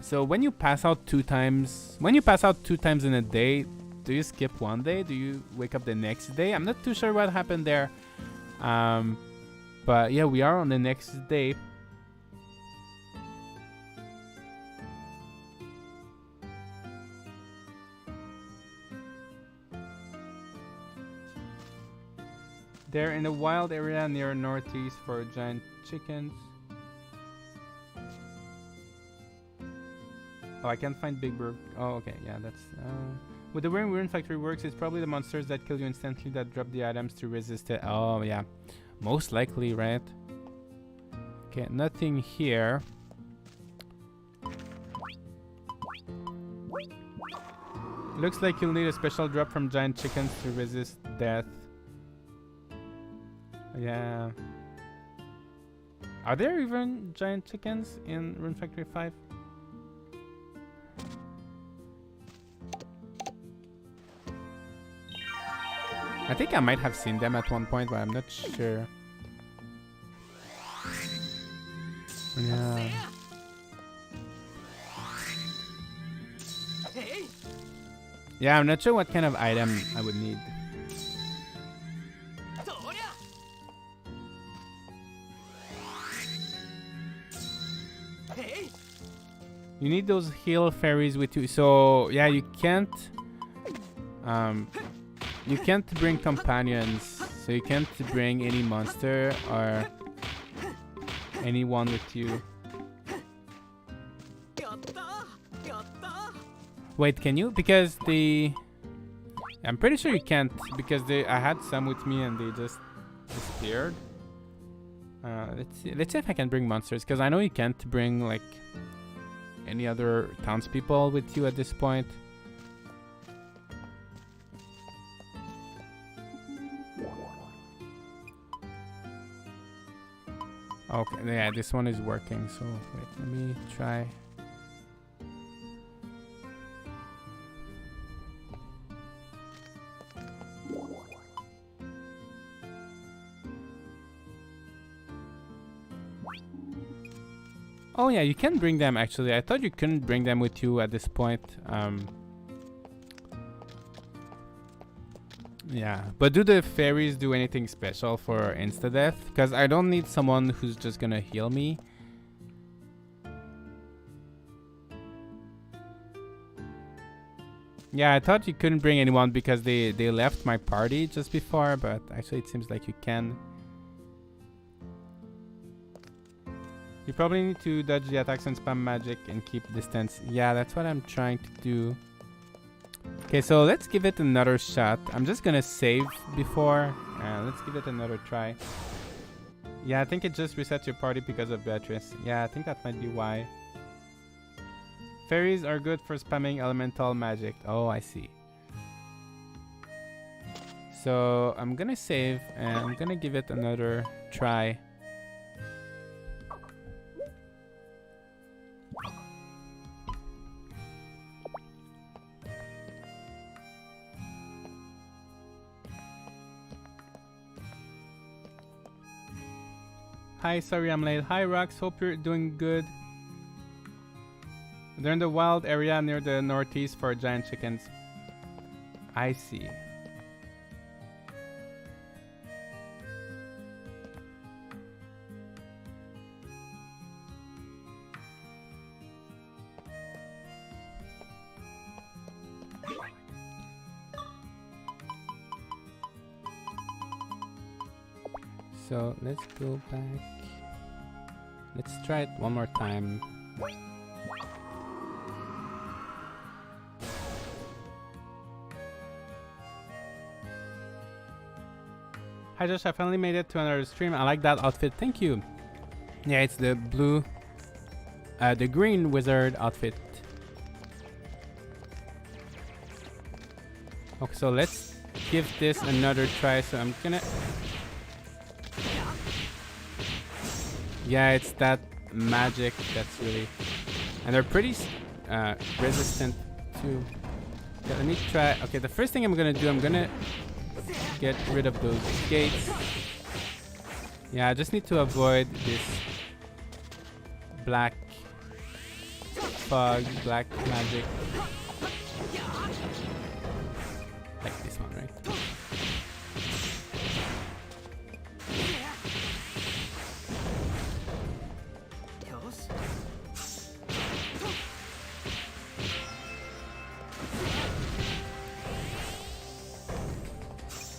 So when you pass out 2 times, in a day, do you skip one day? Do you wake up the next day? I'm not too sure what happened there. But yeah, we are on the next day. They're in a wild area near northeast for giant chickens. Oh, I can't find Big Bird. Oh, okay, yeah, that's... With the way Rune Factory works, it's probably the monsters that kill you instantly that drop the items to resist it. Oh, yeah. Most likely, right? Okay, nothing here. Looks like you'll need a special drop from giant chickens to resist death. Yeah. Are there even giant chickens in Rune Factory 5? I think I might have seen them at one point, but I'm not sure. Yeah. Yeah, I'm not sure what kind of item I would need. You need those heal fairies with you. So yeah, you can't bring companions. So you can't bring any monster or anyone with you. Wait, can you? Because the I'm pretty sure you can't because I had some with me and they just disappeared. Let's see if I can bring monsters because I know you can't bring like any other townspeople with you at this point. Okay, yeah, this one is working. So wait, let me try. Oh yeah, you can bring them actually. I thought you couldn't bring them with you at this point. Yeah, but do the fairies do anything special for insta-death? Because I don't need someone who's just gonna heal me. Yeah, I thought you couldn't bring anyone because they left my party just before, but actually it seems like you can. You probably need to dodge the attacks and spam magic and keep distance. Yeah, that's what I'm trying to do. Okay, so let's give it another shot. I'm just gonna save before. Let's give it another try. Yeah, I think it just resets your party because of Beatrice. Yeah, I think that might be why. Fairies are good for spamming elemental magic. Oh, I see. So I'm gonna save and I'm gonna give it another try. Hi, sorry I'm late. Hi, Rox. Hope you're doing good. They're in the wild area near the northeast for giant chickens. I see. So let's go back. Let's try it one more time. Hi Josh, I finally made it to another stream. I like that outfit. Thank you. Yeah, it's the blue, the green wizard outfit. Okay, so let's give this another try. So I'm gonna. Yeah, it's that magic that's really... And they're pretty resistant too. Okay, let me try... Okay, the first thing I'm gonna do, I'm gonna get rid of those gates. Yeah, I just need to avoid this black fog, black magic. Like this one, right?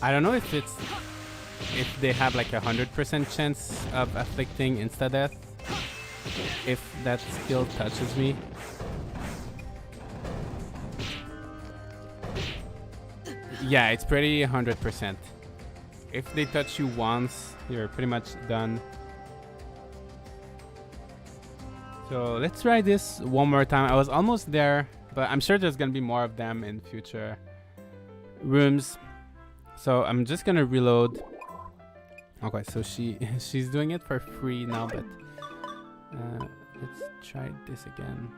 I don't know if they have like 100% chance of afflicting insta-death if that skill touches me. Yeah, it's pretty 100%. If they touch you once, you're pretty much done. So let's try this one more time. I was almost there, but I'm sure there's gonna be more of them in future rooms. So I'm just gonna reload. Okay, so she's doing it for free now, but let's try this again.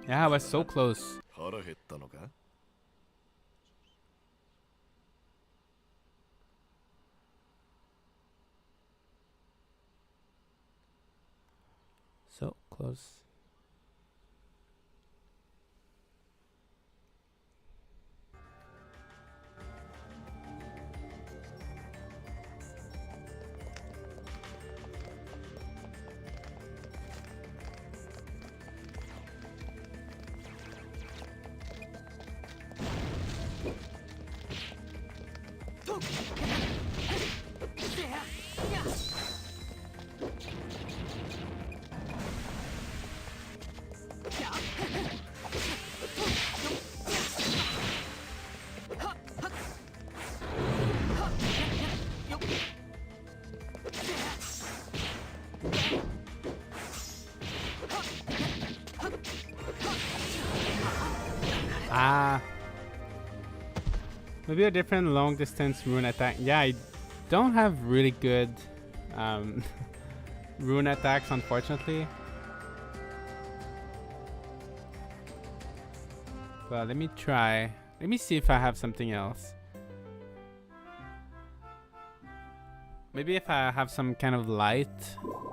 Yeah, I was so close. So close. Ah. Maybe a different long distance rune attack. Yeah, I don't have really good rune attacks, unfortunately. Well, let me try. Let me see if I have something else. Maybe if I have some kind of light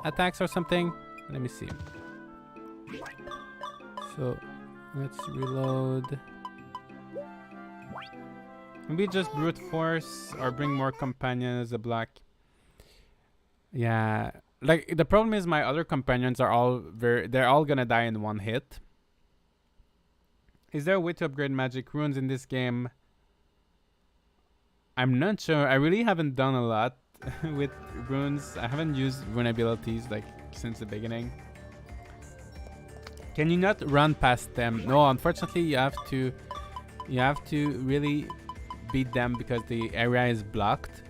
attacks or something. Let me see. So let's reload. Maybe just brute force or bring more companions as a block. Yeah, like the problem is my other companions are all they're all gonna die in one hit. Is there a way to upgrade magic runes in this game? I'm not sure. I really haven't done a lot with runes. I haven't used rune abilities like since the beginning. Can you not run past them? No, unfortunately you have to really beat them because the area is blocked.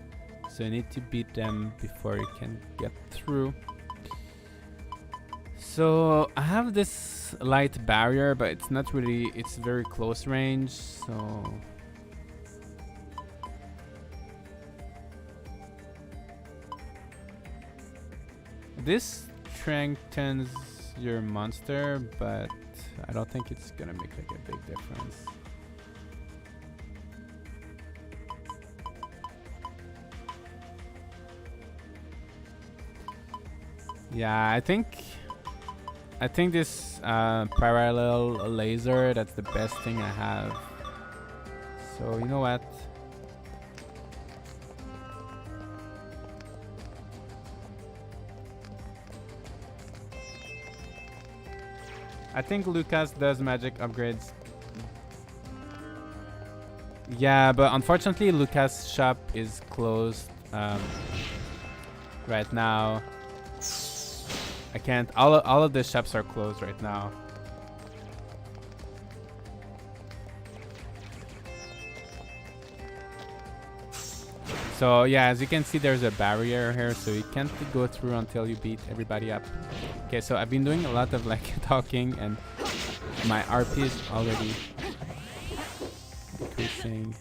So you need to beat them before you can get through. So I have this light barrier, but it's not really, it's very close range, so this strengthens your monster, but I don't think it's gonna make like a big difference. Yeah, I think this parallel laser, that's the best thing I have. So you know what? I think Lucas does magic upgrades. Yeah, but unfortunately Lucas' shop is closed right now. I can't. All of the shops are closed right now. So yeah, as you can see, there's a barrier here, so you can't go through until you beat everybody up. Okay, so I've been doing a lot of like talking, and my RP is already decreasing.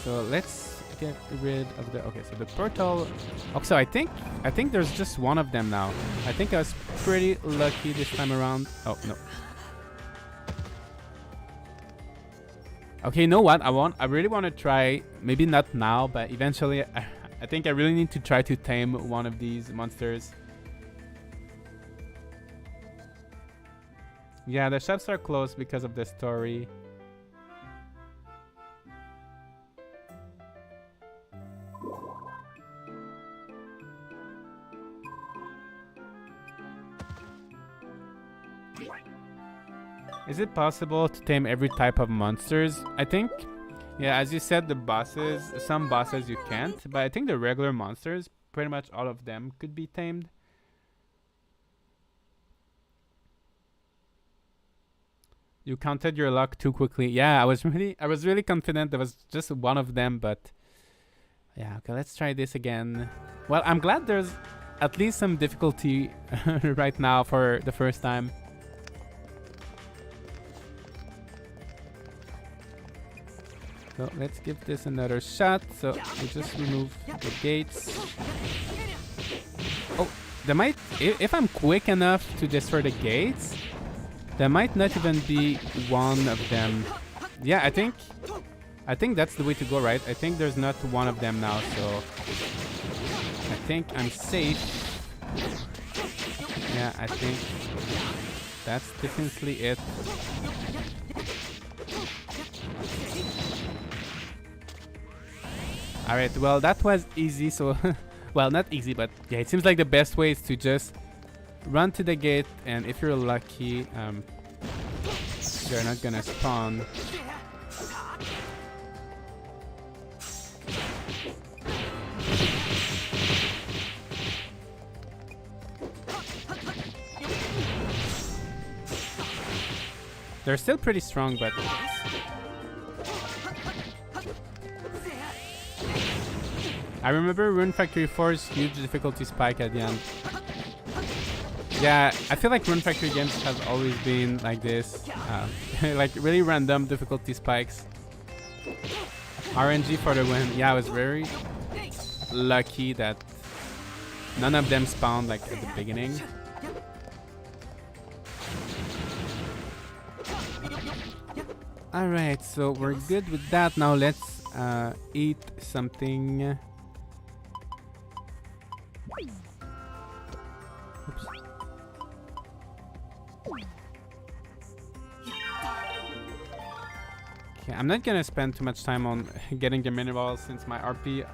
So let's get rid of the. Okay, so the portal. Oh, so I think there's just one of them now. I think I was pretty lucky this time around. Oh no. Okay, you know what? I really want to try. Maybe not now, but eventually. I think I really need to try to tame one of these monsters. Yeah, the shops are closed because of the story. Is it possible to tame every type of monsters? I think, yeah, as you said, the bosses, some bosses you can't, but I think the regular monsters, pretty much all of them could be tamed. You counted your luck too quickly. Yeah, I was really confident there was just one of them, but yeah, okay, let's try this again. Well, I'm glad there's at least some difficulty right now for the first time. So let's give this another shot. So we just remove the gates. Oh, there might, if I'm quick enough to destroy the gates, there might not even be one of them. Yeah, I think that's the way to go, right? I think there's not one of them now, so I think I'm safe. Yeah, I think that's definitely it. Alright, well, that was easy, so well, not easy, but yeah, it seems like the best way is to just run to the gate, and if you're lucky, they're not gonna spawn. They're still pretty strong, but I remember Rune Factory 4's huge difficulty spike at the end. Yeah, I feel like Rune Factory games have always been like this. Like really random difficulty spikes. RNG for the win. Yeah, I was very lucky that none of them spawned like at the beginning. Alright, so we're good with that. Now let's eat something. Oops. Okay, I'm not gonna spend too much time on getting the minerals since my RP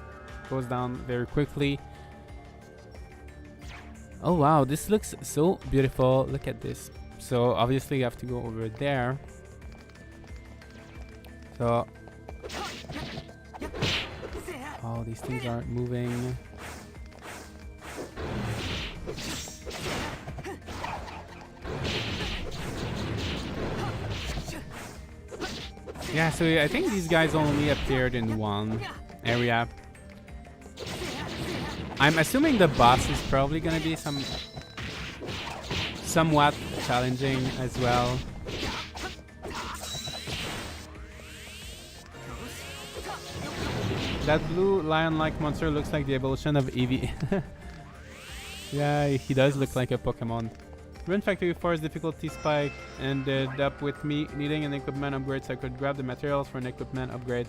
goes down very quickly. Oh wow, this looks so beautiful. Look at this. So obviously you have to go over there. So, oh, these things aren't moving. Yeah, so I think these guys only appeared in one area. I'm assuming the boss is probably gonna be somewhat challenging as well. That blue lion-like monster looks like the evolution of Eevee. Yeah, he does look like a Pokemon. Rune Factory 4's difficulty spike ended up with me needing an equipment upgrade so I could grab the materials for an equipment upgrade.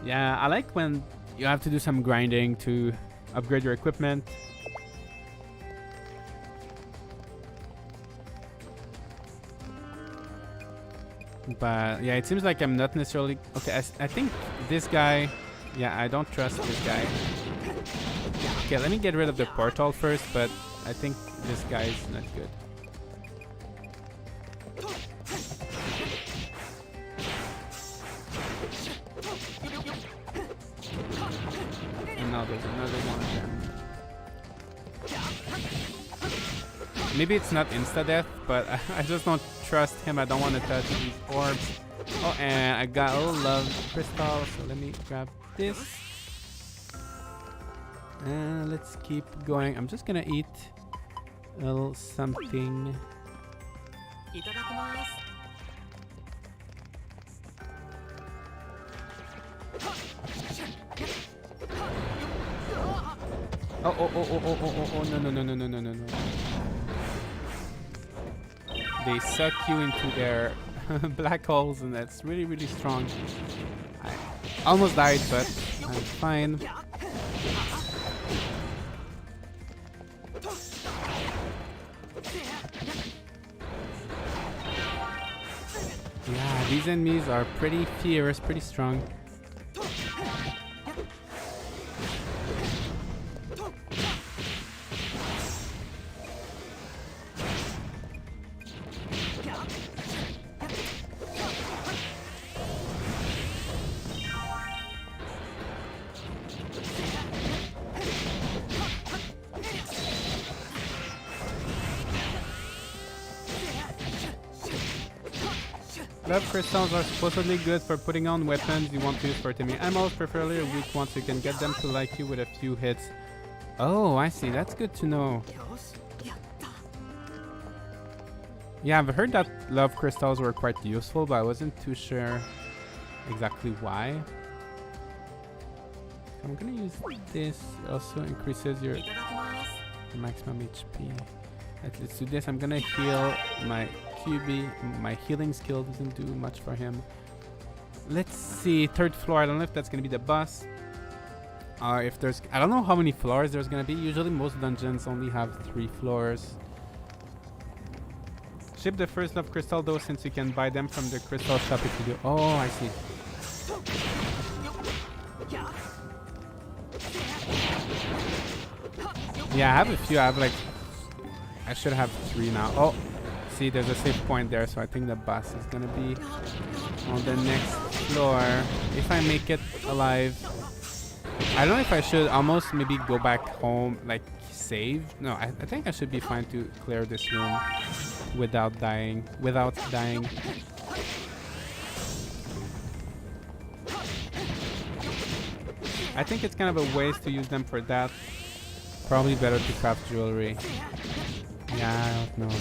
Yeah, I like when you have to do some grinding to upgrade your equipment. But yeah, it seems like I'm not necessarily... Okay, I think this guy... Yeah, I don't trust this guy. Okay, let me get rid of the portal first, but I think this guy is not good. And now there's another one there. Maybe it's not insta-death, but I just don't trust him. I don't want to touch these orbs. Oh, and I got a love crystal, so let me grab this. And let's keep going. I'm just gonna eat a little something. Oh, no. They suck you into their black holes, and that's really, really strong. I almost died, but I'm fine. Yeah, these enemies are pretty fierce, pretty strong. Love crystals are supposedly good for putting on weapons you want to use for timing ammo, preferably a weak one so you can get them to like you with a few hits. Oh, I see. That's good to know. Yeah, I've heard that love crystals were quite useful, but I wasn't too sure exactly why. I'm gonna use this. It also increases your maximum HP. Let's do this. I'm gonna heal my QB. My healing skill doesn't do much for him. Let's see. Third floor. I don't know if that's gonna be the boss. If there's... I don't know how many floors there's gonna be. Usually most dungeons only have 3 floors. Ship the first love crystal though, since you can buy them from the crystal shop if you do. Oh, I see. Yeah, I have a few. I have like... I should have 3 now. Oh, see, there's a save point there, so I think the boss is gonna be on the next floor. If I make it alive. I don't know if I should almost maybe go back home, like save. No, I think I should be fine to clear this room without dying. I think it's kind of a waste to use them for that. Probably better to craft jewelry. Yeah, I don't know.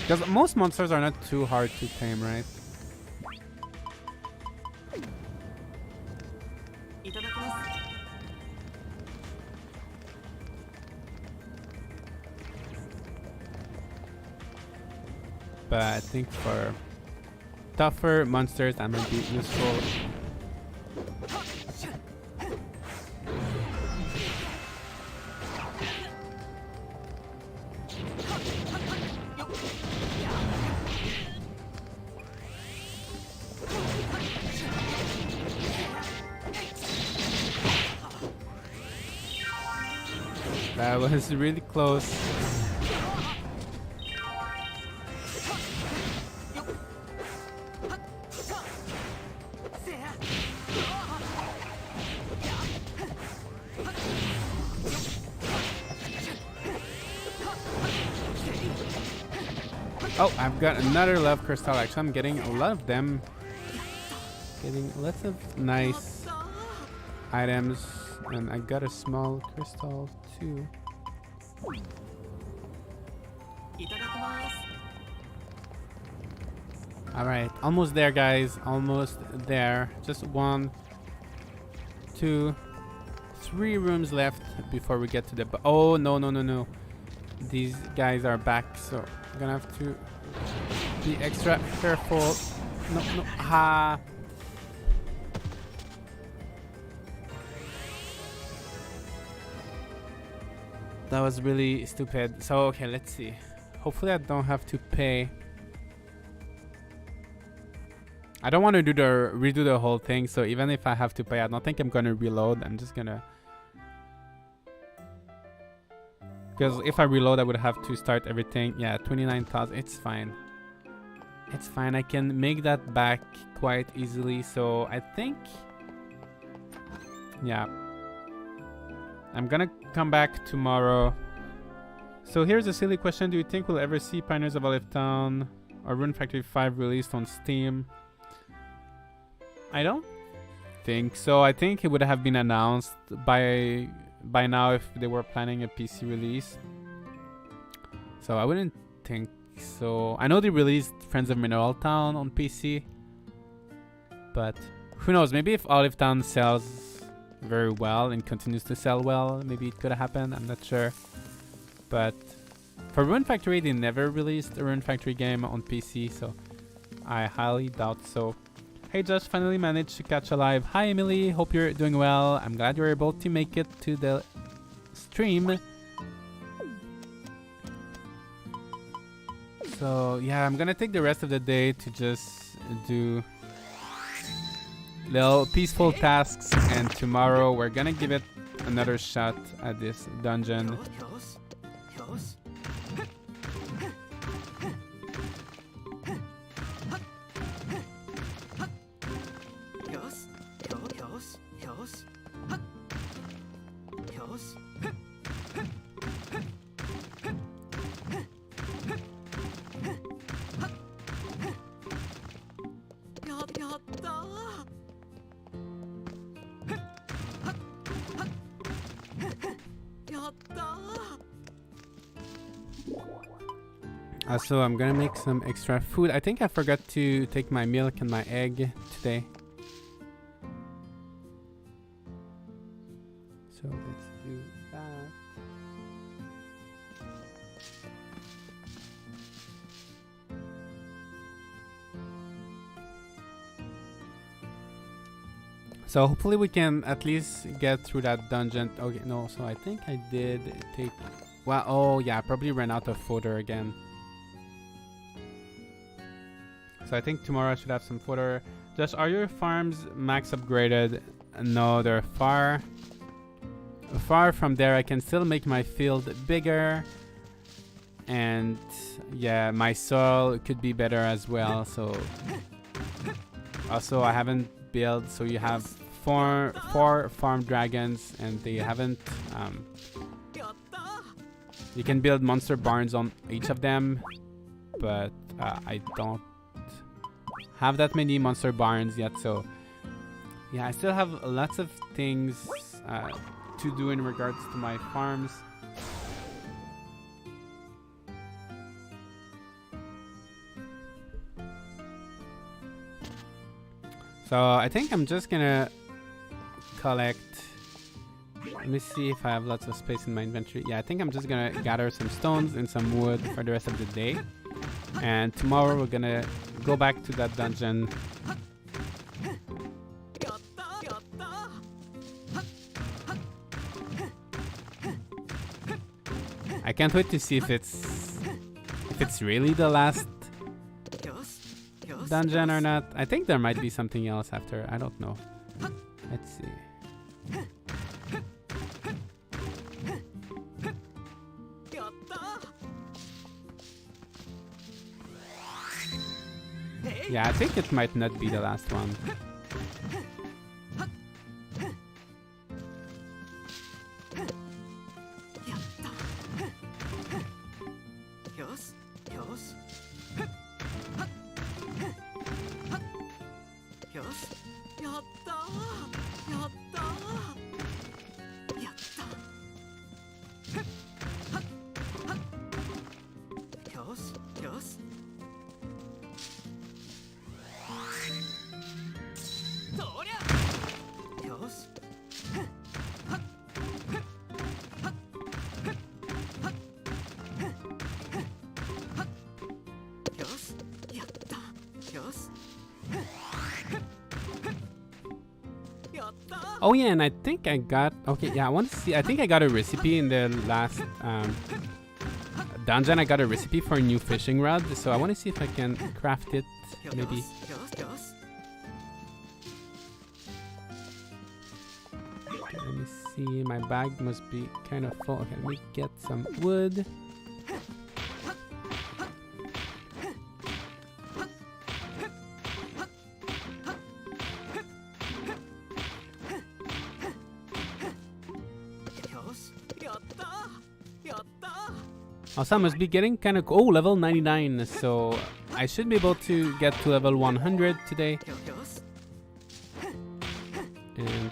Because most monsters are not too hard to tame, right? But I think for tougher monsters that might be useful. That was really close. Oh, I've got another love crystal. Actually, I'm getting a lot of them. Getting lots of nice items. And I got a small crystal too. Alright, almost there, guys. Almost there. Just 1, 2, 3 rooms left before we get to the... Oh, no, no, no, no. These guys are back, so I'm gonna have to be extra careful. No, no. Ha! That was really stupid. So, okay, let's see. Hopefully I don't have to pay. I don't want to redo the whole thing, so even if I have to pay, I don't think I'm gonna reload. I'm just gonna... Because if I reload, I would have to start everything. Yeah, 29,000. It's fine. It's fine. I can make that back quite easily. So I think... Yeah. I'm gonna come back tomorrow. So here's a silly question. Do you think we'll ever see Pioneers of Olive Town or Rune Factory 5 released on Steam? I don't think so. I think it would have been announced by now if they were planning a PC release. So I wouldn't think so. I know they released Friends of Mineral Town on PC, but who knows? Maybe if Olive Town sells very well and continues to sell well, maybe it could happen. I'm not sure. But for Rune Factory, they never released a Rune Factory game on PC, so I highly doubt so. Hey, just finally managed to catch a live. Hi, Emily. Hope you're doing well. I'm glad you're able to make it to the stream. So, yeah, I'm gonna take the rest of the day to just do little peaceful tasks, and tomorrow we're gonna give it another shot at this dungeon. So I'm gonna make some extra food. I think I forgot to take my milk and my egg today. So let's do that. So hopefully we can at least get through that dungeon. Okay, no, so I think I did take... Well, oh yeah, I probably ran out of fodder again. So I think tomorrow I should have some fodder. Just, are your farms max upgraded? No, they're far from there. I can still make my field bigger. And yeah, my soil could be better as well. So also I haven't built, so you have four farm dragons, and they haven't you can build monster barns on each of them, but I don't have that many monster barns yet, so Yeah, I still have lots of things to do in regards to my farms. So I think I'm just gonna collect. Let me see if I have lots of space in my inventory. Yeah, I think I'm just gonna gather some stones and some wood for the rest of the day. And tomorrow we're gonna go back to that dungeon. I can't wait to see if it's really the last dungeon or not. I think there might be something else after. I don't know. Let's see. Yeah, I think it might not be the last one. Oh yeah, and I think I got... Okay, yeah, I want to see... I think I got a recipe in the last dungeon. I got a recipe for a new fishing rod, so I want to see if I can craft it, maybe. Okay, let me see. My bag must be kind of full. Okay, let me get some wood. Also, I must be getting kind of... Oh, level 99. So I should be able to get to level 100 today. And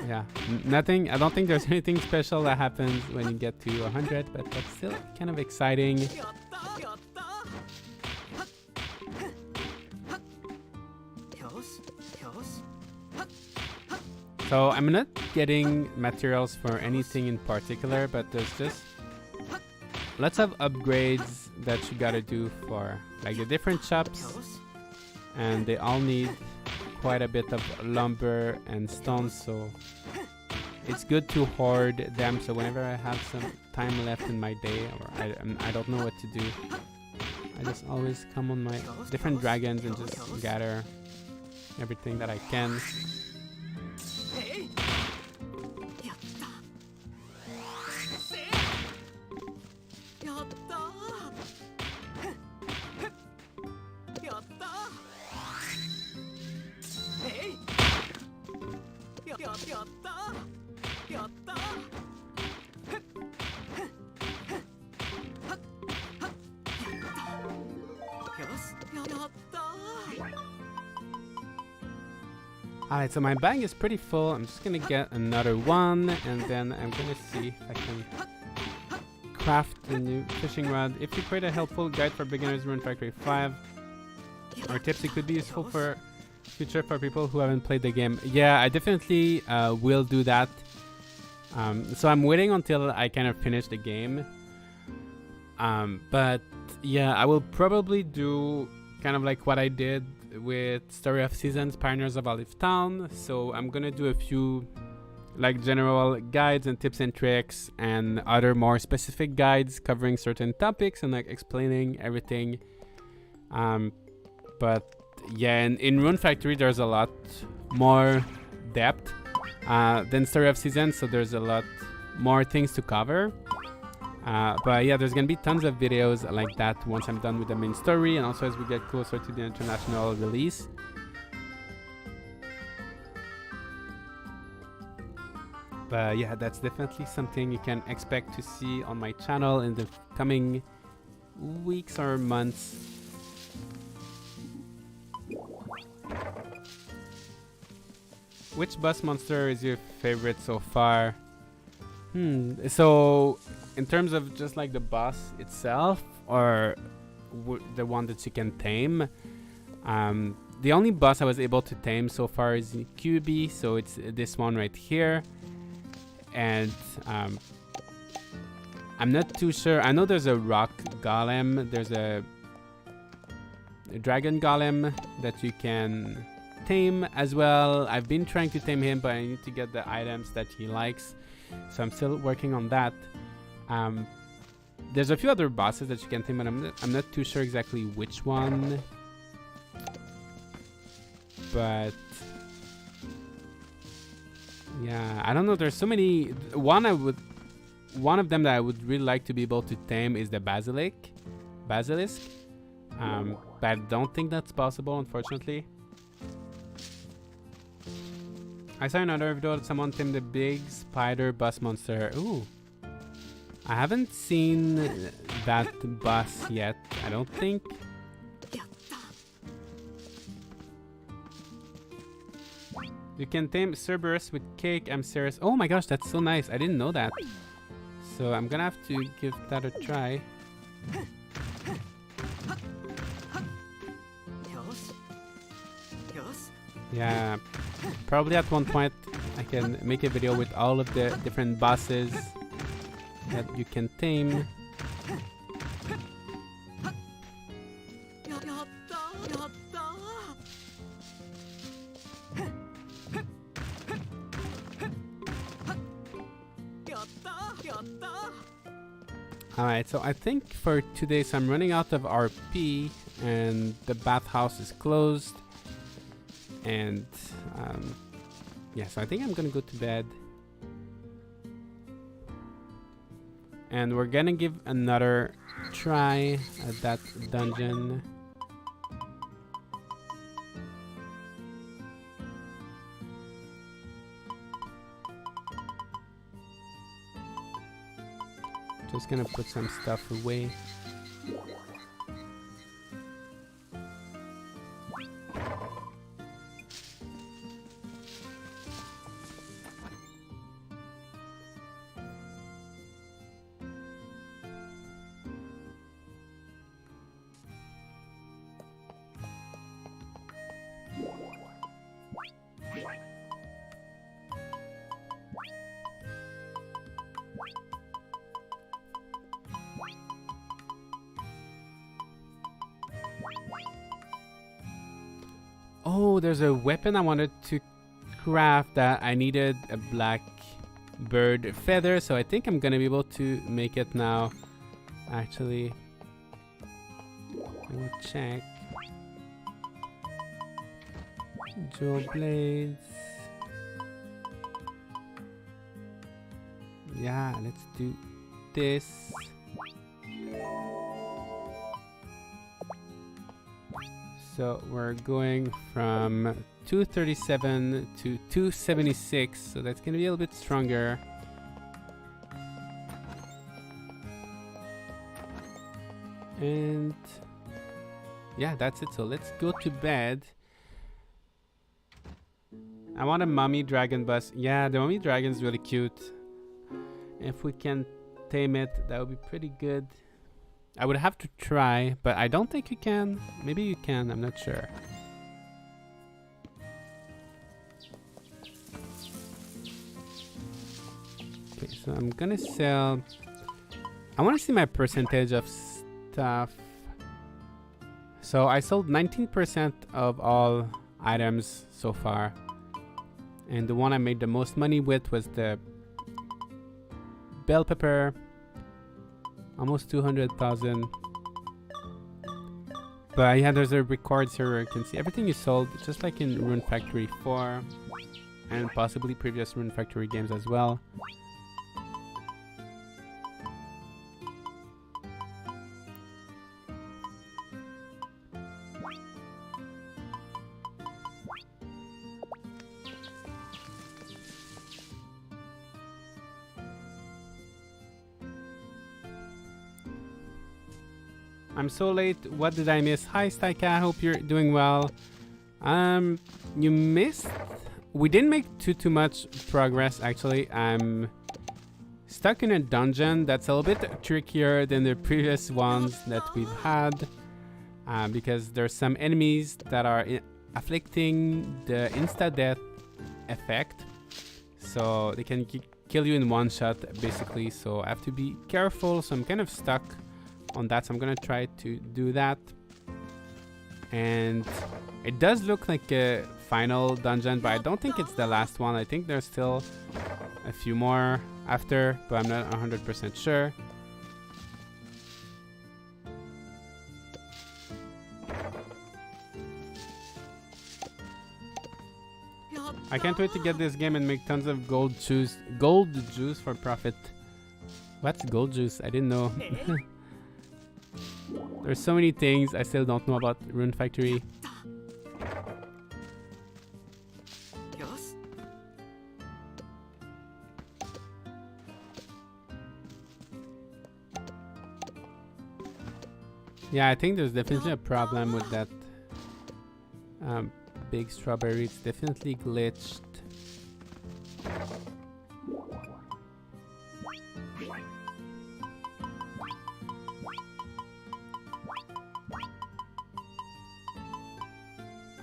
yeah, nothing... I don't think there's anything special that happens when you get to 100, but that's still kind of exciting. So I'm not getting materials for anything in particular, but there's just lots of upgrades that you gotta do for like the different shops, and they all need quite a bit of lumber and stone, so it's good to hoard them. So whenever I have some time left in my day, or I don't know what to do, I just always come on my different dragons and just gather everything that I can. Alright, so my bag is pretty full. I'm just gonna get another one, and then I'm gonna see if I can craft a new fishing rod. If you create a helpful guide for beginners, Rune Factory 5, or tips, it could be useful for future for people who haven't played the game. Yeah, I definitely will do that. So I'm waiting until I kind of finish the game. But yeah, I will probably do kind of like what I did with Story of Seasons, Pioneers of Olive Town. So I'm gonna do a few like general guides and tips and tricks, and other more specific guides covering certain topics and like explaining everything. But yeah, in Rune Factory there's a lot more depth than Story of Seasons, so there's a lot more things to cover. But yeah, there's gonna be tons of videos like that once I'm done with the main story, and also as we get closer to the international release. But yeah, that's definitely something you can expect to see on my channel in the coming weeks or months. Which boss monster is your favorite so far? So in terms of just like the boss itself, or the one that you can tame, the only boss I was able to tame so far is QB, so it's this one right here. And I'm not too sure. I know there's a rock golem, there's a dragon golem that you can tame as well. I've been trying to tame him, but I need to get the items that he likes, so I'm still working on that. There's a few other bosses that you can tame, but I'm not too sure exactly which one. But yeah, I don't know. There's so many. One of them that I would really like to be able to tame is the basilisk. But I don't think that's possible, unfortunately. I saw another video that someone tamed the big spider boss monster. Ooh. I haven't seen that boss yet, I don't think. You can tame Cerberus with cake. I'm serious. Oh my gosh, that's so nice. I didn't know that. So I'm gonna have to give that a try. Yeah, probably at one point I can make a video with all of the different bosses that you can tame. Alright, so I think for today, so I'm running out of RP and the bathhouse is closed. And yeah, so I think I'm gonna go to bed. And we're gonna give another try at that dungeon. Just gonna put some stuff away. Oh, there's a weapon I wanted to craft that I needed a black bird feather, so I think I'm gonna be able to make it now. Actually, I will check. Jewel blades. Yeah, let's do this. So we're going from 237 to 276, so that's gonna be a little bit stronger. And yeah, that's it. So let's go to bed. I want a mummy dragon bus. Yeah, the mummy dragon is really cute. If we can tame it, that would be pretty good. I would have to try, but I don't think you can. Maybe you can, I'm not sure. Okay, so I'm gonna sell... I want to see my percentage of stuff. So I sold 19% of all items so far. And the one I made the most money with was the bell pepper. Almost 200,000. But yeah, there's a record here where you can see everything you sold, just like in Rune Factory 4 and possibly previous Rune Factory games as well. I'm so late. What did I miss? Hi, Staika. I hope you're doing well. You missed we didn't make too much progress actually. I'm stuck in a dungeon that's a little bit trickier than the previous ones that we've had, because there's some enemies that are afflicting the insta-death effect, so they can kill you in one shot basically, so I have to be careful. So I'm kind of stuck on that, so I'm gonna try to do that. And it does look like a final dungeon, but I don't think it's the last one. I think there's still a few more after, but I'm not 100% sure. I can't wait to get this game and make tons of gold juice for profit. What's gold juice? I didn't know. There's so many things I still don't know about Rune Factory. Yeah, I think there's definitely a problem with that big strawberry. It's definitely glitched.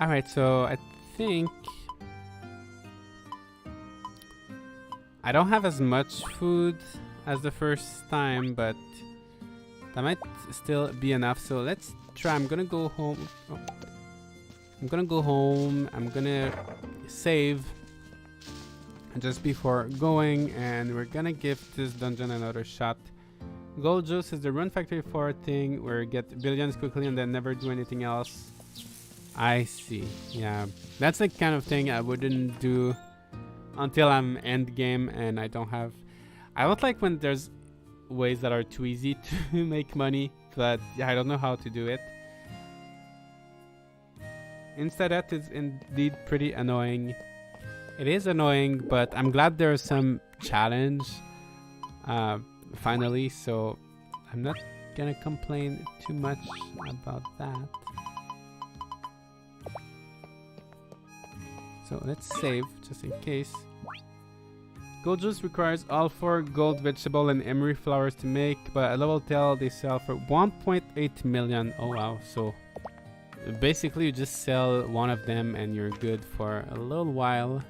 Alright, so I think I don't have as much food as the first time, but that might still be enough. So let's try. I'm gonna go home. Oh. I'm gonna save just before going, and we're gonna give this dungeon another shot. Gold juice is the Rune Factory 4 thing where you get billions quickly and then never do anything else. I see. Yeah, that's the kind of thing I wouldn't do until I'm end game and I don't have. I don't like when there's ways that are too easy to make money, but yeah, I don't know how to do it. Instead, that is indeed pretty annoying. It is annoying, but I'm glad there's some challenge finally, so I'm not gonna complain too much about that. So let's save just in case. Gold juice requires all 4 gold vegetable and emery flowers to make, but at level 10 they sell for 1.8 million. Oh wow, so basically you just sell one of them and you're good for a little while.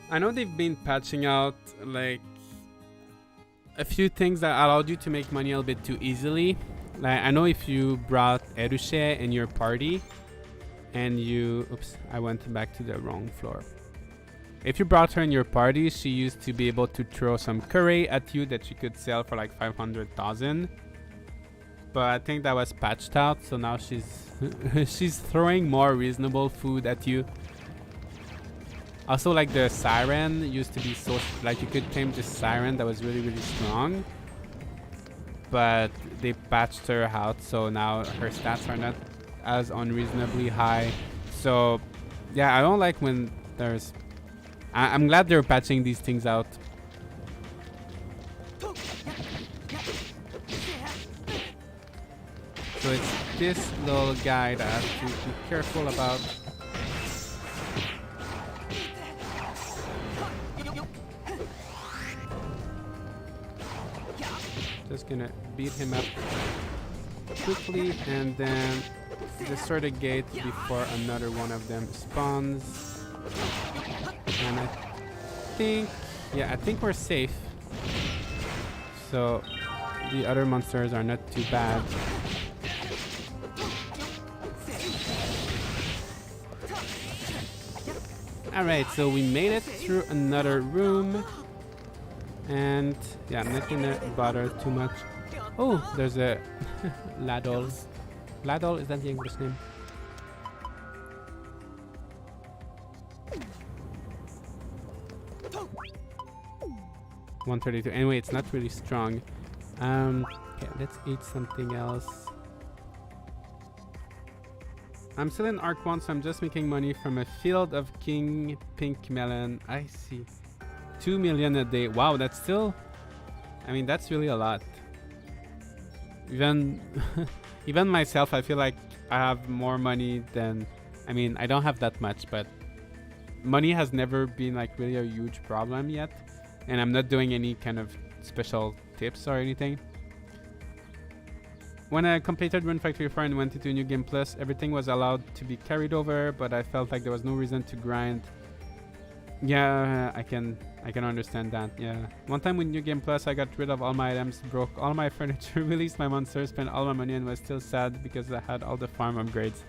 I know they've been patching out like a few things that allowed you to make money a little bit too easily. Like I know if you brought Eruche in your party and you... Oops, I went back to the wrong floor. If you brought her in your party, she used to be able to throw some curry at you that you could sell for like 500,000. But I think that was patched out, so now she's she's throwing more reasonable food at you. Also, like the siren used to be so like you could tame this siren that was really strong, but they patched her out, so now her stats are not as unreasonably high. So yeah, I don't like when there's... I'm glad they're patching these things out. So it's this little guy that I have to be careful about. Just gonna beat him up quickly and then destroy the gate before another one of them spawns. And I think, yeah, I think we're safe. So the other monsters are not too bad. Alright, so we made it through another room. And yeah, I'm not gonna bother too much. Oh, there's a Ladol. Ladol, is that the English name? $132. Anyway, it's not really strong. Okay, let's eat something else. I'm still in Arc 1, so I'm just making money from a field of King Pink Melon. I see. 2 million a day. Wow, that's still I mean, that's really a lot. Even even myself, I feel like I have more money than, I mean, I don't have that much, but money has never been like really a huge problem yet, and I'm not doing any kind of special tips or anything. When I completed Rune Factory 4 and went into New Game Plus, everything was allowed to be carried over, but I felt like there was no reason to grind. Yeah, I can understand that. Yeah. One time with New Game Plus, I got rid of all my items, broke all my furniture, released my monsters, spent all my money, and was still sad because I had all the farm upgrades.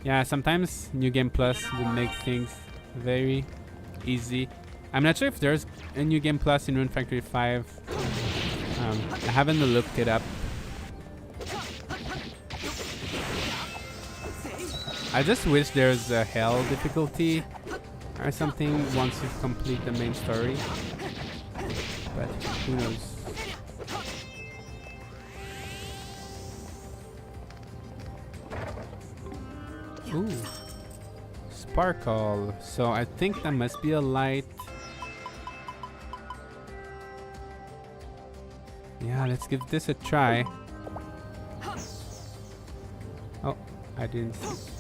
Yeah, sometimes New Game Plus will make things very easy. I'm not sure if there's a New Game Plus in Rune Factory 5. I haven't looked it up. I just wish there's a hell difficulty or something once you complete the main story. But who knows? Ooh. Sparkle. So I think that must be a light. Yeah, let's give this a try. Oh, I didn't see.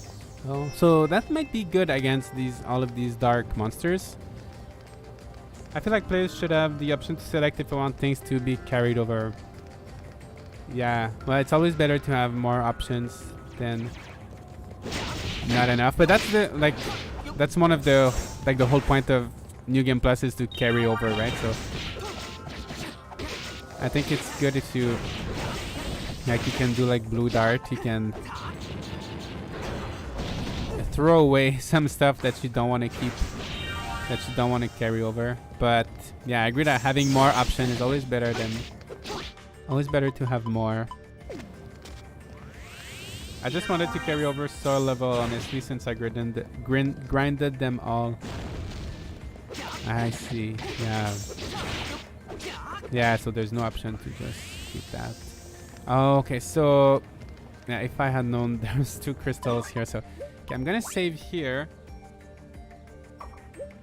Oh, so that might be good against all of these dark monsters. I feel like players should have the option to select if they want things to be carried over. Yeah, well, it's always better to have more options than not enough. But that's one of the the whole point of New Game Plus is to carry over, right? So I think it's good if you you can do like blue dart. You can throw away some stuff that you don't want to keep, that you don't want to carry over. But yeah, I agree that having more options is always better to have more. I just wanted to carry over soil level, honestly, since I grinded them all. I see. Yeah, so there's no option to just keep that. Oh, okay, so yeah, if I had known there was 2 crystals here, so okay, I'm gonna save here.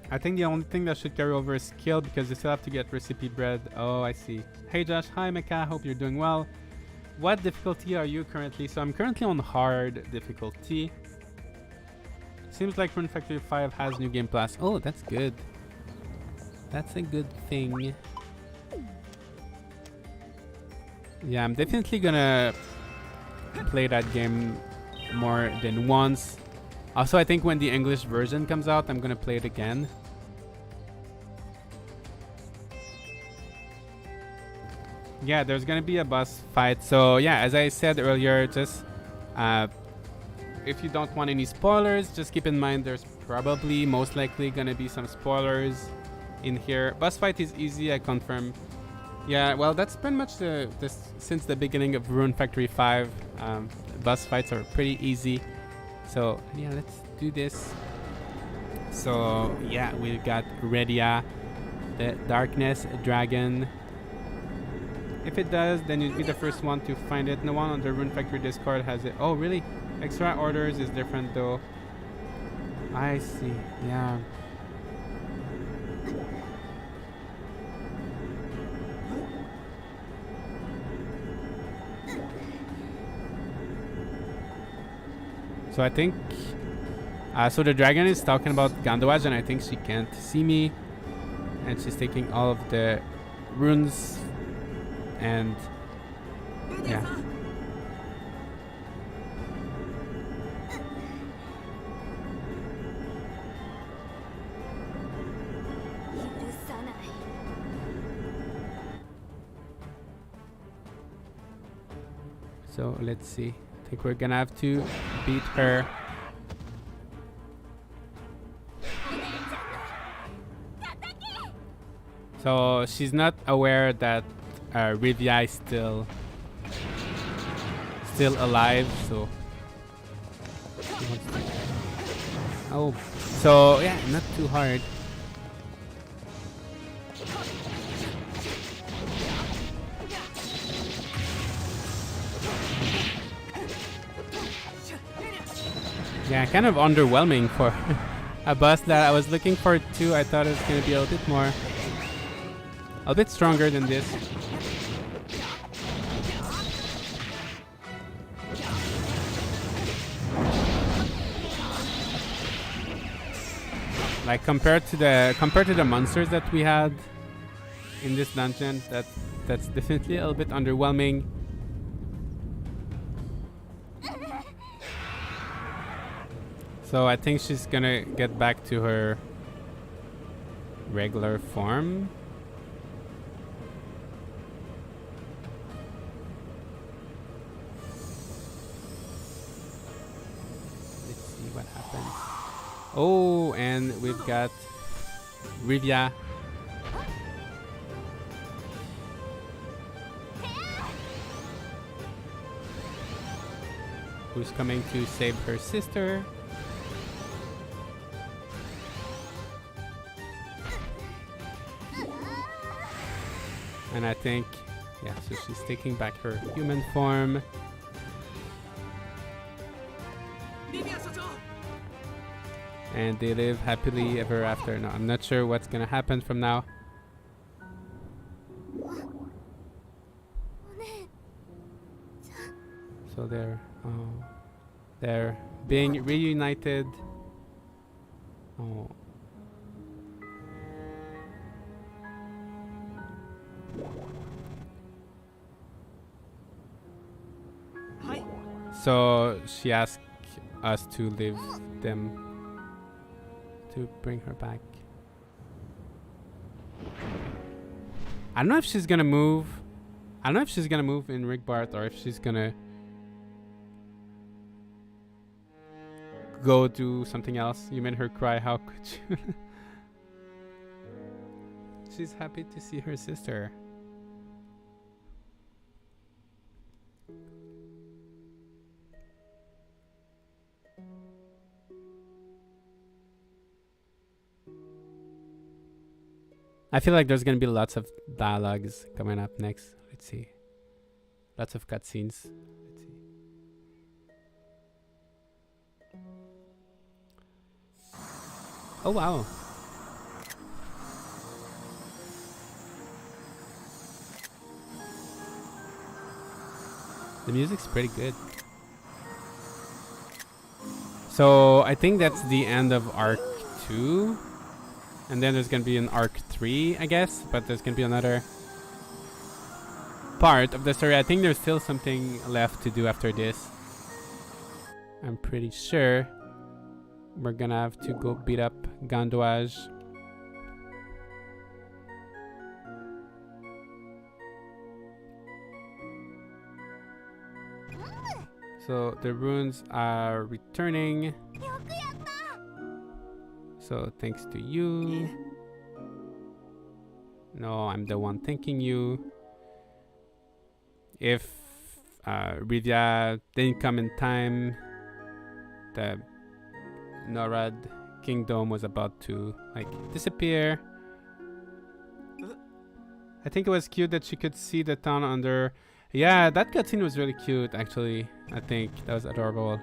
I think the only thing that should carry over is skill, because you still have to get recipe bread. Oh, I see. Hey Josh, hi Mecha, hope you're doing well. What difficulty are you currently? So I'm currently on hard difficulty. Seems like Rune Factory 5 has New Game Plus. Oh, that's good. That's a good thing. Yeah, I'm definitely gonna play that game more than once. Also, I think when the English version comes out, I'm gonna play it again. Yeah, there's gonna be a boss fight. So yeah, as I said earlier, just if you don't want any spoilers, just keep in mind there's probably most likely gonna be some spoilers in here. Boss fight is easy, I confirm. Yeah, well, that's pretty much since the beginning of Rune Factory 5. Boss fights are pretty easy. So yeah, let's do this. So yeah, we got Redia, the Darkness Dragon. If it does, then you'd be the first one to find it. No one on the Rune Factory Discord has it. Oh, really? Extra orders is different though. I see. Yeah. So I think, so the dragon is talking about Gandawaj, and I think she can't see me, and she's taking all of the runes, and yeah. So let's see. I think we're gonna have to beat her. So she's not aware that Rivia is still alive. So oh, so yeah, not too hard. Yeah, kind of underwhelming for a boss that I was looking for too. I thought it was gonna be a little bit more A bit stronger than this. Like compared to the monsters that we had in this dungeon, that's definitely a little bit underwhelming. So I think she's gonna get back to her regular form. Let's see what happens. Oh, and we've got Rivia. Who's coming to save her sister. And I think, yeah, so she's taking back her human form. And they live happily ever after. No, I'm not sure what's gonna happen from now. So they're being reunited. Oh. So she asked us to leave them to bring her back. I don't know if she's gonna move. I don't know if she's gonna move in Rigbart or if she's gonna go do something else. You made her cry. How could you? She's happy to see her sister. I feel like there's gonna be lots of dialogues coming up next. Let's see. Lots of cutscenes. Let's see. Oh wow. The music's pretty good. So I think that's the end of Arc 2. And then there's gonna be an Arc 3, I guess. But there's gonna be another part of the story. I think there's still something left to do after this. I'm pretty sure we're gonna have to go beat up Gandouage. So the runes are returning. So thanks to you. No, I'm the one thanking you. If Rivia didn't come in time, the Norad Kingdom was about to like disappear. I think it was cute that she could see the town under. Yeah, that cutscene was really cute actually. I think that was adorable.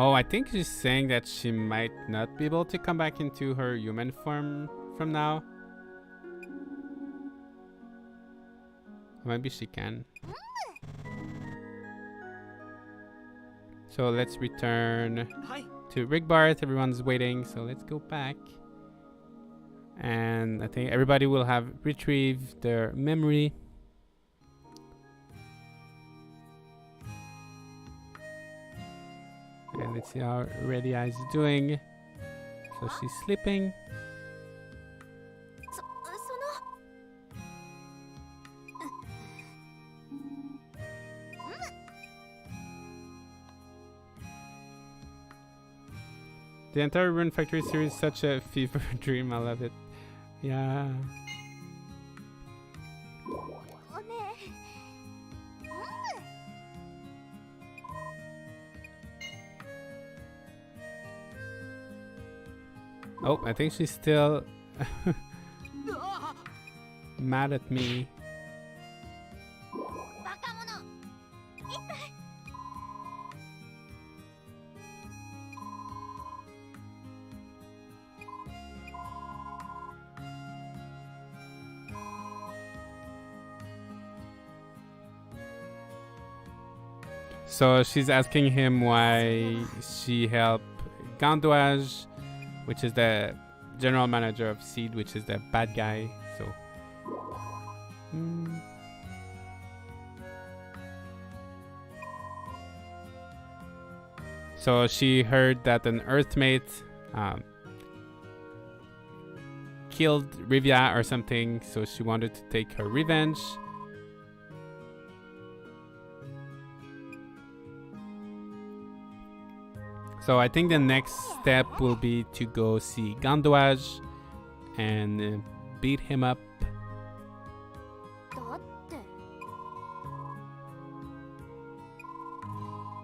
Oh, I think she's saying that she might not be able to come back into her human form from now. Maybe she can. So let's return to Rigbart. Everyone's waiting, so let's go back. And I think everybody will have retrieved their memory. And let's see how Ready Eyes is doing. So she's sleeping. The entire Rune Factory series is such a fever dream. I love it. Yeah. Oh, I think she's still mad at me. So she's asking him why she helped Gandouage, which is the general manager of Seed, which is the bad guy. So, so she heard that an Earthmate killed Rivia or something. So she wanted to take her revenge. So I think the next step will be to go see Gandouage and beat him up.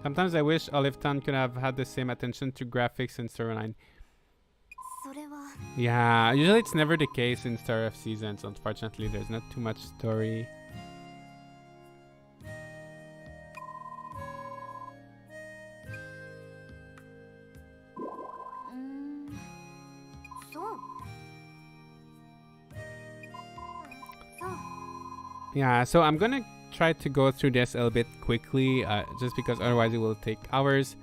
Sometimes I wish Olive Town could have had the same attention to graphics in storyline. Yeah, usually it's never the case in Star of Seasons. Unfortunately, there's not too much story. Yeah, so I'm gonna try to go through this a little bit quickly, just because otherwise it will take hours.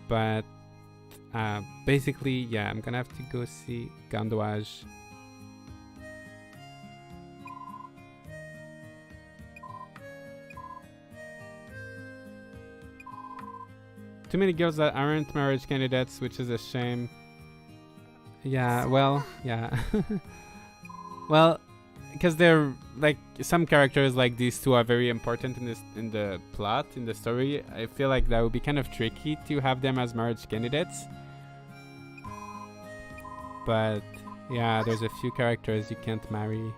But basically, yeah, I'm gonna have to go see Gandouage. Too many girls that aren't marriage candidates, which is a shame. Yeah, well, yeah. Well, because they're like some characters like these two are very important in the plot, in the story. I feel like that would be kind of tricky to have them as marriage candidates. But yeah, there's a few characters you can't marry.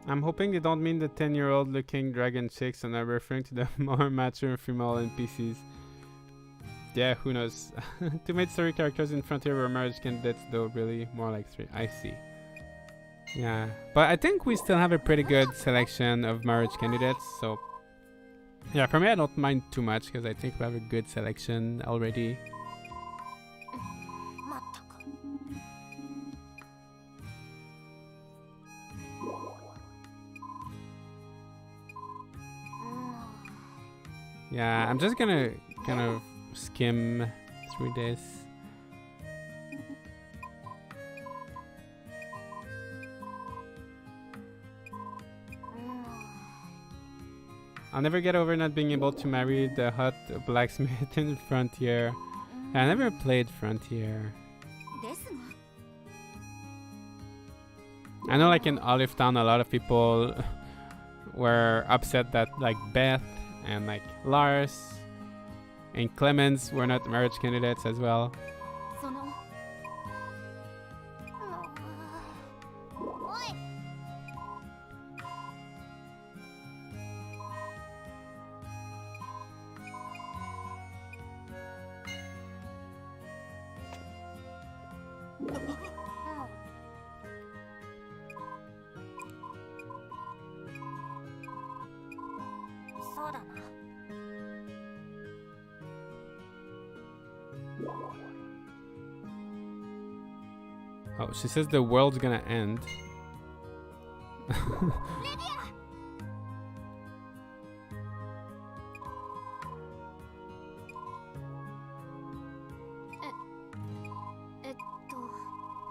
I'm hoping they don't mean the 10-year-old looking dragon chicks and are referring to the more mature female NPCs. Yeah, who knows. Two main story characters in Frontier were marriage candidates, though really more like 3. I see. Yeah, but I think we still have a pretty good selection of marriage candidates, so yeah, for me I don't mind too much because I think we have a good selection already. Yeah, I'm just gonna kind of skim through this. I'll never get over not being able to marry the hot blacksmith in Frontier. I never played Frontier. I know like in Olive Town a lot of people were upset that like Beth and like Lars and Clemens were not marriage candidates as well. Oh, she says the world's gonna end.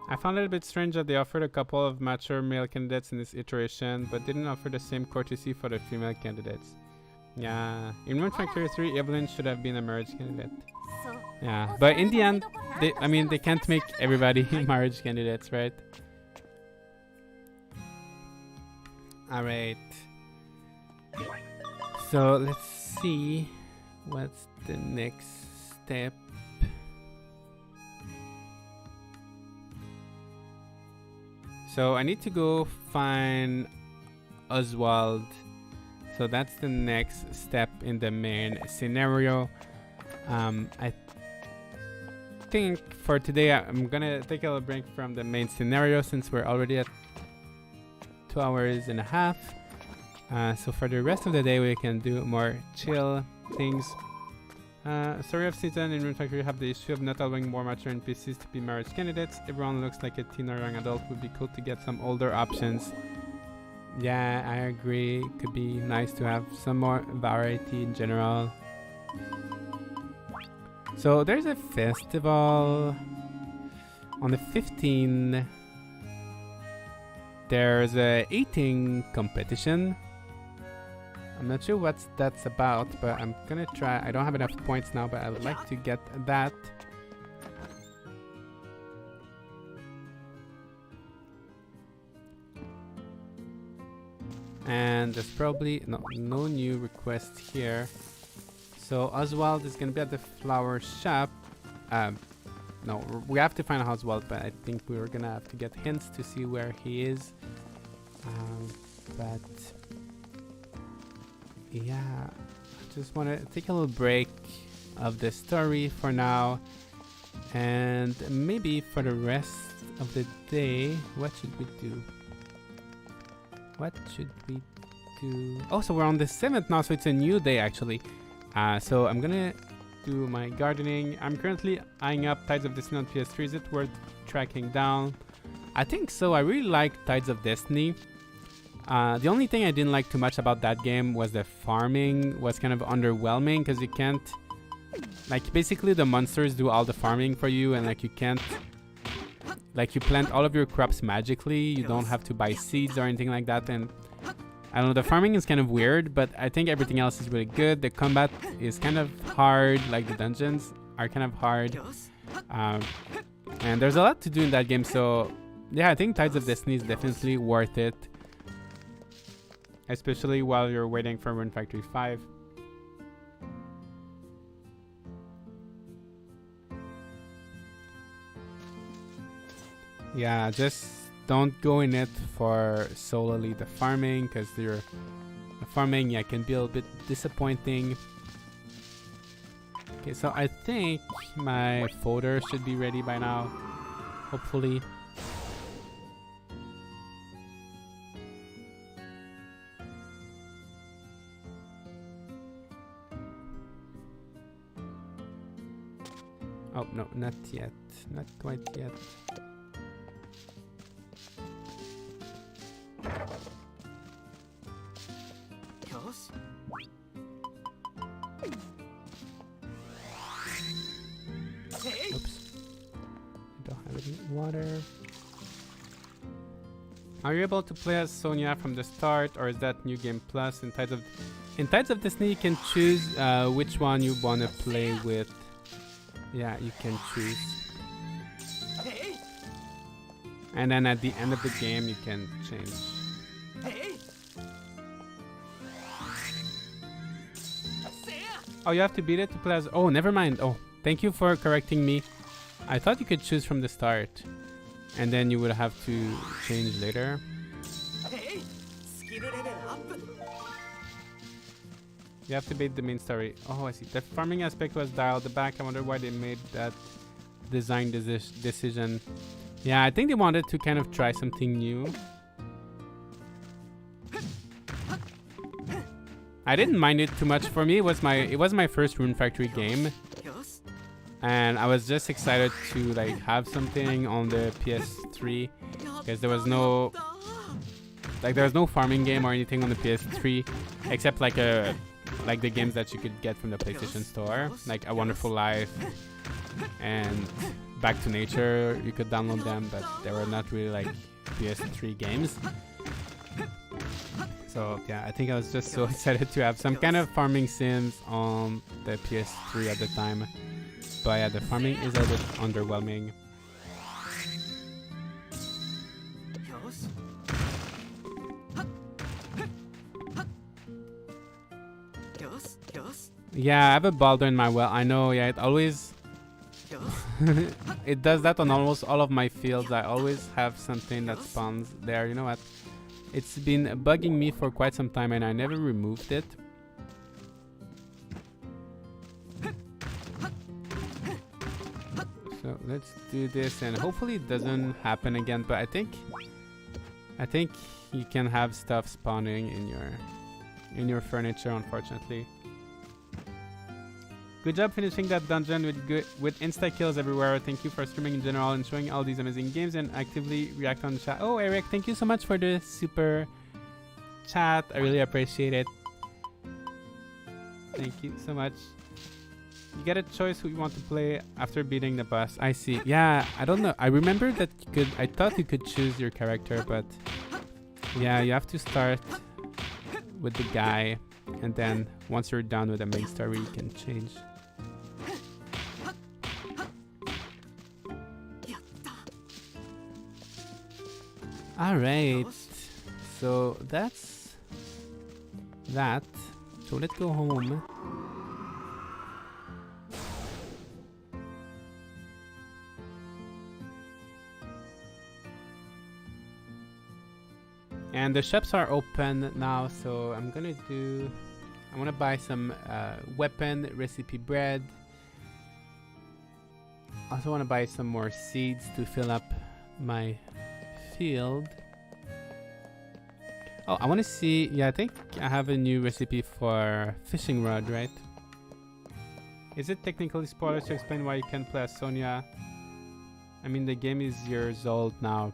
I found it a bit strange that they offered a couple of mature male candidates in this iteration, but didn't offer the same courtesy for the female candidates. Yeah, in Rune Factory 3, Evelyn should have been a marriage candidate. Yeah, but in the end, they can't make everybody marriage candidates, right? Alright. So, let's see what's the next step. So I need to go find Oswald. So that's the next step in the main scenario. I think for today I'm gonna take a little break from the main scenario since we're already at 2 hours and a half. So for the rest of the day we can do more chill things. Story of season in Rune Factory have the issue of not allowing more mature NPCs to be marriage candidates. Everyone looks like a teen or young adult. Would be cool to get some older options. Yeah, I agree. Could be nice to have some more variety in general. So there's a festival on the 15th. There's a eating competition. I'm not sure what that's about, but I'm gonna try. I don't have enough points now, but I would like to get that. And there's probably no new requests here. So Oswald is gonna be at the flower shop. No, we have to find Oswald, but I think we're gonna have to get hints to see where he is. But yeah, I just want to take a little break of the story for now, and maybe for the rest of the day, what should we do? Oh, so we're on the 7th now, so it's a new day actually. So I'm gonna do my gardening. I'm currently eyeing up Tides of Destiny on PS3. Is it worth tracking down? I think so. I really like Tides of Destiny. The only thing I didn't like too much about that game was the farming was kind of underwhelming, because you can't, like, basically the monsters do all the farming for you, and like you can't, like, you plant all of your crops magically. You don't have to buy seeds or anything like that, and I don't know, the farming is kind of weird, but I think everything else is really good. The combat is kind of hard, like the dungeons are kind of hard, and there's a lot to do in that game. So yeah, I think Tides of Destiny is definitely worth it, especially while you're waiting for Rune Factory 5. Yeah, just don't go in it for solely the farming, because the farming, yeah, can be a little bit disappointing. Okay, so I think my Fodder should be ready by now, hopefully. Oh, no, not yet. Not quite yet. Oops. I don't have any water. Are you able to play as Sonia from the start, or is that New Game Plus? In Tides of Destiny, you can choose which one you want to play with. Yeah, you can choose. And then at the end of the game, you can change. Oh, you have to beat it to play as... Oh, never mind. Oh, thank you for correcting me. I thought you could choose from the start, and then you would have to change later. You have to beat the main story. Oh, I see. The farming aspect was dialed back. I wonder why they made that design decision. Yeah, I think they wanted to kind of try something new. I didn't mind it too much. For me, it was my first Rune Factory game. and I was just excited to like have something on the PS3 because there was no farming game or anything on the PS3 except like the games that you could get from the PlayStation Store, like A Wonderful Life and Back to Nature. You could download them, but they were not really like PS3 games. So yeah, I think I was just so excited to have some kind of farming sims on the PS3 at the time. But yeah, the farming is a bit underwhelming. Yeah, I have a boulder in my well. I know, yeah, it always... it does that on almost all of my fields. I always have something that spawns there. You know what? It's been bugging me for quite some time and I never removed it. So let's do this and hopefully it doesn't happen again. But I think you can have stuff spawning in your furniture, unfortunately. Good job finishing that dungeon with insta kills everywhere. Thank you for streaming in general and showing all these amazing games and actively react on the chat. Oh, Eric, thank you so much for the super chat. I really appreciate it. Thank you so much. You get a choice who you want to play after beating the boss. I see. Yeah, I don't know. I remember that you could... I thought you could choose your character, but... yeah, you have to start with the guy. And then once you're done with the main story, you can change. Alright. So that's that. So let's go home. And the shops are open now, so I'm gonna do... I want to buy some weapon recipe bread. Also want to buy some more seeds to fill up my field. Oh, I want to see... yeah, I think I have a new recipe for fishing rod, right? Is it technically spoilers to explain why you can't play as Sonia? I mean, the game is years old now.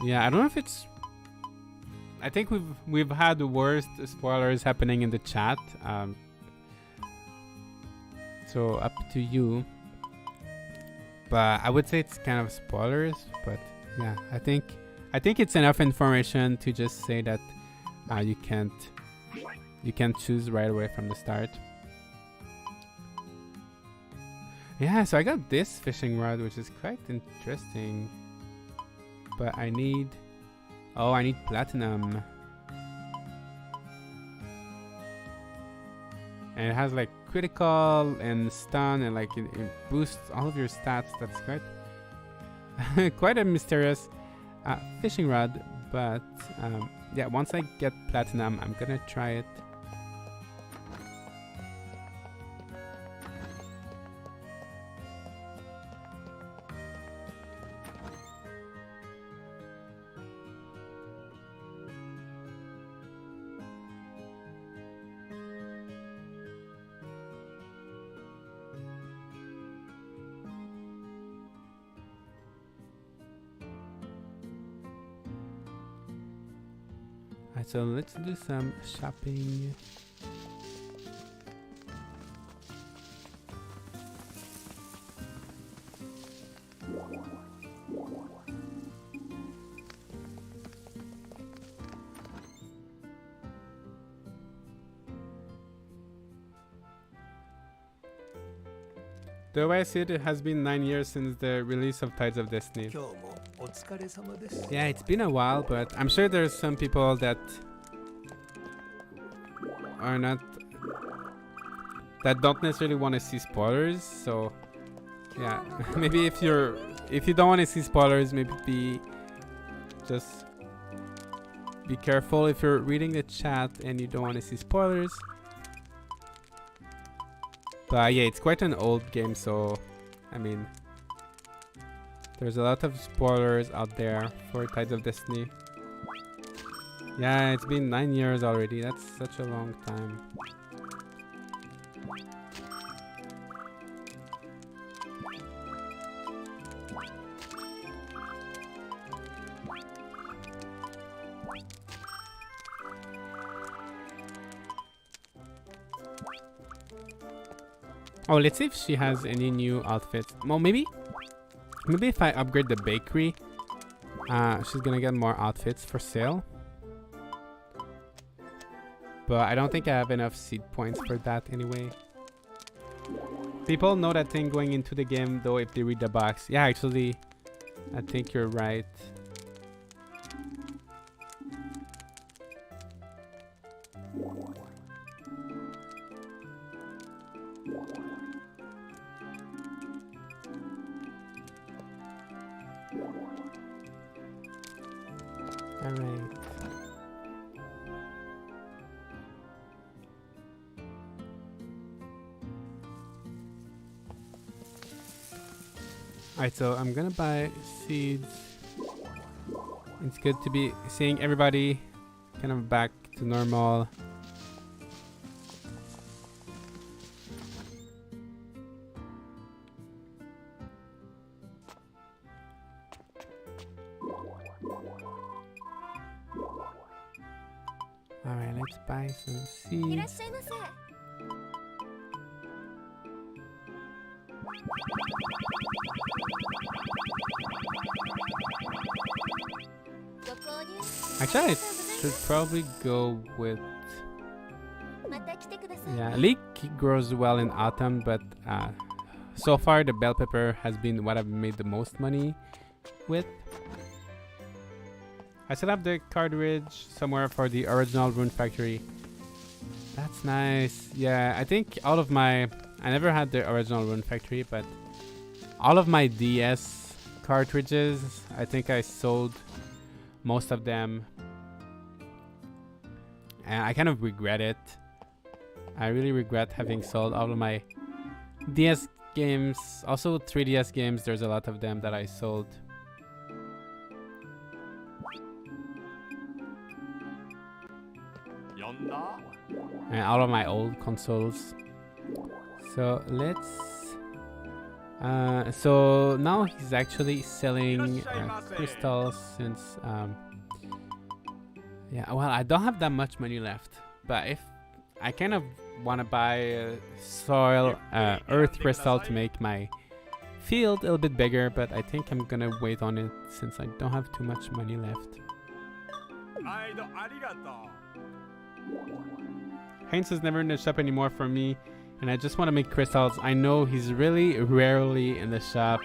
Yeah, I don't know if it's... I think we've had the worst spoilers happening in the chat. So up to you. But I would say it's kind of spoilers. But yeah, I think it's enough information to just say that you can't choose right away from the start. Yeah, so I got this fishing rod, which is quite interesting. But I need... oh, I need platinum. And it has like critical and stun and like it boosts all of your stats. That's quite quite a mysterious fishing rod. But yeah, once I get platinum, I'm gonna try it. So let's do some shopping. The way I see it, it has been 9 years since the release of Tides of Destiny. Yeah, it's been a while, but I'm sure there's some people that are not... that don't necessarily want to see spoilers, so... yeah, maybe if you don't want to see spoilers, maybe just be careful if you're reading the chat and you don't want to see spoilers. But yeah, it's quite an old game, so I mean, there's a lot of spoilers out there for Tides of Destiny. Yeah, it's been 9 years already. That's such a long time. Oh, let's see if she has any new outfits. Well, maybe if I upgrade the bakery, she's gonna get more outfits for sale. But I don't think I have enough seed points for that anyway. People know that thing going into the game though if they read the box. Yeah, actually, I think you're right. Alright. Alright, so I'm gonna buy seeds. It's good to be seeing everybody kind of back to normal. Alright, let's buy some seeds. Actually, I should probably go with... Yeah, leek grows well in autumn, but so far the bell pepper has been what I've made the most money with. I still have the cartridge somewhere for the original Rune Factory. That's nice. Yeah, I think all of my... I never had the original Rune Factory, but all of my DS cartridges, I think I sold most of them. And I kind of regret it. I really regret having sold all of my DS games. Also 3DS games, there's a lot of them that I sold. And all of my old consoles. So let's... so now he's actually selling crystals since... yeah, well, I don't have that much money left. But if I kind of want to buy soil, earth crystal to make my field a little bit bigger. But I think I'm gonna wait on it since I don't have too much money left. Heinz is never in the shop anymore for me, and I just want to make crystals. I know he's really rarely in the shop.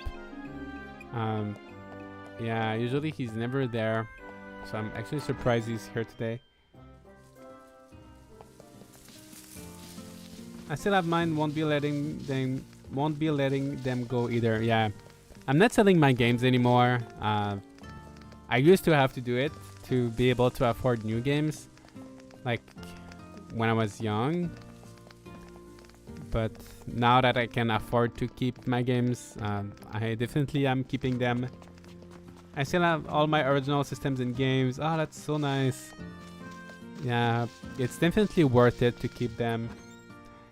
Yeah, usually he's never there, so I'm actually surprised he's here today. I still have mine. Won't be letting them go either. Yeah, I'm not selling my games anymore. I used to have to do it to be able to afford new games, like when I was young, but now that I can afford to keep my games, I definitely am keeping them. I still have all my original systems and games. Oh, that's so nice. Yeah, it's definitely worth it to keep them.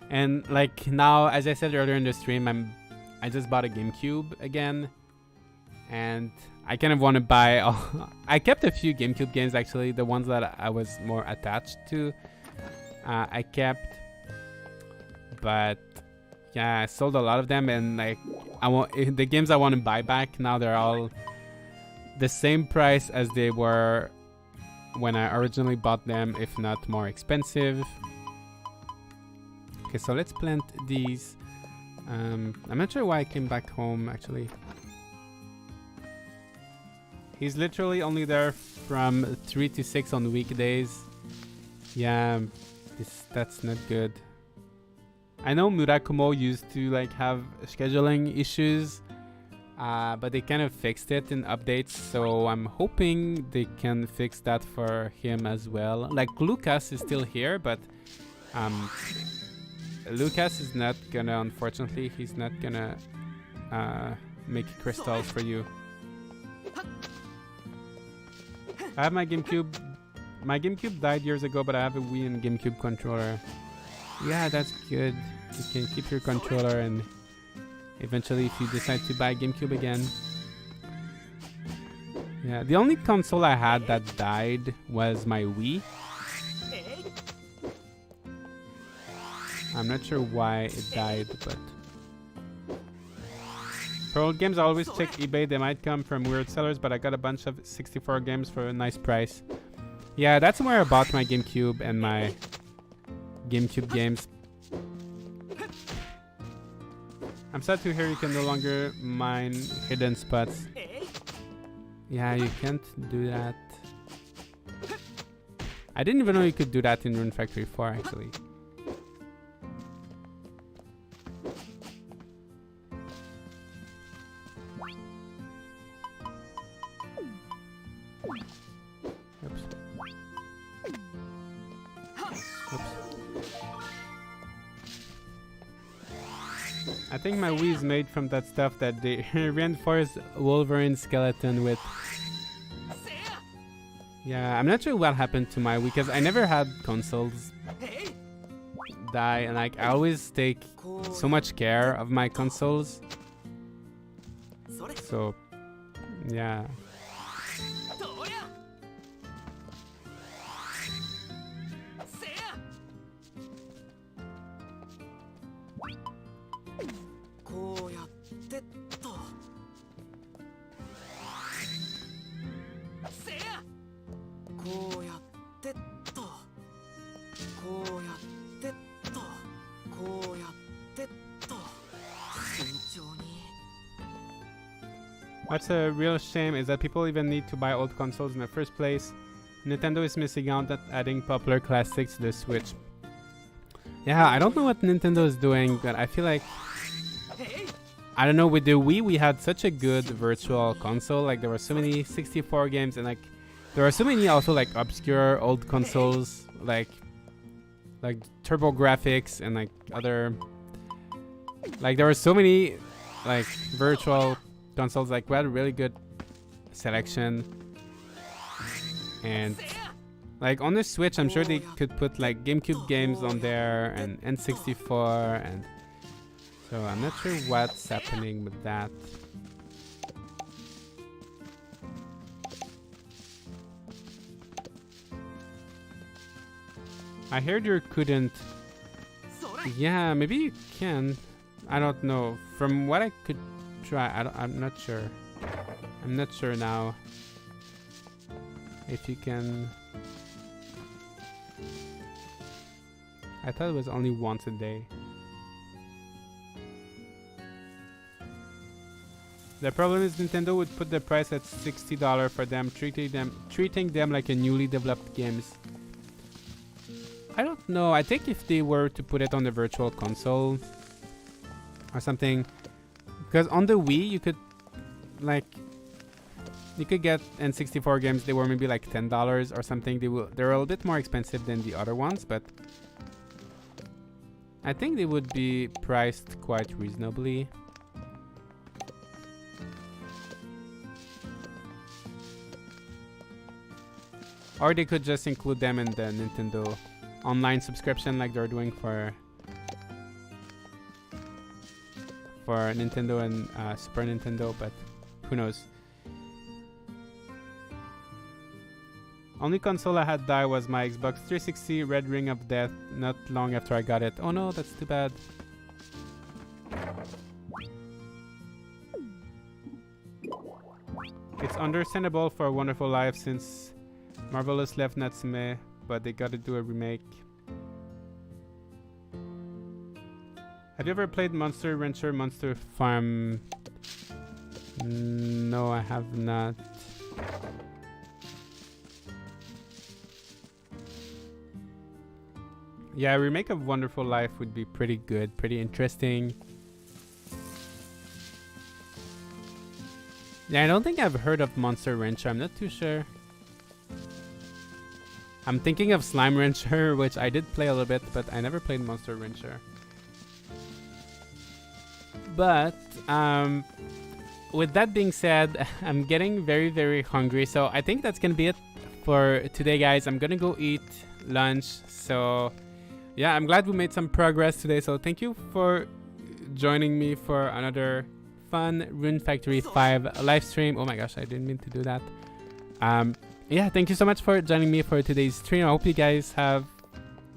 And like now, as I said earlier in the stream, I just bought a GameCube again, and I kind of want to buy I kept a few GameCube games, actually, the ones that I was more attached to. I kept, but yeah, I sold a lot of them, and like the games I want to buy back now, they're all the same price as they were when I originally bought them, if not more expensive. Okay, so let's plant these. I'm not sure why I came back home, actually. He's literally only there from 3 to 6 on weekdays. Yeah, that's not good. I know Murakumo used to like have scheduling issues, but they kind of fixed it in updates, so I'm hoping they can fix that for him as well. Like Lucas is still here, but Lucas is not gonna, unfortunately, he's not gonna make crystals for you. I have my GameCube. My GameCube died years ago, but I have a Wii and GameCube controller. Yeah, that's good. You can keep your controller, and eventually if you decide to buy GameCube again. Yeah, the only console I had that died was my Wii. I'm not sure why it died, but For old games, I always check eBay. They might come from weird sellers, but I got a bunch of 64 games for a nice price. Yeah, that's where I bought my GameCube and my GameCube games. I'm sad to hear you can no longer mine hidden spots. Yeah, you can't do that. I didn't even know you could do that in Rune Factory 4, actually. Oops. I think my Wii is made from that stuff that they reinforced Wolverine skeleton with. Yeah, I'm not sure what happened to my Wii because I never had consoles die, and like I always take so much care of my consoles. So, yeah. What's a real shame is that people even need to buy old consoles in the first place. Nintendo is missing out at adding popular classics to the Switch. Yeah, I don't know what Nintendo is doing, but I feel like... I don't know, with the Wii we had such a good virtual console. Like there were so many 64 games, and like there are so many also like obscure old consoles, like Turbo Graphics and like other... Like there were so many like virtual consoles. Like we had a really good selection, and like on the Switch I'm sure they could put like GameCube games on there and N64, and so I'm not sure what's happening with that. I heard you couldn't. Yeah, maybe you can. I don't know. From what I could try, I'm not sure. I'm not sure now if you can. I thought it was only once a day. The problem is Nintendo would put the price at $60 for them, treating them like a newly developed games. I don't know. I think if they were to put it on the virtual console or something, because on the Wii you could get N64 games. They were maybe like $10 or something. They're a little bit more expensive than the other ones, but I think they would be priced quite reasonably. Or they could just include them in the Nintendo online subscription like they're doing for Nintendo and Super Nintendo, but who knows. Only console I had die was my Xbox 360 Red Ring of Death not long after I got it. Oh no, that's too bad. It's understandable for a Wonderful Life since Marvelous left Natsume, but they gotta do a remake. Have you ever played Monster Rancher Monster Farm? No, I have not. Yeah, a remake of Wonderful Life would be pretty good, pretty interesting. Yeah, I don't think I've heard of Monster Rancher. I'm not too sure. I'm thinking of Slime Rancher, which I did play a little bit, but I never played Monster Rancher. But with that being said, I'm getting very, very hungry. So I think that's gonna be it for today, guys. I'm gonna go eat lunch. So yeah, I'm glad we made some progress today. So thank you for joining me for another fun Rune Factory 5 live stream. Oh my gosh, I didn't mean to do that. Yeah, thank you so much for joining me for today's stream. I hope you guys have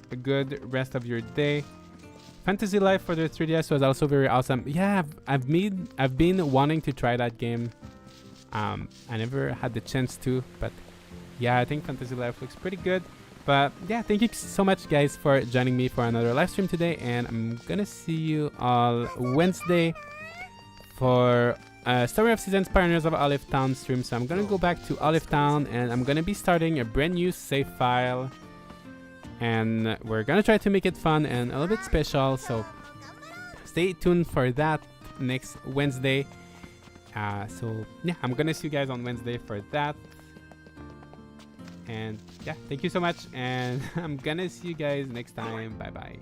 a good rest of your day. If Fantasy Life for the 3DS was also very awesome. Yeah, I've been wanting to try that game. I never had the chance to, but yeah, I think Fantasy Life looks pretty good. But yeah, thank you so much, guys, for joining me for another live stream today, and I'm gonna see you all Wednesday for Story of Seasons Pioneers of Olive Town stream. So I'm gonna go back to Olive Town, and I'm gonna be starting a brand new save file, and we're gonna try to make it fun and a little bit special. So stay tuned for that next Wednesday. So yeah, I'm gonna see you guys on Wednesday for that. And yeah, thank you so much, and I'm gonna see you guys next time. Bye bye.